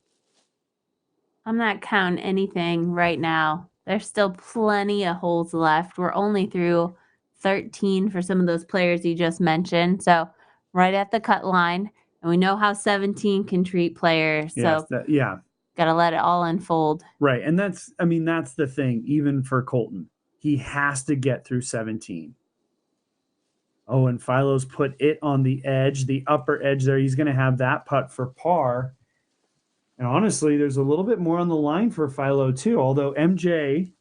I'm not counting anything right now. There's still plenty of holes left. We're only through 13 for some of those players you just mentioned. So right at the cut line. And we know how 17 can treat players. Yes, so got to let it all unfold. Right. And that's the thing, even for Colton. He has to get through 17. Oh, and Philo's put it on the edge, the upper edge there. He's going to have that putt for par. And honestly, there's a little bit more on the line for Philo too, although MJ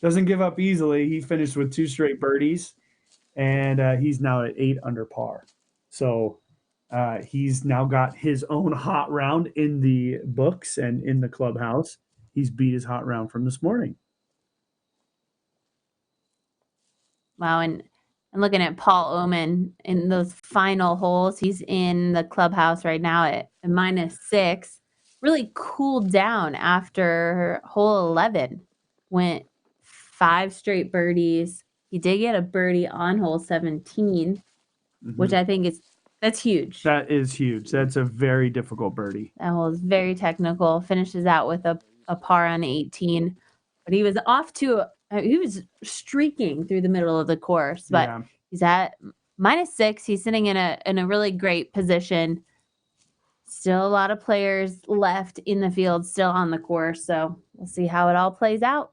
doesn't give up easily. He finished with 2 straight birdies, and he's now at 8 under par. So he's now got his own hot round in the books and in the clubhouse. He's beat his hot round from this morning. Wow, and looking at Paul Oman in those final holes, he's in the clubhouse right now at -6. Really cooled down after hole 11. Went 5 straight birdies. He did get a birdie on hole 17, which I think that's huge. That is huge. That's a very difficult birdie. That hole is very technical. Finishes out with a par on 18. But he was off to he was streaking through the middle of the course, but Yeah. he's at -6. He's sitting in a really great position. Still a lot of players left in the field, still on the course, so we'll see how it all plays out.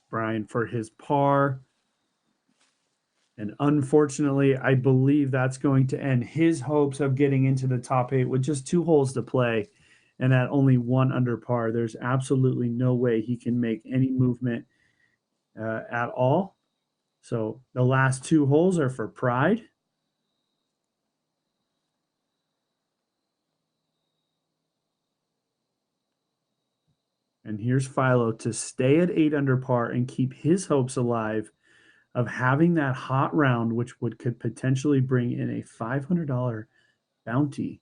Brian for his par. And unfortunately, I believe that's going to end his hopes of getting into the top 8 with just 2 holes to play and at only 1 under par. There's absolutely no way he can make any movement at all. So the last 2 holes are for pride. And here's Philo to stay at 8 under par and keep his hopes alive of having that hot round, which could potentially bring in a $500 bounty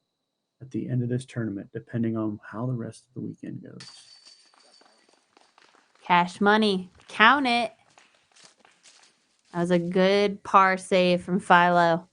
at the end of this tournament, depending on how the rest of the weekend goes. Cash money. Count it. That was a good par save from Philo.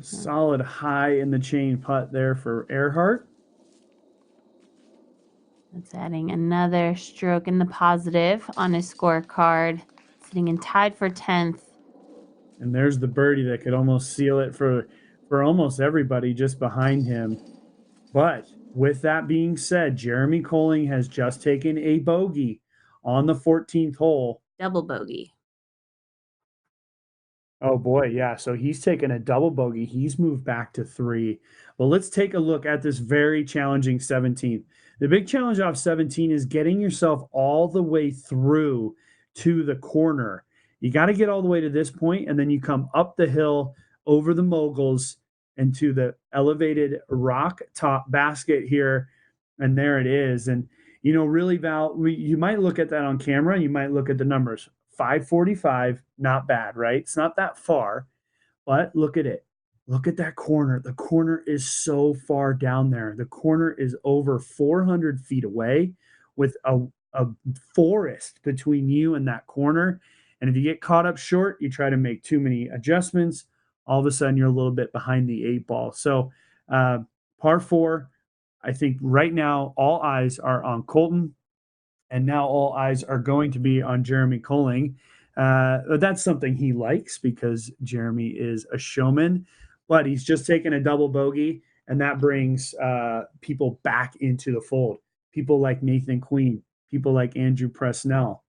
Solid high in the chain putt there for Earhart. That's adding another stroke in the positive on his scorecard. Sitting in tied for 10th. And there's the birdie that could almost seal it for almost everybody just behind him. But with that being said, Jeremy Colling has just taken a bogey on the 14th hole. Double bogey. Oh boy, yeah. So he's taken a double bogey. He's moved back to 3. Well, let's take a look at this very challenging 17th. The big challenge off 17 is getting yourself all the way through to the corner. You got to get all the way to this point, and then you come up the hill over the moguls and to the elevated rock top basket here. And there it is. And, you know, really, Val, you might look at that on camera and you might look at the numbers. 545, not bad, right? It's not that far, but look at it. Look at that corner. The corner is so far down there. The corner is over 400 feet away with a forest between you and that corner. And if you get caught up short, you try to make too many adjustments, all of a sudden you're a little bit behind the 8 ball. So par 4, I think right now all eyes are on Colton. And now all eyes are going to be on Jeremy Colling. That's something he likes because Jeremy is a showman, but he's just taken a double bogey, and that brings people back into the fold. People like Nathan Queen, people like Andrew Presnell.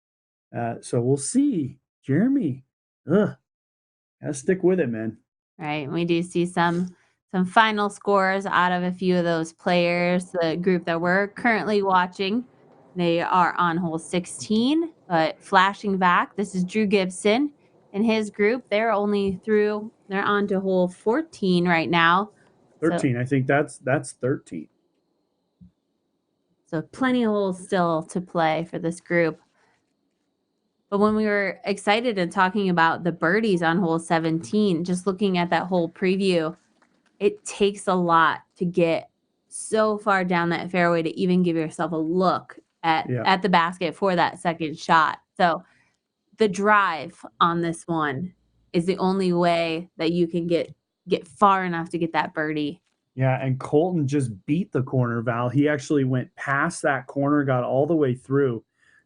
So we'll see. Jeremy, gotta stick with it, man. Right. We do see some final scores out of a few of those players. The group that we're currently watching, they are on hole 16, but flashing back, this is Drew Gibson and his group. They're on to hole 14 right now. 13. I think that's 13. So plenty of holes still to play for this group. But when we were excited and talking about the birdies on hole 17, just looking at that whole preview, it takes a lot to get so far down that fairway to even give yourself a look at the basket for that second shot. So the drive on this one is the only way that you can get far enough to get that birdie. Yeah, and Colton just beat the corner, Val. He actually went past that corner, got all the way through,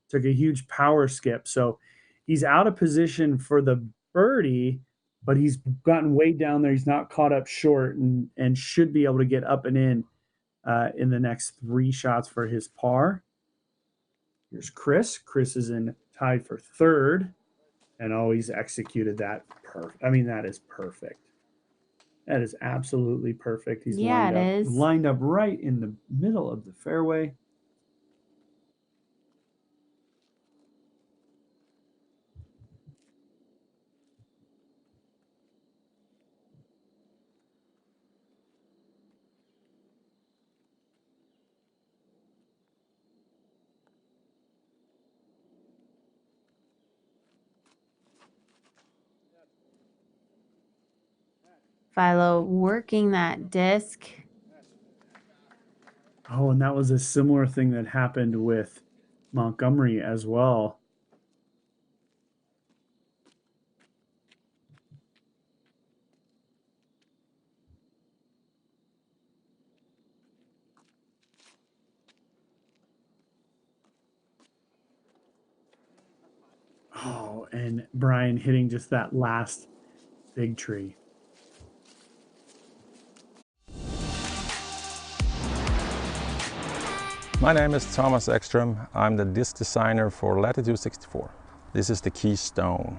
took a huge power skip. So he's out of position for the birdie, but he's gotten way down there. He's not caught up short and should be able to get up and in the next 3 shots for his par. Here's Chris. Chris is in tied for third, and always executed that perfect. I mean, that is perfect. That is absolutely perfect. He's lined up right in the middle of the fairway. Philo working that disc. Oh, and that was a similar thing that happened with Montgomery as well. Oh, and Brian hitting just that last big tree. My name is Thomas Ekström. I'm the disc designer for Latitude 64. This is the Keystone.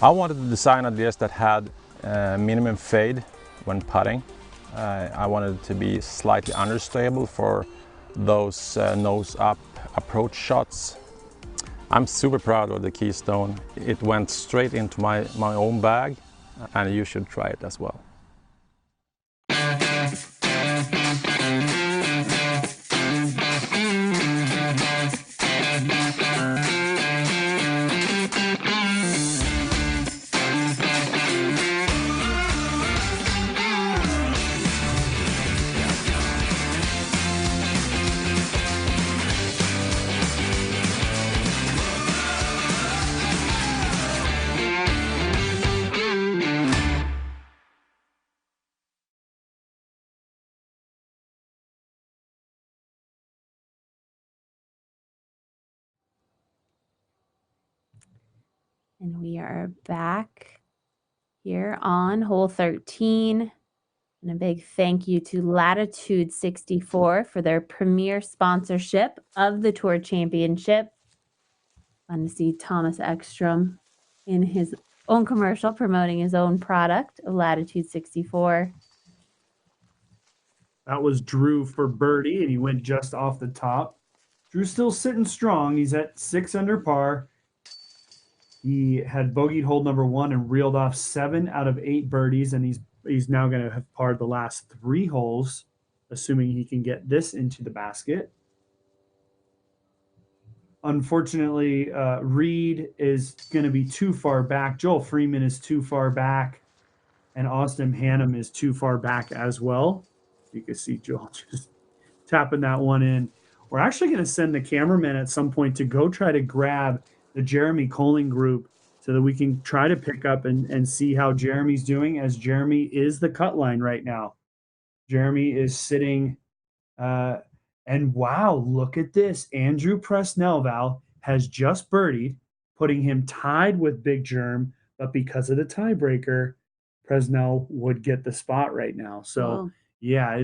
I wanted to design a disc that had minimum fade when putting. I wanted it to be slightly understable for those nose up approach shots. I'm super proud of the Keystone. It went straight into my own bag, and you should try it as well. And we are back here on hole 13. And a big thank you to Latitude 64 for their premier sponsorship of the Tour Championship. Fun to see Thomas Ekström in his own commercial promoting his own product of Latitude 64. That was Drew for birdie, and he went just off the top. Drew's still sitting strong. He's at 6 under par. He had bogeyed hole number 1 and reeled off 7 out of 8 birdies, and he's now going to have parred the last 3 holes, assuming he can get this into the basket. Unfortunately, Reid is going to be too far back. Joel Freeman is too far back, and Austin Hannum is too far back as well. You can see Joel just tapping that one in. We're actually going to send the cameraman at some point to go try to grab the Jeremy Coling group so that we can try to pick up and see how Jeremy's doing, as Jeremy is the cut line right now. Jeremy is sitting, and wow, look at this. Andrew Presnell, Val, has just birdied, putting him tied with Big Germ, but because of the tiebreaker, Presnell would get the spot right now. So, Whoa. Yeah,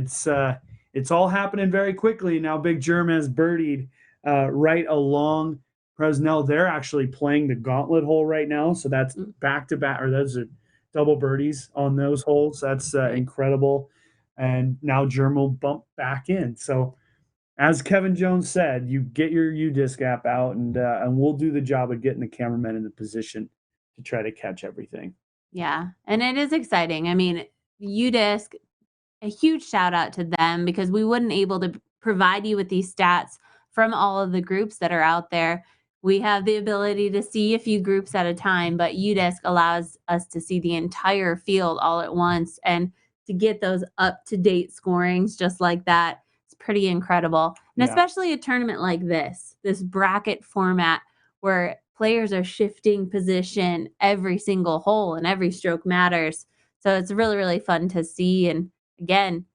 it's all happening very quickly. Now Big Germ has birdied right along Presnell. They're actually playing the gauntlet hole right now, so that's back-to-back, or those are double birdies on those holes. That's incredible. And now Germ will bump back in. So as Kevin Jones said, you get your U-Disc app out, and we'll do the job of getting the cameraman in the position to try to catch everything. Yeah, and it is exciting. I mean, U-Disc, a huge shout out to them, because we wouldn't able to provide you with these stats from all of the groups that are out there. We have the ability to see a few groups at a time, but U-Disc allows us to see the entire field all at once, and to get those up-to-date scorings just like that, it's pretty incredible. And especially a tournament like this bracket format where players are shifting position every single hole and every stroke matters. So it's really, really fun to see. And again,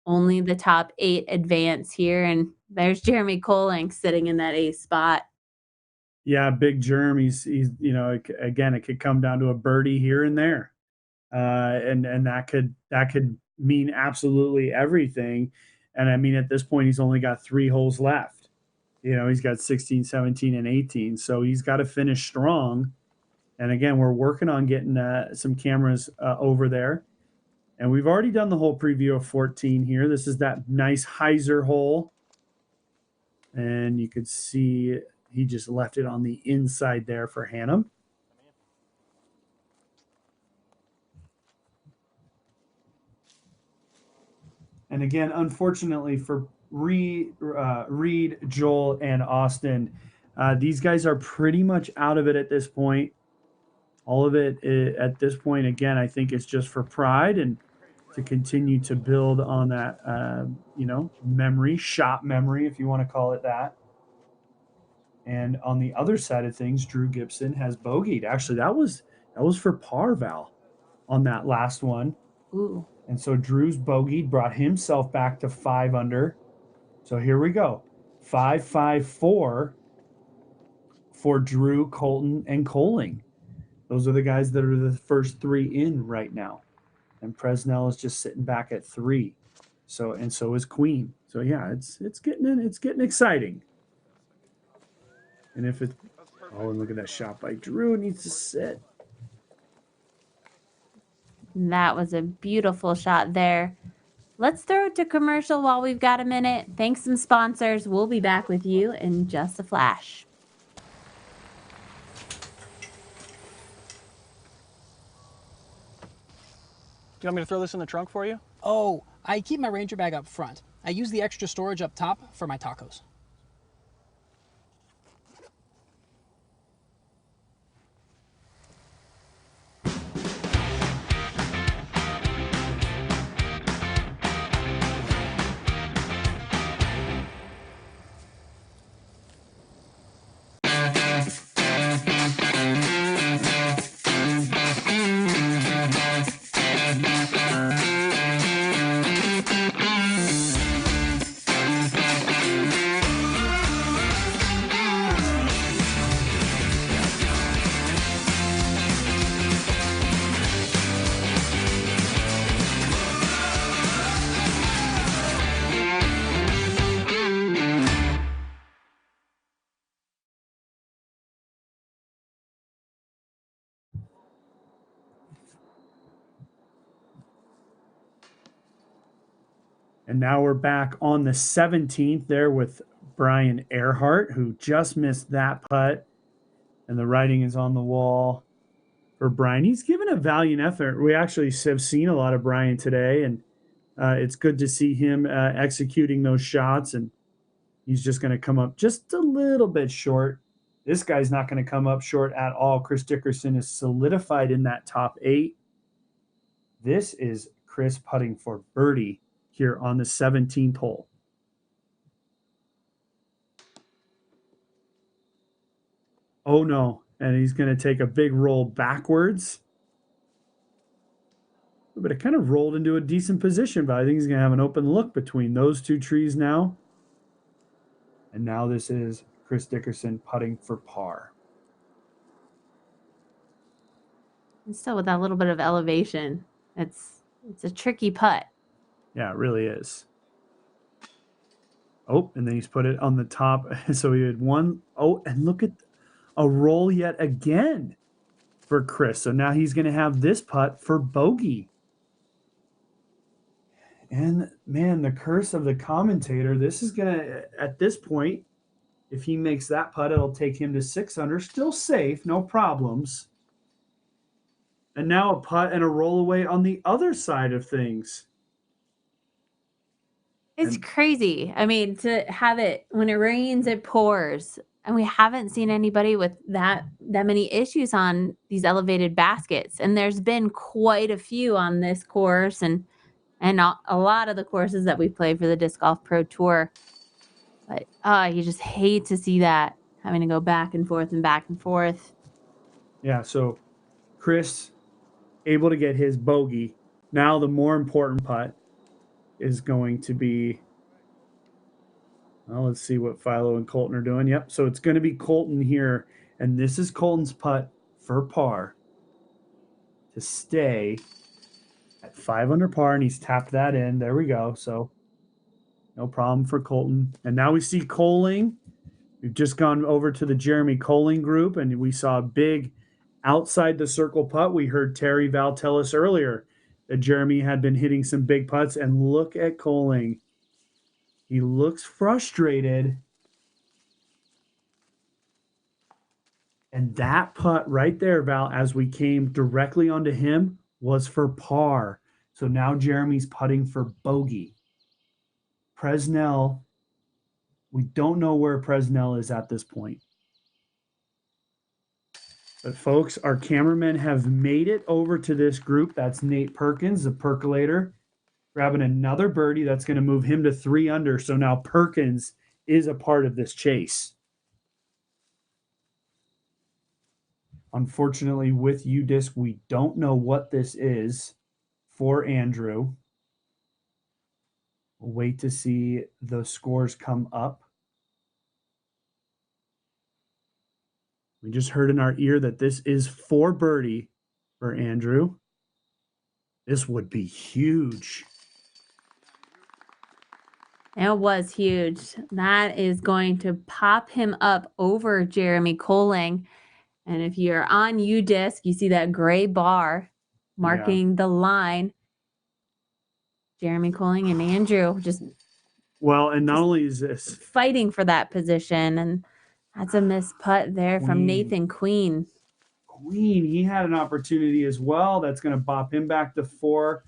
only the top 8 advance here, and there's Jeremy Coling sitting in that 8th spot. Yeah, Big Germ. He's again, it could come down to a birdie here and there. and that could mean absolutely everything. And I mean, at this point, he's only got 3 holes left. You know, he's got 16, 17, and 18, so he's got to finish strong. And again, we're working on getting some cameras over there. And we've already done the whole preview of 14 here. This is that nice hyzer hole. And you could see he just left it on the inside there for Hannum. And again, unfortunately for Reid, Joel, and Austin, these guys are pretty much out of it at this point. All of it at this point, again, I think it's just for pride and to continue to build on that, memory, shot memory, if you want to call it that. And on the other side of things, Drew Gibson has bogeyed. Actually, that was for par, Val, on that last one. Ooh. And so Drew's bogeyed, brought himself back to 5 under. So here we go. 5-5-4 for Drew, Colton, and Coling. Those are the guys that are the first 3 in right now. And Presnell is just sitting back at 3. So is Queen. So yeah, it's getting exciting. And if it and look at that shot by Drew, it needs to sit. That was a beautiful shot there. Let's throw it to commercial while we've got a minute. Thanks some sponsors. We'll be back with you in just a flash. Do you want me to throw this in the trunk for you? Oh, I keep my Ranger bag up front. I use the extra storage up top for my tacos. And now we're back on the 17th there with Brian Earhart, who just missed that putt. And the writing is on the wall for Brian. He's given a valiant effort. We actually have seen a lot of Brian today, and it's good to see him executing those shots. And he's just going to come up just a little bit short. This guy's not going to come up short at all. Chris Dickerson is solidified in that top 8. This is Chris putting for birdie here on the 17th hole. Oh no, and he's going to take a big roll backwards. But it kind of rolled into a decent position, but I think he's going to have an open look between those 2 trees now. And now this is Chris Dickerson putting for par. And still with that little bit of elevation, it's a tricky putt. Yeah, it really is. Oh, and then he's put it on the top. So he had one. Oh, and look at a roll yet again for Chris. So now he's going to have this putt for bogey. And man, the curse of the commentator. This is going to, at this point, if he makes that putt, it'll take him to 6 under. Still safe, no problems. And now a putt and a roll away on the other side of things. It's crazy. I mean, to have it when it rains, it pours. And we haven't seen anybody with that many issues on these elevated baskets. And there's been quite a few on this course and a lot of the courses that we play for the Disc Golf Pro Tour. But you just hate to see that, having to go back and forth and back and forth. Yeah, so Chris able to get his bogey. Now the more important putt is going to be, well, let's see what Philo and Colton are doing. Yep, so it's going to be Colton here, and this is Colton's putt for par to stay at 5 under par, and he's tapped that in. There we go. So no problem for Colton. And now we see Coling. We've just gone over to the Jeremy Coling group, and we saw a big outside the circle putt. We heard Terry Val tell us earlier that Jeremy had been hitting some big putts, and look at Coling. He looks frustrated. And that putt right there, Val, as we came directly onto him, was for par. So now Jeremy's putting for bogey. Presnell, we don't know where Presnell is at this point. But folks, our cameramen have made it over to this group. That's Nate Perkins, the percolator, grabbing another birdie. That's going to move him to 3 under. So now Perkins is a part of this chase. Unfortunately, with UDisc, we don't know what this is for Andrew. We'll wait to see the scores come up. We just heard in our ear that this is for birdie for Andrew. This would be huge. It was huge. That is going to pop him up over Jeremy Coling. And if you're on UDisc, you see that gray bar marking the line. Jeremy Coling and Andrew just and not only is this fighting for that position, and that's a missed putt there from Nathan Queen. He had an opportunity as well. That's going to bop him back to 4.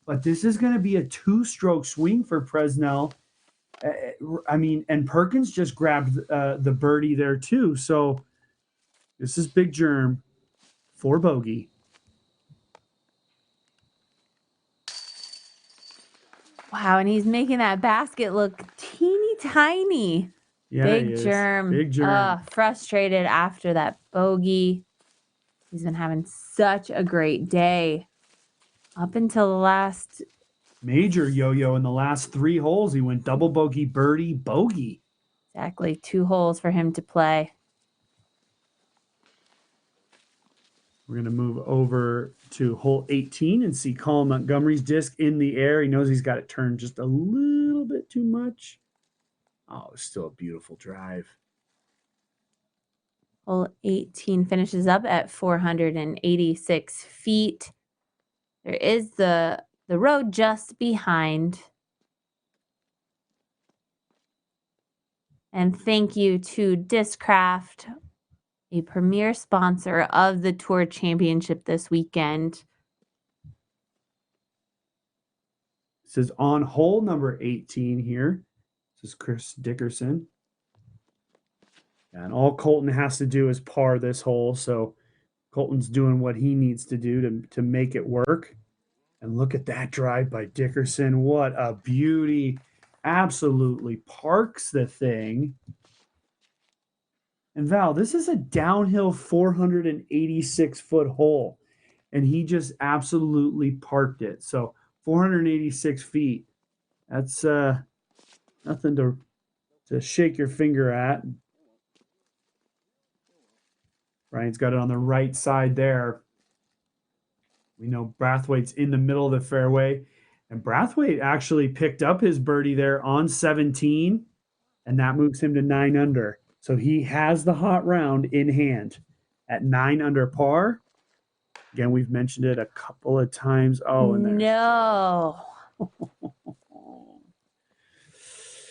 But this is going to be a 2-stroke swing for Presnell. And Perkins just grabbed the birdie there too. So this is Big Germ for bogey. Wow, and he's making that basket look teeny tiny. Yeah, Big Germ. Big Germ. Frustrated after that bogey. He's been having such a great day. Up until the last major yo-yo in the last 3 holes. He went double bogey, birdie, bogey. Exactly. 2 holes for him to play. We're going to move over to hole 18 and see Colin Montgomery's disc in the air. He knows he's got it turned just a little bit too much. Oh, it's still a beautiful drive. Hole 18 finishes up at 486 feet. There is the road just behind. And thank you to Discraft, a premier sponsor of the Tour Championship this weekend. This is on hole number 18 here. This is Chris Dickerson. And all Colton has to do is par this hole. So Colton's doing what he needs to do to make it work. And look at that drive by Dickerson. What a beauty. Absolutely parks the thing. And Val, this is a downhill 486-foot hole. And he just absolutely parked it. So 486 feet. That's nothing to shake your finger at. Ryan's got it on the right side there. We know Brathwaite's in the middle of the fairway. And Brathwaite actually picked up his birdie there on 17. And that moves him to 9 under. So he has the hot round in hand at 9 under par. Again, we've mentioned it a couple of times. Oh, and there's no.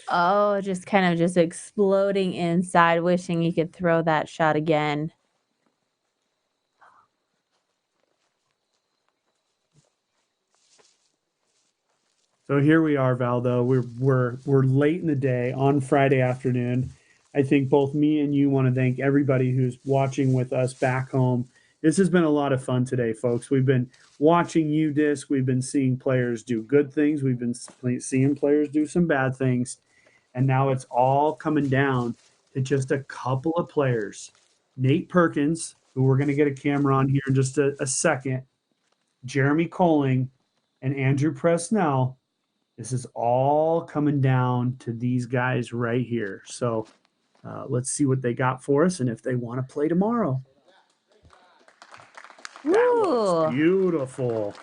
Oh, just kind of just exploding inside, wishing he could throw that shot again. So here we are, Val, though. We're late in the day on Friday afternoon. I think both me and you want to thank everybody who's watching with us back home. This has been a lot of fun today, folks. We've been watching UDisc. We've been seeing players do good things. We've been seeing players do some bad things. And now it's all coming down to just a couple of players. Nate Perkins, who we're going to get a camera on here in just a second, Jeremy Coling, and Andrew Presnell. This is all coming down to these guys right here. So let's see what they got for us and if they want to play tomorrow. That looks beautiful.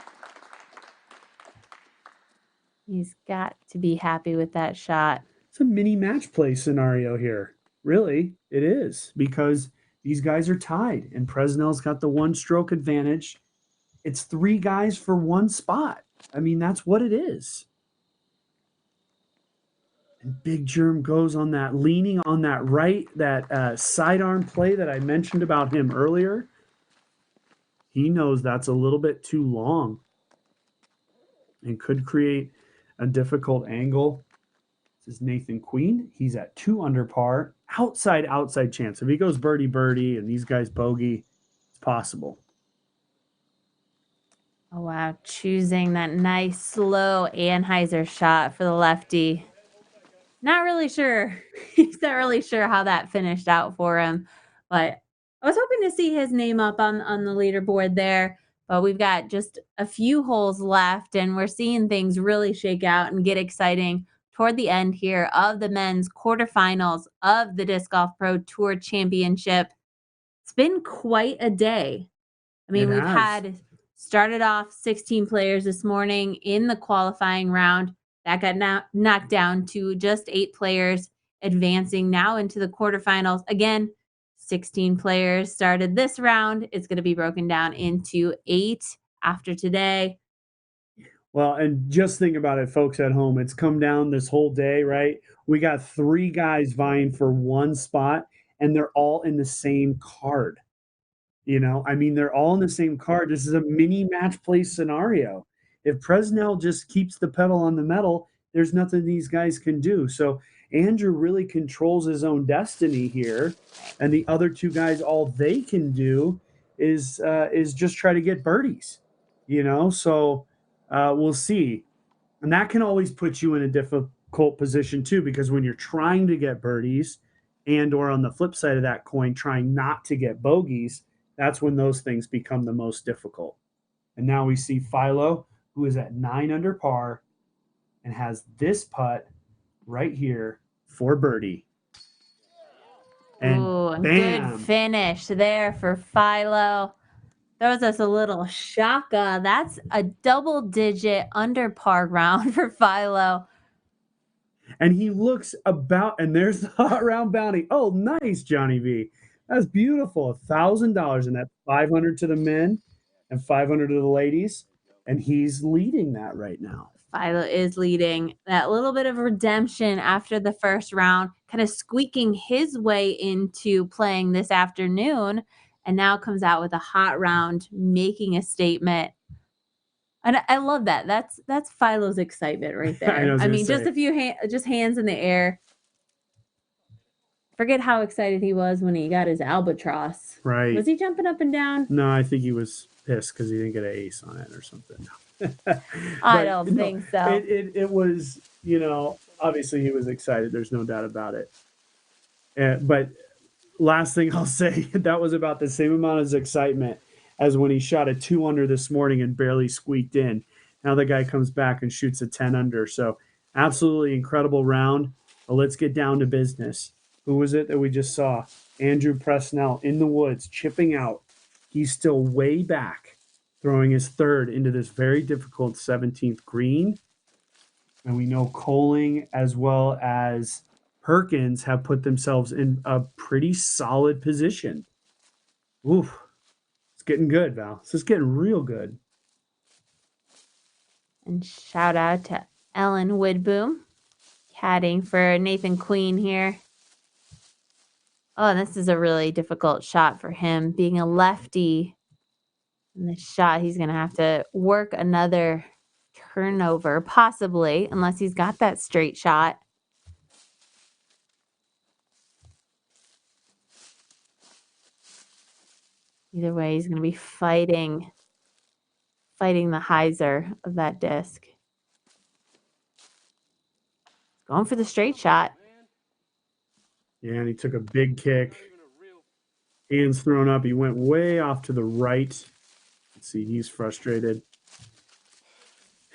He's got to be happy with that shot. It's a mini match play scenario here. Really, it is, because these guys are tied and Presnell's got the one stroke advantage. It's 3 guys for 1 spot. I mean, that's what it is. And Big Germ goes on that, leaning on that right, that sidearm play that I mentioned about him earlier. He knows that's a little bit too long and could create a difficult angle. This is Nathan Queen. He's at 2 under par. Outside chance. If he goes birdie and these guys bogey, it's possible. Oh, wow. Choosing that nice, slow Anheuser shot for the lefty. Not really sure. He's not really sure how that finished out for him. But I was hoping to see his name up on the leaderboard there. But we've got just a few holes left, and we're seeing things really shake out and get exciting toward the end here of the men's quarterfinals of the Disc Golf Pro Tour Championship. It's been quite a day. I mean, we've had started off 16 players this morning in the qualifying round. That got knocked down to just 8 players, advancing now into the quarterfinals. Again, 16 players started this round. It's going to be broken down into 8 after today. Well, and just think about it, folks at home. It's come down this whole day, right? We got 3 guys vying for 1 spot, and they're all in the same card. You know, I mean, they're all in the same card. This is a mini match play scenario. If Presnell just keeps the pedal on the metal, there's nothing these guys can do. So Andrew really controls his own destiny here, and the other 2 guys, all they can do is just try to get birdies. You know, so we'll see, and that can always put you in a difficult position too, because when you're trying to get birdies, and or on the flip side of that coin, trying not to get bogeys, that's when those things become the most difficult. And now we see Philo, who is at 9 under par and has this putt right here for birdie. And ooh, bam. good finish there for Philo. Throws us a little shaka. That's a double-digit under par round for Philo. And he looks about, and there's the hot round bounty. Oh, nice, Johnny V. That's beautiful. $1,000, and that's 500 to the men and 500 to the ladies. And he's leading that right now. Philo is leading. That little bit of redemption after the first round, kind of squeaking his way into playing this afternoon, and now comes out with a hot round, making a statement. And I love that. That's Philo's excitement right there. I mean, just a few hands in the air. Forget how excited he was when he got his albatross. Right. Was he jumping up and down? No, I think he was pissed because he didn't get an ace on it or something. I don't think so. It was, you know, obviously he was excited. There's no doubt about it. But last thing I'll say, that was about the same amount of excitement as when he shot a 2 under this morning and barely squeaked in. Now the guy comes back and shoots a 10 under. So absolutely incredible round. But let's get down to business. Who was it that we just saw? Andrew Presnell in the woods, chipping out. He's still way back, throwing his 3rd into this very difficult 17th green. And we know Coling as well as Perkins have put themselves in a pretty solid position. Oof. It's getting good, Val. This is getting real good. And shout out to Ellen Woodboom, caddying for Nathan Queen here. Oh, this is a really difficult shot for him. Being a lefty in this shot, he's going to have to work another turnover, possibly, unless he's got that straight shot. Either way, he's going to be fighting the hyzer of that disc. Going for the straight shot. Yeah, and he took a big kick. Hands thrown up. He went way off to the right. Let's see, he's frustrated.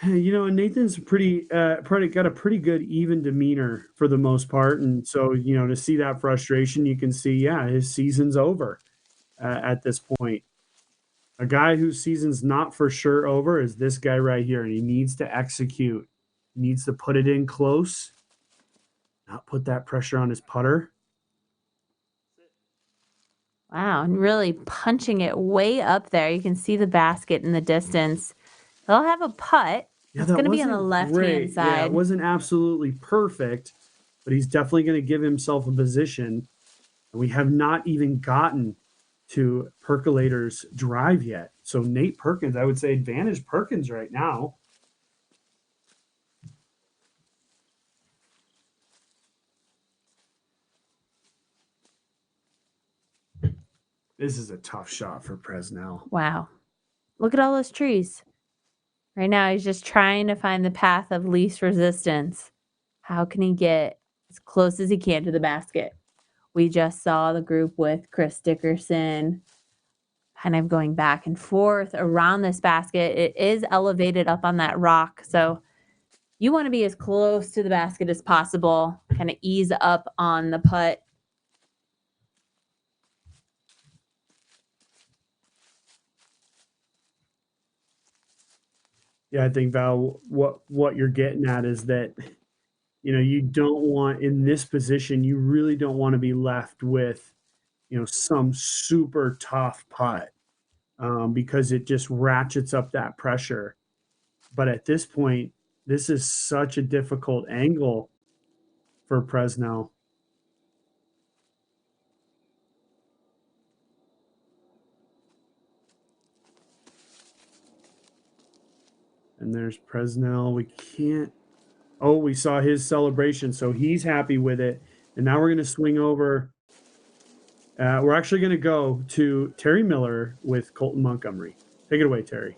You know, Nathan's probably got a pretty good even demeanor for the most part. And so, you know, to see that frustration, you can see, yeah, his season's over at this point. A guy whose season's not for sure over is this guy right here, and he needs to execute. He needs to put it in close, not put that pressure on his putter. Wow, and really punching it way up there. You can see the basket in the distance. They'll have a putt. Yeah, It's that going to be on the wasn't left-hand great. side. Yeah, it wasn't absolutely perfect, but he's definitely going to give himself a position. And we have not even gotten to Percolator's drive yet. So Nate Perkins, I would say advantage Perkins right now. This is a tough shot for Presnell. Wow. Look at all those trees. Right now, he's just trying to find the path of least resistance. How can he get as close as he can to the basket? We just saw the group with Chris Dickerson kind of going back and forth around this basket. It is elevated up on that rock. So you want to be as close to the basket as possible, kind of ease up on the putt. Yeah, I think Val, what you're getting at is that, you know, you don't want in this position, you really don't want to be left with, you know, some super tough putt because it just ratchets up that pressure. But at this point, this is such a difficult angle for Presnell. And there's Presnell. We can't. Oh, we saw his celebration, so he's happy with it. And now we're going to swing over. We're actually going to go to Terry Miller with Colton Montgomery. Take it away, Terry.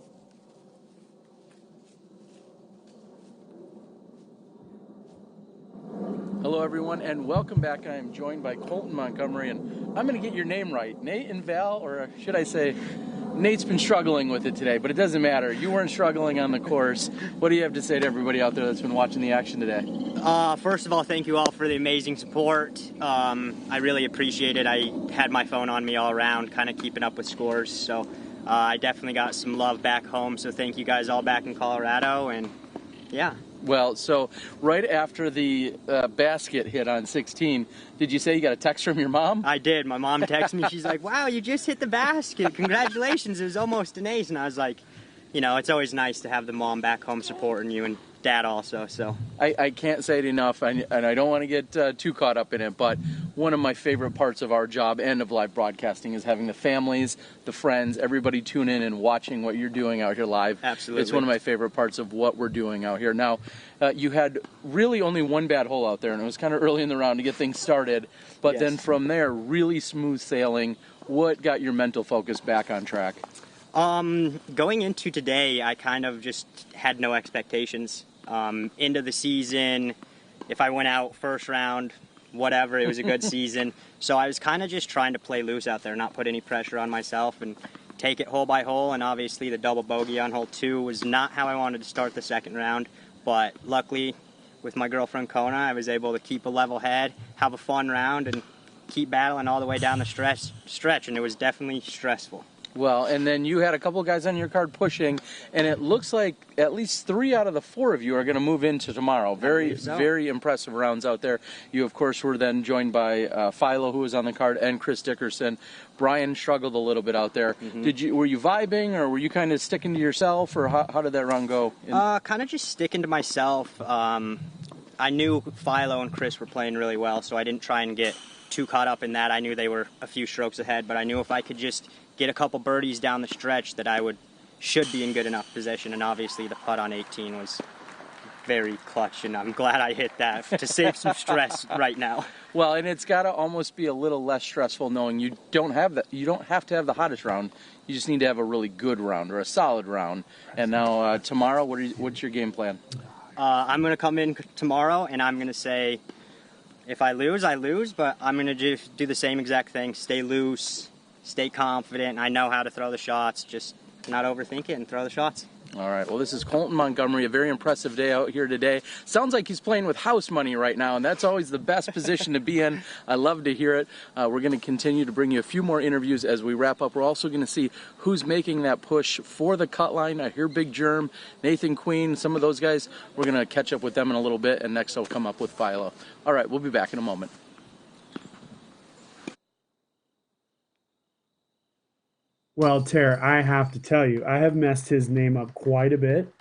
Hello, everyone, and welcome back. I am joined by Colton Montgomery, and I'm going to get your name right. Nate and Val, or should I say, Nate's been struggling with it today, but it doesn't matter. You weren't struggling on the course. What do you have to say to everybody out there that's been watching the action today? First of all, thank you all for the amazing support. I really appreciate it. I had my phone on me all around, kind of keeping up with scores, so I definitely got some love back home, so thank you guys all back in Colorado, and yeah. Well, so right after the basket hit on 16, did you say you got a text from your mom? I did. My mom texted me. She's like, wow, you just hit the basket. Congratulations. It was almost an ace. And I was like, you know, it's always nice to have the mom back home supporting you and dad also. So I can't say it enough, and I don't want to get too caught up in it, but one of my favorite parts of our job and of live broadcasting is having the families, the friends, everybody tune in and watching what you're doing out here live. Absolutely. It's one of my favorite parts of what we're doing out here. Now, you had really only one bad hole out there, and it was kind of early in the round to get things started, but then from there, really smooth sailing. What got your mental focus back on track? Going into today, I kind of just had no expectations. Into the season, if I went out first round, whatever, it was a good season. So I was kind of just trying to play loose out there, not put any pressure on myself and take it hole by hole. And obviously the double bogey on hole 2 was not how I wanted to start the second round. But luckily, with my girlfriend Kona, I was able to keep a level head, have a fun round, and keep battling all the way down the stretch. And it was definitely stressful. Well, and then you had a couple of guys on your card pushing, and it looks like at least 3 out of the 4 of you are going to move into tomorrow. Very, very impressive rounds out there. You, of course, were then joined by Philo, who was on the card, and Chris Dickerson. Brian struggled a little bit out there. Were you vibing, or were you kind of sticking to yourself, or how did that round go? Kind of just sticking to myself. I knew Philo and Chris were playing really well, so I didn't try and get too caught up in that. I knew they were a few strokes ahead, but I knew if I could just get a couple birdies down the stretch that I should be in good enough position, and obviously the putt on 18 was very clutch, and I'm glad I hit that to save some stress right now. Well, and it's got to almost be a little less stressful knowing you don't have to have the hottest round. You just need to have a really good round or a solid round. And now tomorrow, what's your game plan? I'm going to come in tomorrow, and I'm going to say, if I lose, I lose, but I'm going to just do the same exact thing, stay loose, stay confident. I know how to throw the shots, just not overthink it and throw the shots. All right, well, this is Colton Montgomery, a very impressive day out here today. Sounds like he's playing with house money right now, and that's always the best position to be in. I love to hear it. We're going to continue to bring you a few more interviews as we wrap up. We're also going to see who's making that push for the cut line. I hear Big Germ, Nathan Queen, some of those guys. We're going to catch up with them in a little bit, and next I'll come up with Philo. All right, we'll be back in a moment. Well, Tara, I have to tell you, I have messed his name up quite a bit,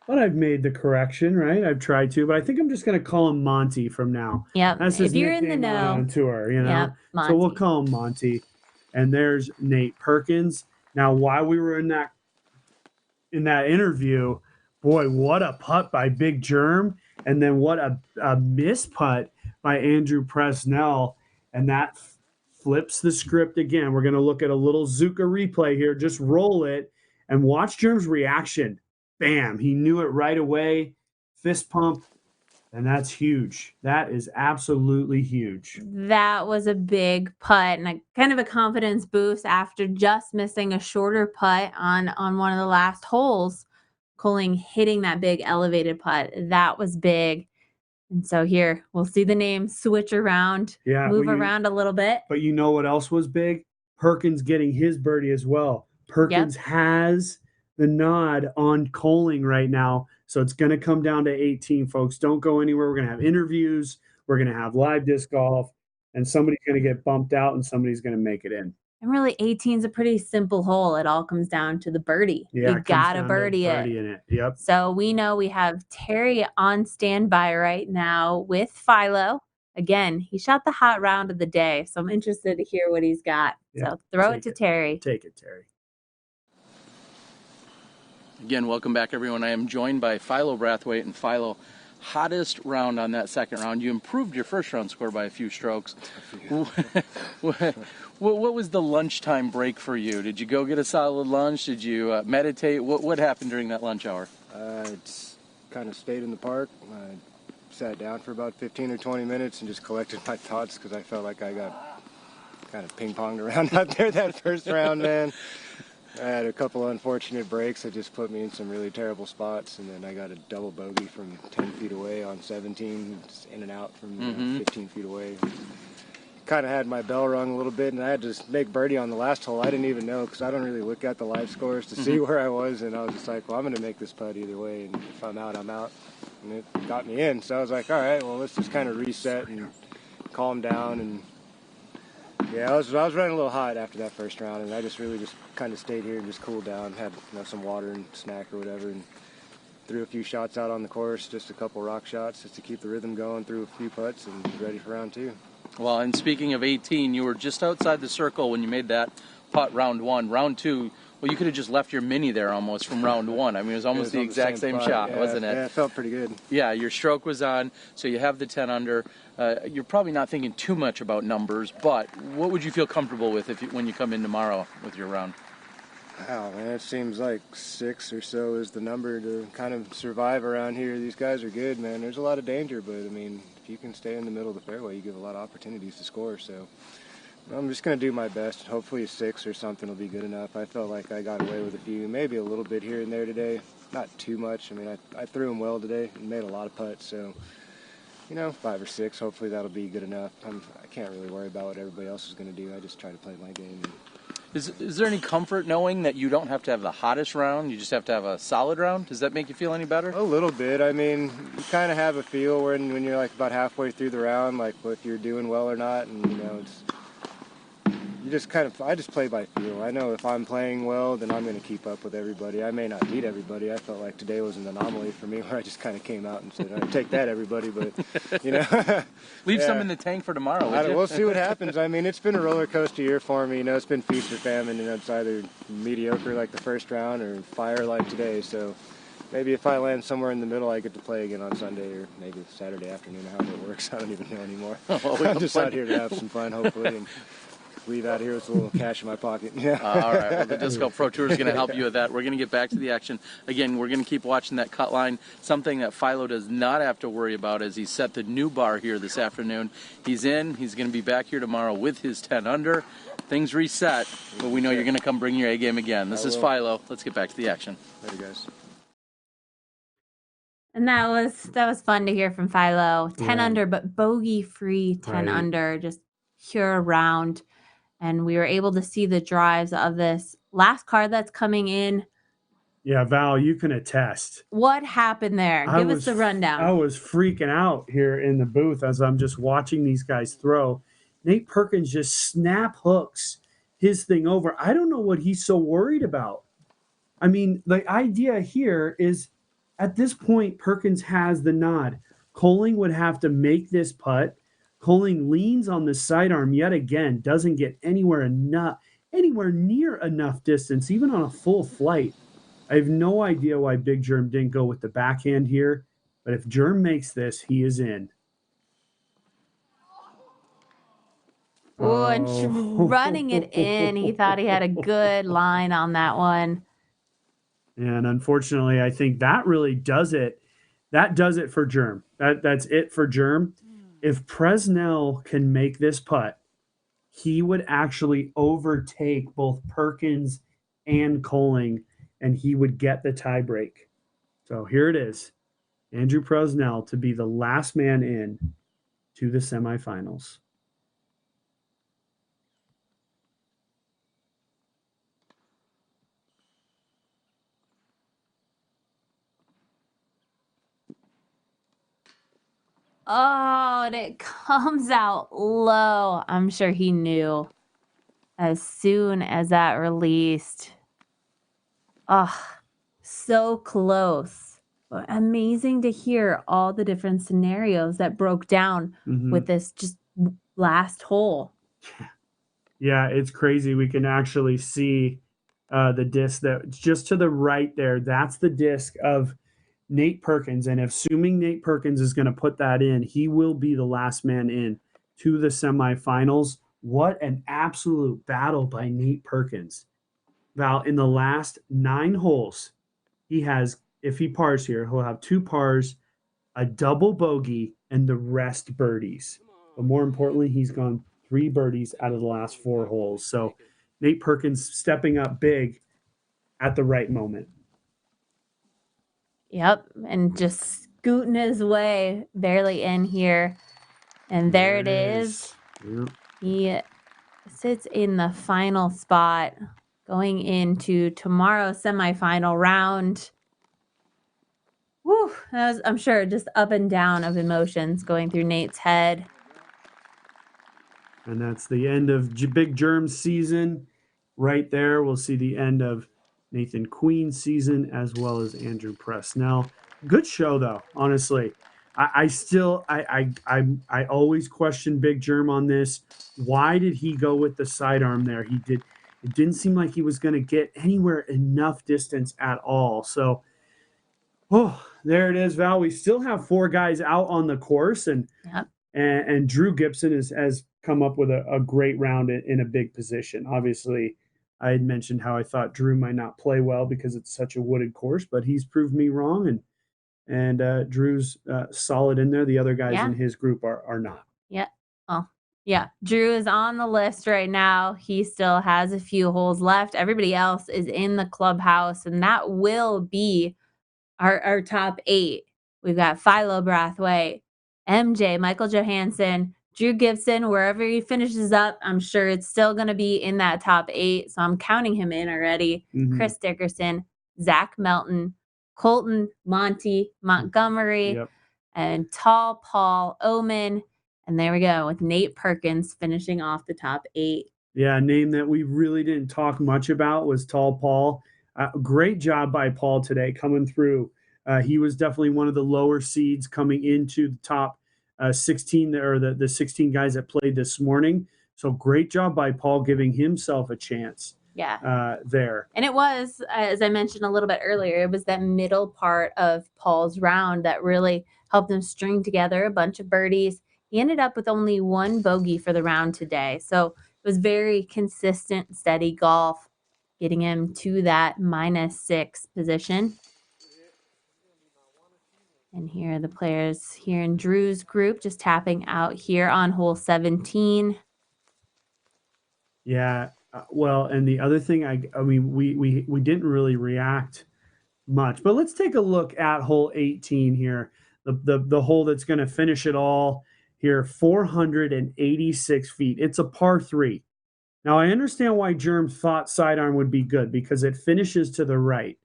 but I've made the correction, right? I've tried to, but I think I'm just going to call him Monty from now. Yep. That's his If you're in the nickname know. on tour, you know? Yep, So we'll Monty. call him Monty. And there's Nate Perkins. Now, while we were in that interview, boy, what a putt by Big Germ, and then what a miss putt by Andrew Presnell, and that flips the script again. We're going to look at a little Zuka replay here. Just roll it and watch Germ's reaction. Bam, he knew it right away. Fist pump, and that's huge. That is absolutely huge. That was a big putt and kind of a confidence boost after just missing a shorter putt on one of the last holes. Colling hitting that big elevated putt. That was big. And so here we'll see the name switch around, move around a little bit. But you know what else was big? Perkins getting his birdie as well. Perkins has the nod on Colling right now. So it's going to come down to 18, folks. Don't go anywhere. We're going to have interviews. We're going to have live disc golf. And somebody's going to get bumped out and somebody's going to make it in. And really, 18 is a pretty simple hole. It all comes down to the birdie. Yeah, you got to birdie it. In it. Yep. So we know we have Terry on standby right now with Philo. Again, he shot the hot round of the day. So I'm interested to hear what he's got. Yep. So throw it to Terry. Take it, Terry. Again, welcome back, everyone. I am joined by Philo Brathwaite, and Philo, hottest round on that second round. You improved your first round score by a few strokes. What was the lunchtime break for you? Did you go get a solid lunch? Did you meditate? What happened during that lunch hour? It's kind of stayed in the park. I sat down for about 15 or 20 minutes and just collected my thoughts because I felt like I got kind of ping-ponged around out there that first round, man. I had a couple of unfortunate breaks that just put me in some really terrible spots, and then I got a double bogey from 10 feet away on 17, just in and out from 15 feet away. Kind of had my bell rung a little bit, and I had to make birdie on the last hole. I didn't even know because I don't really look at the live scores to see where I was, and I was just like, well, I'm going to make this putt either way, and if I'm out, I'm out. And it got me in, so I was like, all right, well, let's just kind of reset and calm down. And yeah, I was running a little hot after that first round, and I just really just kind of stayed here and just cooled down, had some water and snack or whatever, and threw a few shots out on the course, just a couple rock shots just to keep the rhythm going, threw a few putts, and ready for round two. Well, and speaking of 18, you were just outside the circle when you made that putt round one. Round two, well, you could have just left your mini there almost from round one. I mean, it was almost the exact same shot, wasn't it? Yeah, it felt pretty good. Yeah, your stroke was on, so you have the 10 under. You're probably not thinking too much about numbers, but what would you feel comfortable with when you come in tomorrow with your round? Wow, man, it seems like 6 or so is the number to kind of survive around here. These guys are good, man. There's a lot of danger, but, I mean, if you can stay in the middle of the fairway, you give a lot of opportunities to score. So I'm just going to do my best. Hopefully a 6 or something will be good enough. I felt like I got away with a few, maybe a little bit here and there today. Not too much. I mean, I threw them well today and made a lot of putts. So, 5 or 6, hopefully that'll be good enough. I can't really worry about what everybody else is going to do. I just try to play my game. Is there any comfort knowing that you don't have to have the hottest round, you just have to have a solid round? Does that make you feel any better? A little bit. I mean, you kind of have a feel when you're like about halfway through the round, like if you're doing well or not, and I just play by feel. I know if I'm playing well, then I'm going to keep up with everybody. I may not beat everybody. I felt like today was an anomaly for me where I just kind of came out and said, all right, take that, everybody, but, Leave some in the tank for tomorrow, would you? We'll see what happens. I mean, it's been a roller coaster year for me. It's been feast or famine, it's either mediocre like the first round or fire like today, so maybe if I land somewhere in the middle, I get to play again on Sunday or maybe Saturday afternoon, however it works. I don't even know anymore. I'm just out here to have some fun, hopefully, and leave out here with a little cash in my pocket. Yeah. All right. Well, the Disc Golf Pro Tour is going to help you with that. We're going to get back to the action. Again, we're going to keep watching that cut line. Something that Philo does not have to worry about as he set the new bar here this afternoon. He's in. He's going to be back here tomorrow with his 10 under. Things reset, but we know you're going to come bring your A game again. This is Philo. Let's get back to the action. Later, guys. And that was fun to hear from Philo. 10 Yeah. under, but bogey free 10 Right. under, just pure round. And we were able to see the drives of this last card that's coming in. Yeah, Val, you can attest. What happened there? Give us the rundown. I was freaking out here in the booth as I'm just watching these guys throw. Nate Perkins just snap hooks his thing over. I don't know what he's so worried about. I mean, the idea here is at this point, Perkins has the nod. Coling would have to make this putt. Coling leans on the sidearm yet again, doesn't get anywhere near enough distance, even on a full flight. I have no idea why Big Germ didn't go with the backhand here, but if Germ makes this, he is in. Oh, and running it in. He thought he had a good line on that one. And unfortunately, I think that really does it. That does it for Germ. That's it for Germ. If Presnell can make this putt, he would actually overtake both Perkins and Coling, and he would get the tie break. So here it is. Andrew Presnell to be the last man in to the semifinals. Oh, and it comes out low. I'm sure he knew as soon as that released. Oh, so close. But amazing to hear all the different scenarios that broke down with this just last hole. Yeah, it's crazy. We can actually see the disc that just to the right there. That's the disc of Nate Perkins. And assuming Nate Perkins is going to put that in, he will be the last man in to the semifinals. What an absolute battle by Nate Perkins. Val, in the last 9 holes, he has, if he pars here, he'll have 2 pars, a double bogey, and the rest birdies. But more importantly, he's gone 3 birdies out of the last 4 holes. So Nate Perkins stepping up big at the right moment. Yep, and just scooting his way barely in here. And there it is. Yep. He sits in the final spot going into tomorrow's semifinal round. Whew, that was, I'm sure, just up and down of emotions going through Nate's head. And that's the end of Big Germ's season. Right there, we'll see the end of Nathan Queen's season as well as Andrew Presnell. Good show, though, honestly. I always question Big Germ on this. Why did he go with the sidearm there? It didn't seem like he was going to get anywhere enough distance at all. So, there it is, Val. We still have 4 guys out on the course, and Drew Gibson has come up with a great round in a big position. Obviously, I had mentioned how I thought Drew might not play well because it's such a wooded course, but he's proved me wrong, and Drew's solid in there. The other guys in his group are not. Yeah. Oh, yeah. Drew is on the list right now. He still has a few holes left. Everybody else is in the clubhouse, and that will be our top 8. We've got Philo Brathwaite, MJ, Michael Johansson, Drew Gibson. Wherever he finishes up, I'm sure it's still going to be in that top 8. So I'm counting him in already. Chris Dickerson, Zach Melton, Colton, Monty, Montgomery, and Tall Paul Oman. And there we go with Nate Perkins finishing off the top 8. Yeah, a name that we really didn't talk much about was Tall Paul. Great job by Paul today coming through. He was definitely one of the lower seeds coming into the top 16 or the 16 guys that played this morning. So great job by Paul giving himself a chance. There. And it was, as I mentioned a little bit earlier, it was that middle part of Paul's round that really helped him string together a bunch of birdies. He ended up with only 1 bogey for the round today. So it was very consistent, steady golf, getting him to that -6 position. And here are the players here in Drew's group just tapping out here on hole 17. Yeah. Well, and the other thing, I mean, we didn't really react much. But let's take a look at hole 18 here, the hole that's going to finish it all here, 486 feet. It's a par 3. Now, I understand why Germ thought sidearm would be good because it finishes to the right,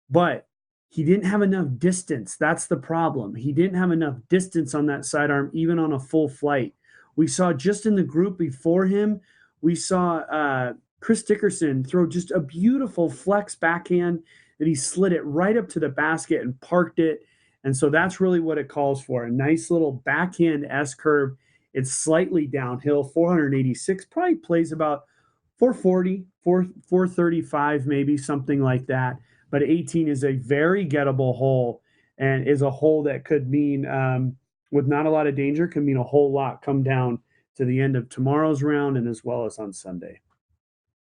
but he didn't have enough distance. That's the problem. He didn't have enough distance on that sidearm, even on a full flight. We saw just in the group before him, we saw Chris Dickerson throw just a beautiful flex backhand that he slid it right up to the basket and parked it. And so that's really what it calls for, a nice little backhand S curve. It's slightly downhill, 486, probably plays about 440, 435, maybe something like that. But 18 is a very gettable hole and is a hole that could mean, with not a lot of danger, could mean a whole lot come down to the end of tomorrow's round and as well as on Sunday.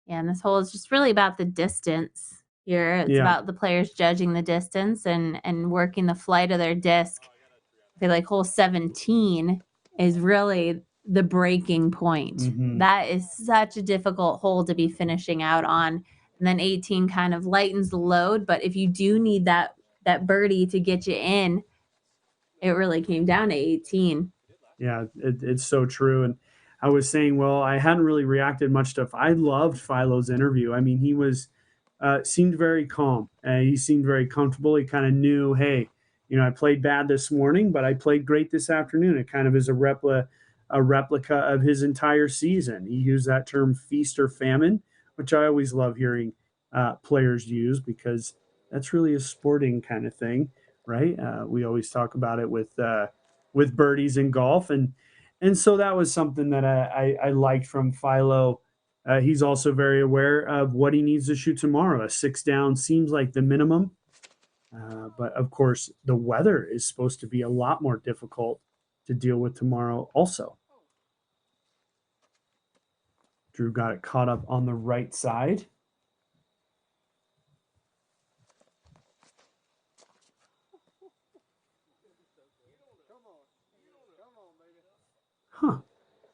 Yeah, and this hole is just really about the distance here. It's about the players judging the distance and working the flight of their disc. I feel like hole 17 is really the breaking point. That is such a difficult hole to be finishing out on. And then 18 kind of lightens the load, but if you do need that birdie to get you in, it really came down to 18. Yeah, it's so true. And I was saying, well, I hadn't really reacted much to. I loved Philo's interview. I mean, he was seemed very calm. He seemed very comfortable. He kind of knew, hey, I played bad this morning, but I played great this afternoon. It kind of is a replica of his entire season. He used that term feast or famine, which I always love hearing players use because that's really a sporting kind of thing, right? We always talk about it with birdies in golf, and so that was something that I liked from Philo. He's also very aware of what he needs to shoot tomorrow. A 6 down seems like the minimum, but of course the weather is supposed to be a lot more difficult to deal with tomorrow also. Drew got it caught up on the right side. Huh.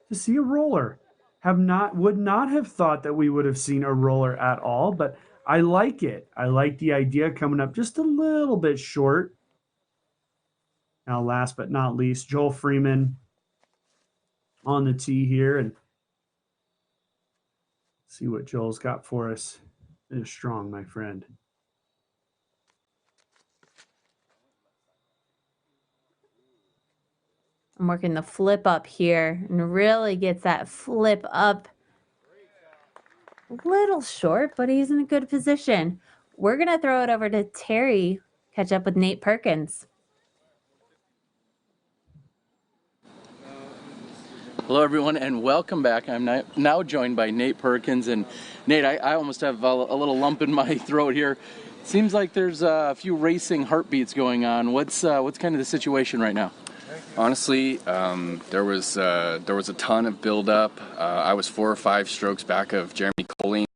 To see a roller. Would not have thought that we would have seen a roller at all, but I like it. I like the idea coming up just a little bit short. Now, last but not least, Joel Freeman on the tee here, and see what Joel's got for us. It is strong, my friend. I'm working the flip up here and really gets that flip up a little short, but he's in a good position. We're going to throw it over to Terry, catch up with Nate Perkins. Hello, everyone, and welcome back. I'm now joined by Nate Perkins. And Nate, I almost have a little lump in my throat here. Seems like there's a few racing heartbeats going on. What's kind of the situation right now? Honestly, there was a ton of build-up. I was 4 or 5 strokes back of Jeremy Colleen.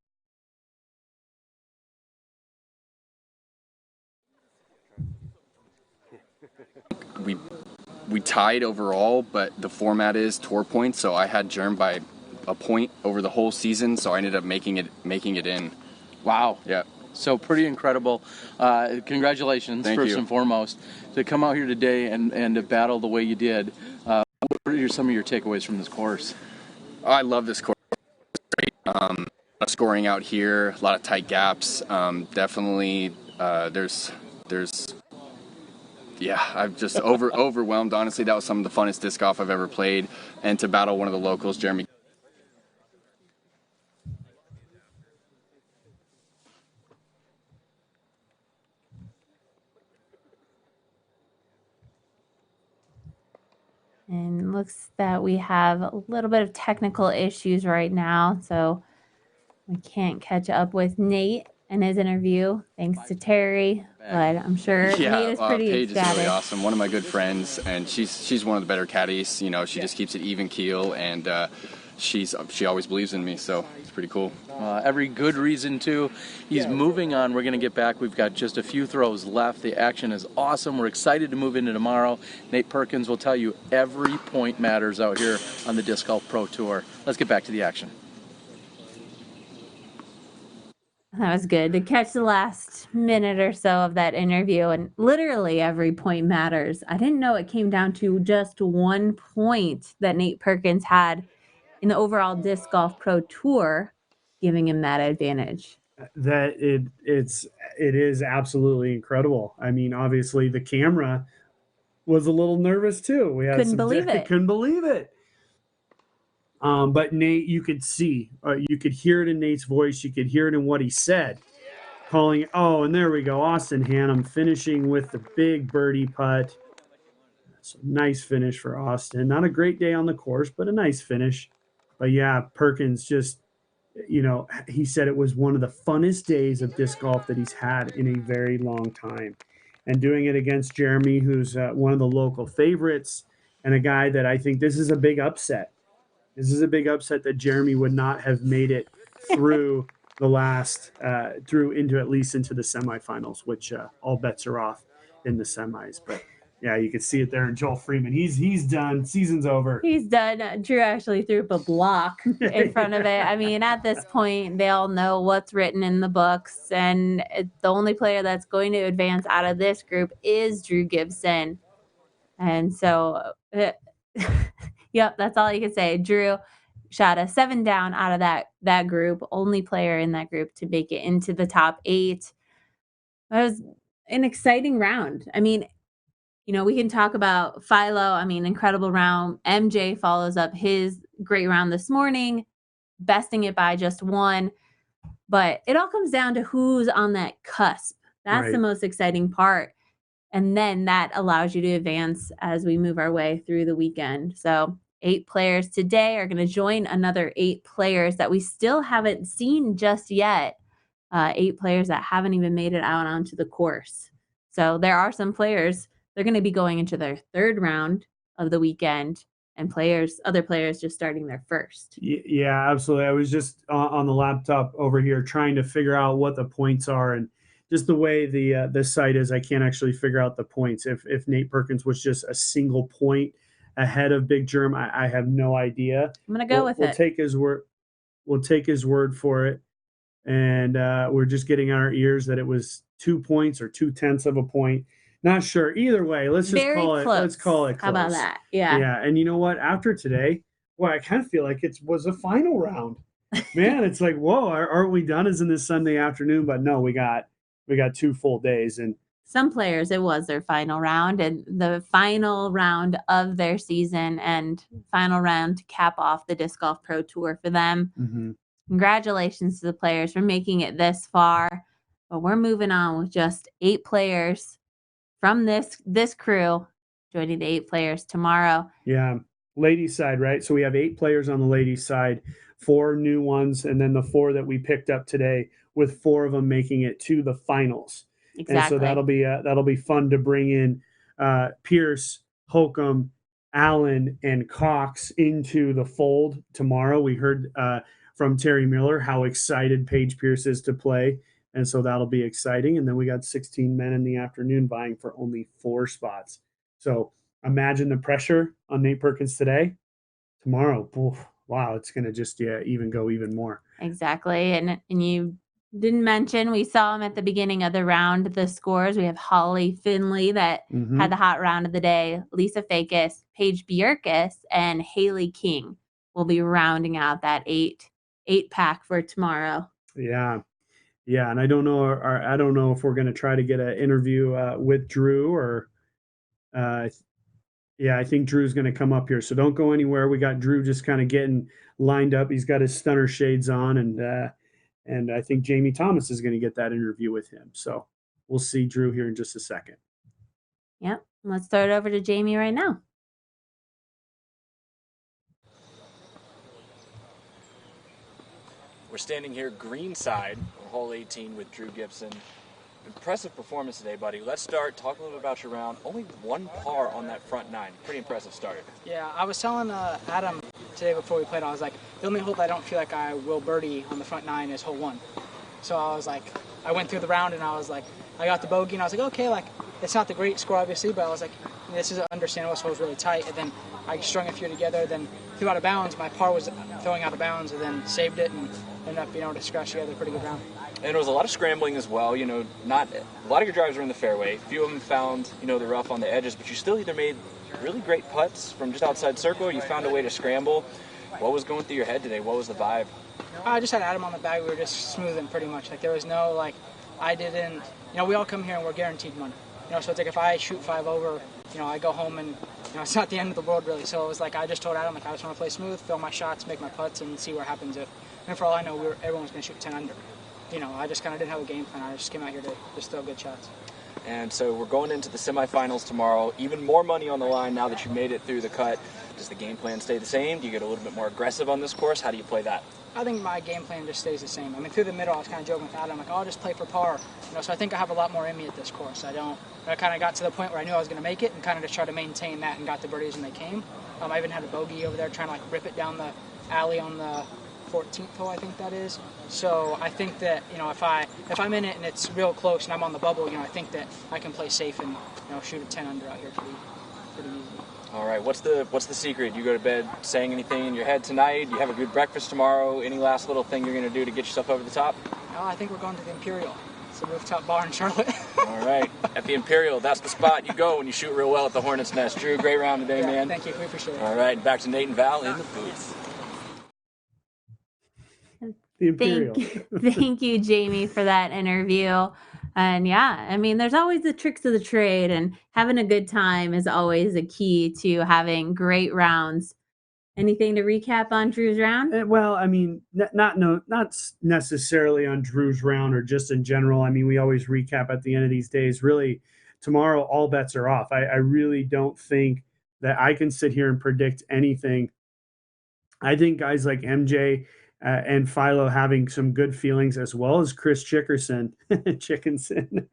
We tied overall, but the format is tour points, so I had Jerm by a point over the whole season, so I ended up making it in. Wow. Yeah. So pretty incredible. Congratulations, Thank first you. and foremost, to come out here today and to battle the way you did. What are some of your takeaways from this course? I love this course. It's great. A lot of scoring out here, a lot of tight gaps. Definitely, there's. Yeah, I'm just overwhelmed. Honestly, that was some of the funnest disc golf I've ever played, and to battle one of the locals, Jeremy. And looks that we have a little bit of technical issues right now, so we can't catch up with Nate and his interview, thanks to Terry. But I'm sure Nate is pretty Paige ecstatic. is really awesome. One of my good friends, and she's one of the better caddies. She just keeps it even keel, and she always believes in me, so it's pretty cool. Every good reason to. He's moving on. We're going to get back. We've got just a few throws left. The action is awesome. We're excited to move into tomorrow. Nate Perkins will tell you every point matters out here on the Disc Golf Pro Tour. Let's get back to the action. That was good to catch the last minute or so of that interview, and literally every point matters. I didn't know it came down to just 1 point that Nate Perkins had in the overall Disc Golf Pro Tour, giving him that advantage. That it is absolutely incredible. I mean, obviously the camera was a little nervous too. We had Couldn't believe it. Couldn't believe it. But Nate, you could see, you could hear it in Nate's voice. You could hear it in what he said, calling. Oh, and there we go. Austin Hannum finishing with the big birdie putt. So nice finish for Austin. Not a great day on the course, but a nice finish. But yeah, Perkins just, he said it was one of the funnest days of disc golf that he's had in a very long time. And doing it against Jeremy, who's one of the local favorites, and a guy that I think this is a big upset. This is a big upset that Jeremy would not have made it through the last, through into at least into the semifinals, which all bets are off in the semis. But yeah, you can see it there in Joel Freeman. He's done. Season's over. He's done. Drew actually threw up a block in front of it. I mean, at this point, they all know what's written in the books, and the only player that's going to advance out of this group is Drew Gibson. And so, yep, that's all you can say. Drew shot a 7 down out of that group, only player in that group to make it into the top 8. It was an exciting round. I mean, we can talk about Philo. I mean, incredible round. MJ follows up his great round this morning, besting it by just 1. But it all comes down to who's on that cusp. That's Right. the most exciting part. And then that allows you to advance as we move our way through the weekend. So 8 players today are going to join another 8 players that we still haven't seen just yet. 8 players that haven't even made it out onto the course. So there are some players, they're going to be going into their 3rd round of the weekend, and other players just starting their first. Yeah, absolutely. I was just on the laptop over here trying to figure out what the points are, and just the way the site is, I can't actually figure out the points. If Nate Perkins was just a single point ahead of Big Germ, I have no idea. I'm going to go with we'll it. take his word. We'll take his word for it, and we're just getting our ears that it was 2 points or 0.2 of a point. Not sure. Either way, let's just Very call it. close. Let's call it close. How about that? Yeah. Yeah, and you know what? After today, well, I kind of feel like it was a final round. Man, it's like, whoa, aren't we done? Isn't this Sunday afternoon? But no, we got 2 full days, and Some players, it was their final round, and the final round of their season, and final round to cap off the Disc Golf Pro Tour for them. Congratulations to the players for making it this far. But we're moving on with just 8 players from this crew joining the 8 players tomorrow. yeah, ladies side, right? So we have 8 players on the ladies side, 4 new ones, and then the 4 that we picked up today, with 4 of them making it to the finals. Exactly. And so that'll be fun to bring in Pierce, Holcomb, Allen, and Cox into the fold tomorrow. We heard from Terry Miller how excited Paige Pierce is to play, and so that'll be exciting. And then we got 16 men in the afternoon vying for only 4 spots. So imagine the pressure on Nate Perkins today. Tomorrow, oof, wow, it's going to just even go even more. Exactly. And you didn't mention, we saw him at the beginning of the round, the scores. We have Holly Finley that had the hot round of the day, Lisa Fakis, Paige Bjerkes, and Haley King will be rounding out that 8-pack for tomorrow. Yeah. Yeah, and I don't know if we're going to try to get an interview with Drew, or I think Drew's going to come up here. So don't go anywhere. We got Drew just kind of getting lined up. He's got his stunner shades on, and I think Jamie Thomas is going to get that interview with him. So we'll see Drew here in just a second. Yep. Let's throw it over to Jamie right now. We're standing here greenside on hole 18 with Drew Gibson. Impressive performance today, buddy. Let's start. Talk a little bit about your round. Only 1 par on that front 9. Pretty impressive start. Yeah, I was telling Adam today before we played, I was like, the only hole that I don't feel like I will birdie on the front 9 is hole 1. So I was like, I went through the round and I was like, I got the bogey and I was like, okay, like, it's not the great score obviously, but I was like, this is understandable, so it was really tight. And then I strung a few together, then threw out of bounds. My par was throwing out of bounds, and then saved it and ended up being able to scratch together a pretty good round. And it was a lot of scrambling as well. You know, not a lot of your drives were in the fairway. A few of them found, you know, the rough on the edges, but you still either made really great putts from just outside circle, or you found a way to scramble. What was going through your head today? What was the vibe? I just had Adam on the bag. We were just smoothing pretty much. Like there was no I didn't. You know, we all come here and we're guaranteed money. You know, so it's like if I shoot 5 over, you know, I go home and it's not the end of the world really. So it was like I just told Adam I just want to play smooth, fill my shots, make my putts, and see what happens. And for all I know, everyone was going to shoot 10 under. You know, I just kind of didn't have a game plan. I just came out here to just throw good shots. And so we're going into the semifinals tomorrow. Even more money on the line now that you made it through the cut. Does the game plan stay the same? Do you get a little bit more aggressive on this course? How do you play that? I think my game plan just stays the same. I mean, through the middle, I was kind of joking with Adam, I'll just play for par. You know, so I think I have a lot more in me at this course. I kind of got to the point where I knew I was going to make it and kind of just tried to maintain that and got the birdies when they came. I even had a bogey over there trying to rip it down the alley on the 14th hole, I think that is. So I think that, you know, if I'm in it and it's real close and I'm on the bubble, you know, I think that I can play safe and, you know, shoot a 10 under out here pretty easily. All right, what's the secret? You go to bed saying anything in your head tonight? You have a good breakfast tomorrow? Any last little thing you're going to do to get yourself over the top? No, I think we're going to the Imperial. It's a rooftop bar in Charlotte. All right, at the Imperial, that's the spot you go when you shoot real well at the Hornet's Nest. Drew, great round today, man. Thank you, we appreciate it. All right, back to Nate and Val in the booth. The Imperial. Thank you, Jamie, for that interview. And yeah, I mean, there's always the tricks of the trade, and having a good time is always a key to having great rounds. Anything to recap on Drew's round? Well, I mean, not necessarily on Drew's round or just in general. I mean, we always recap at the end of these days. Really, tomorrow, all bets are off. I really don't think that I can sit here and predict anything. I think guys like MJ and Philo having some good feelings, as well as Chris Chickerson. Chickinson.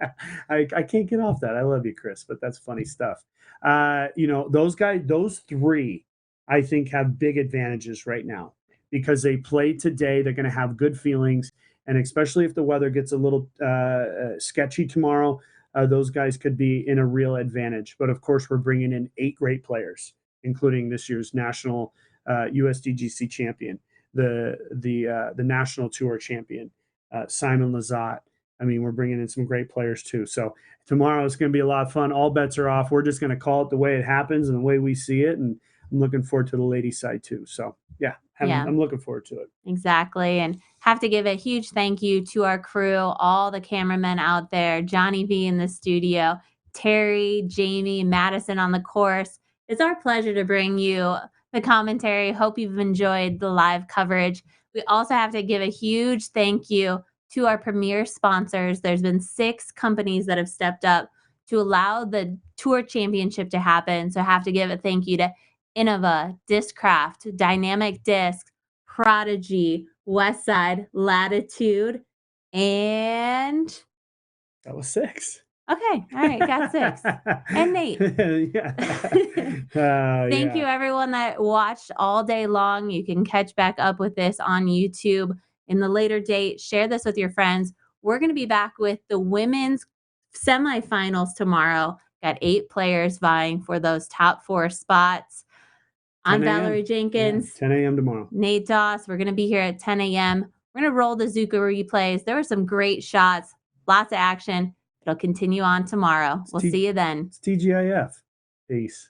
I can't get off that. I love you, Chris, but that's funny stuff. You know, those guys, those three, I think, have big advantages right now because they played today. They're going to have good feelings. And especially if the weather gets a little sketchy tomorrow, those guys could be in a real advantage. But of course, we're bringing in 8 great players, including this year's national USDGC champion, the national tour champion, Simon Lizotte. I mean, we're bringing in some great players too. So tomorrow is going to be a lot of fun. All bets are off. We're just going to call it the way it happens and the way we see it. And I'm looking forward to the ladies' side too. So yeah, I'm looking forward to it. Exactly. And have to give a huge thank you to our crew, all the cameramen out there, Johnny V in the studio, Terry, Jamie, Madison on the course. It's our pleasure to bring you the commentary. Hope you've enjoyed the live coverage. We also have to give a huge thank you to our premier sponsors. There's been 6 companies that have stepped up to allow the Tour Championship to happen. So I have to give a thank you to Innova, Discraft, Dynamic Disc, Prodigy, Westside, Latitude, and that was 6. Okay. All right. Got 6. And Nate. Thank you, everyone that watched all day long. You can catch back up with this on YouTube in the later date. Share this with your friends. We're going to be back with the women's semifinals tomorrow. Got 8 players vying for those top 4 spots. I'm Valarie Jenkins. 10 a.m. tomorrow. Nate Doss. We're going to be here at 10 a.m. We're going to roll the Zuka replays. There were some great shots, lots of action. It'll continue on tomorrow. We'll see you then. It's TGIF. Peace.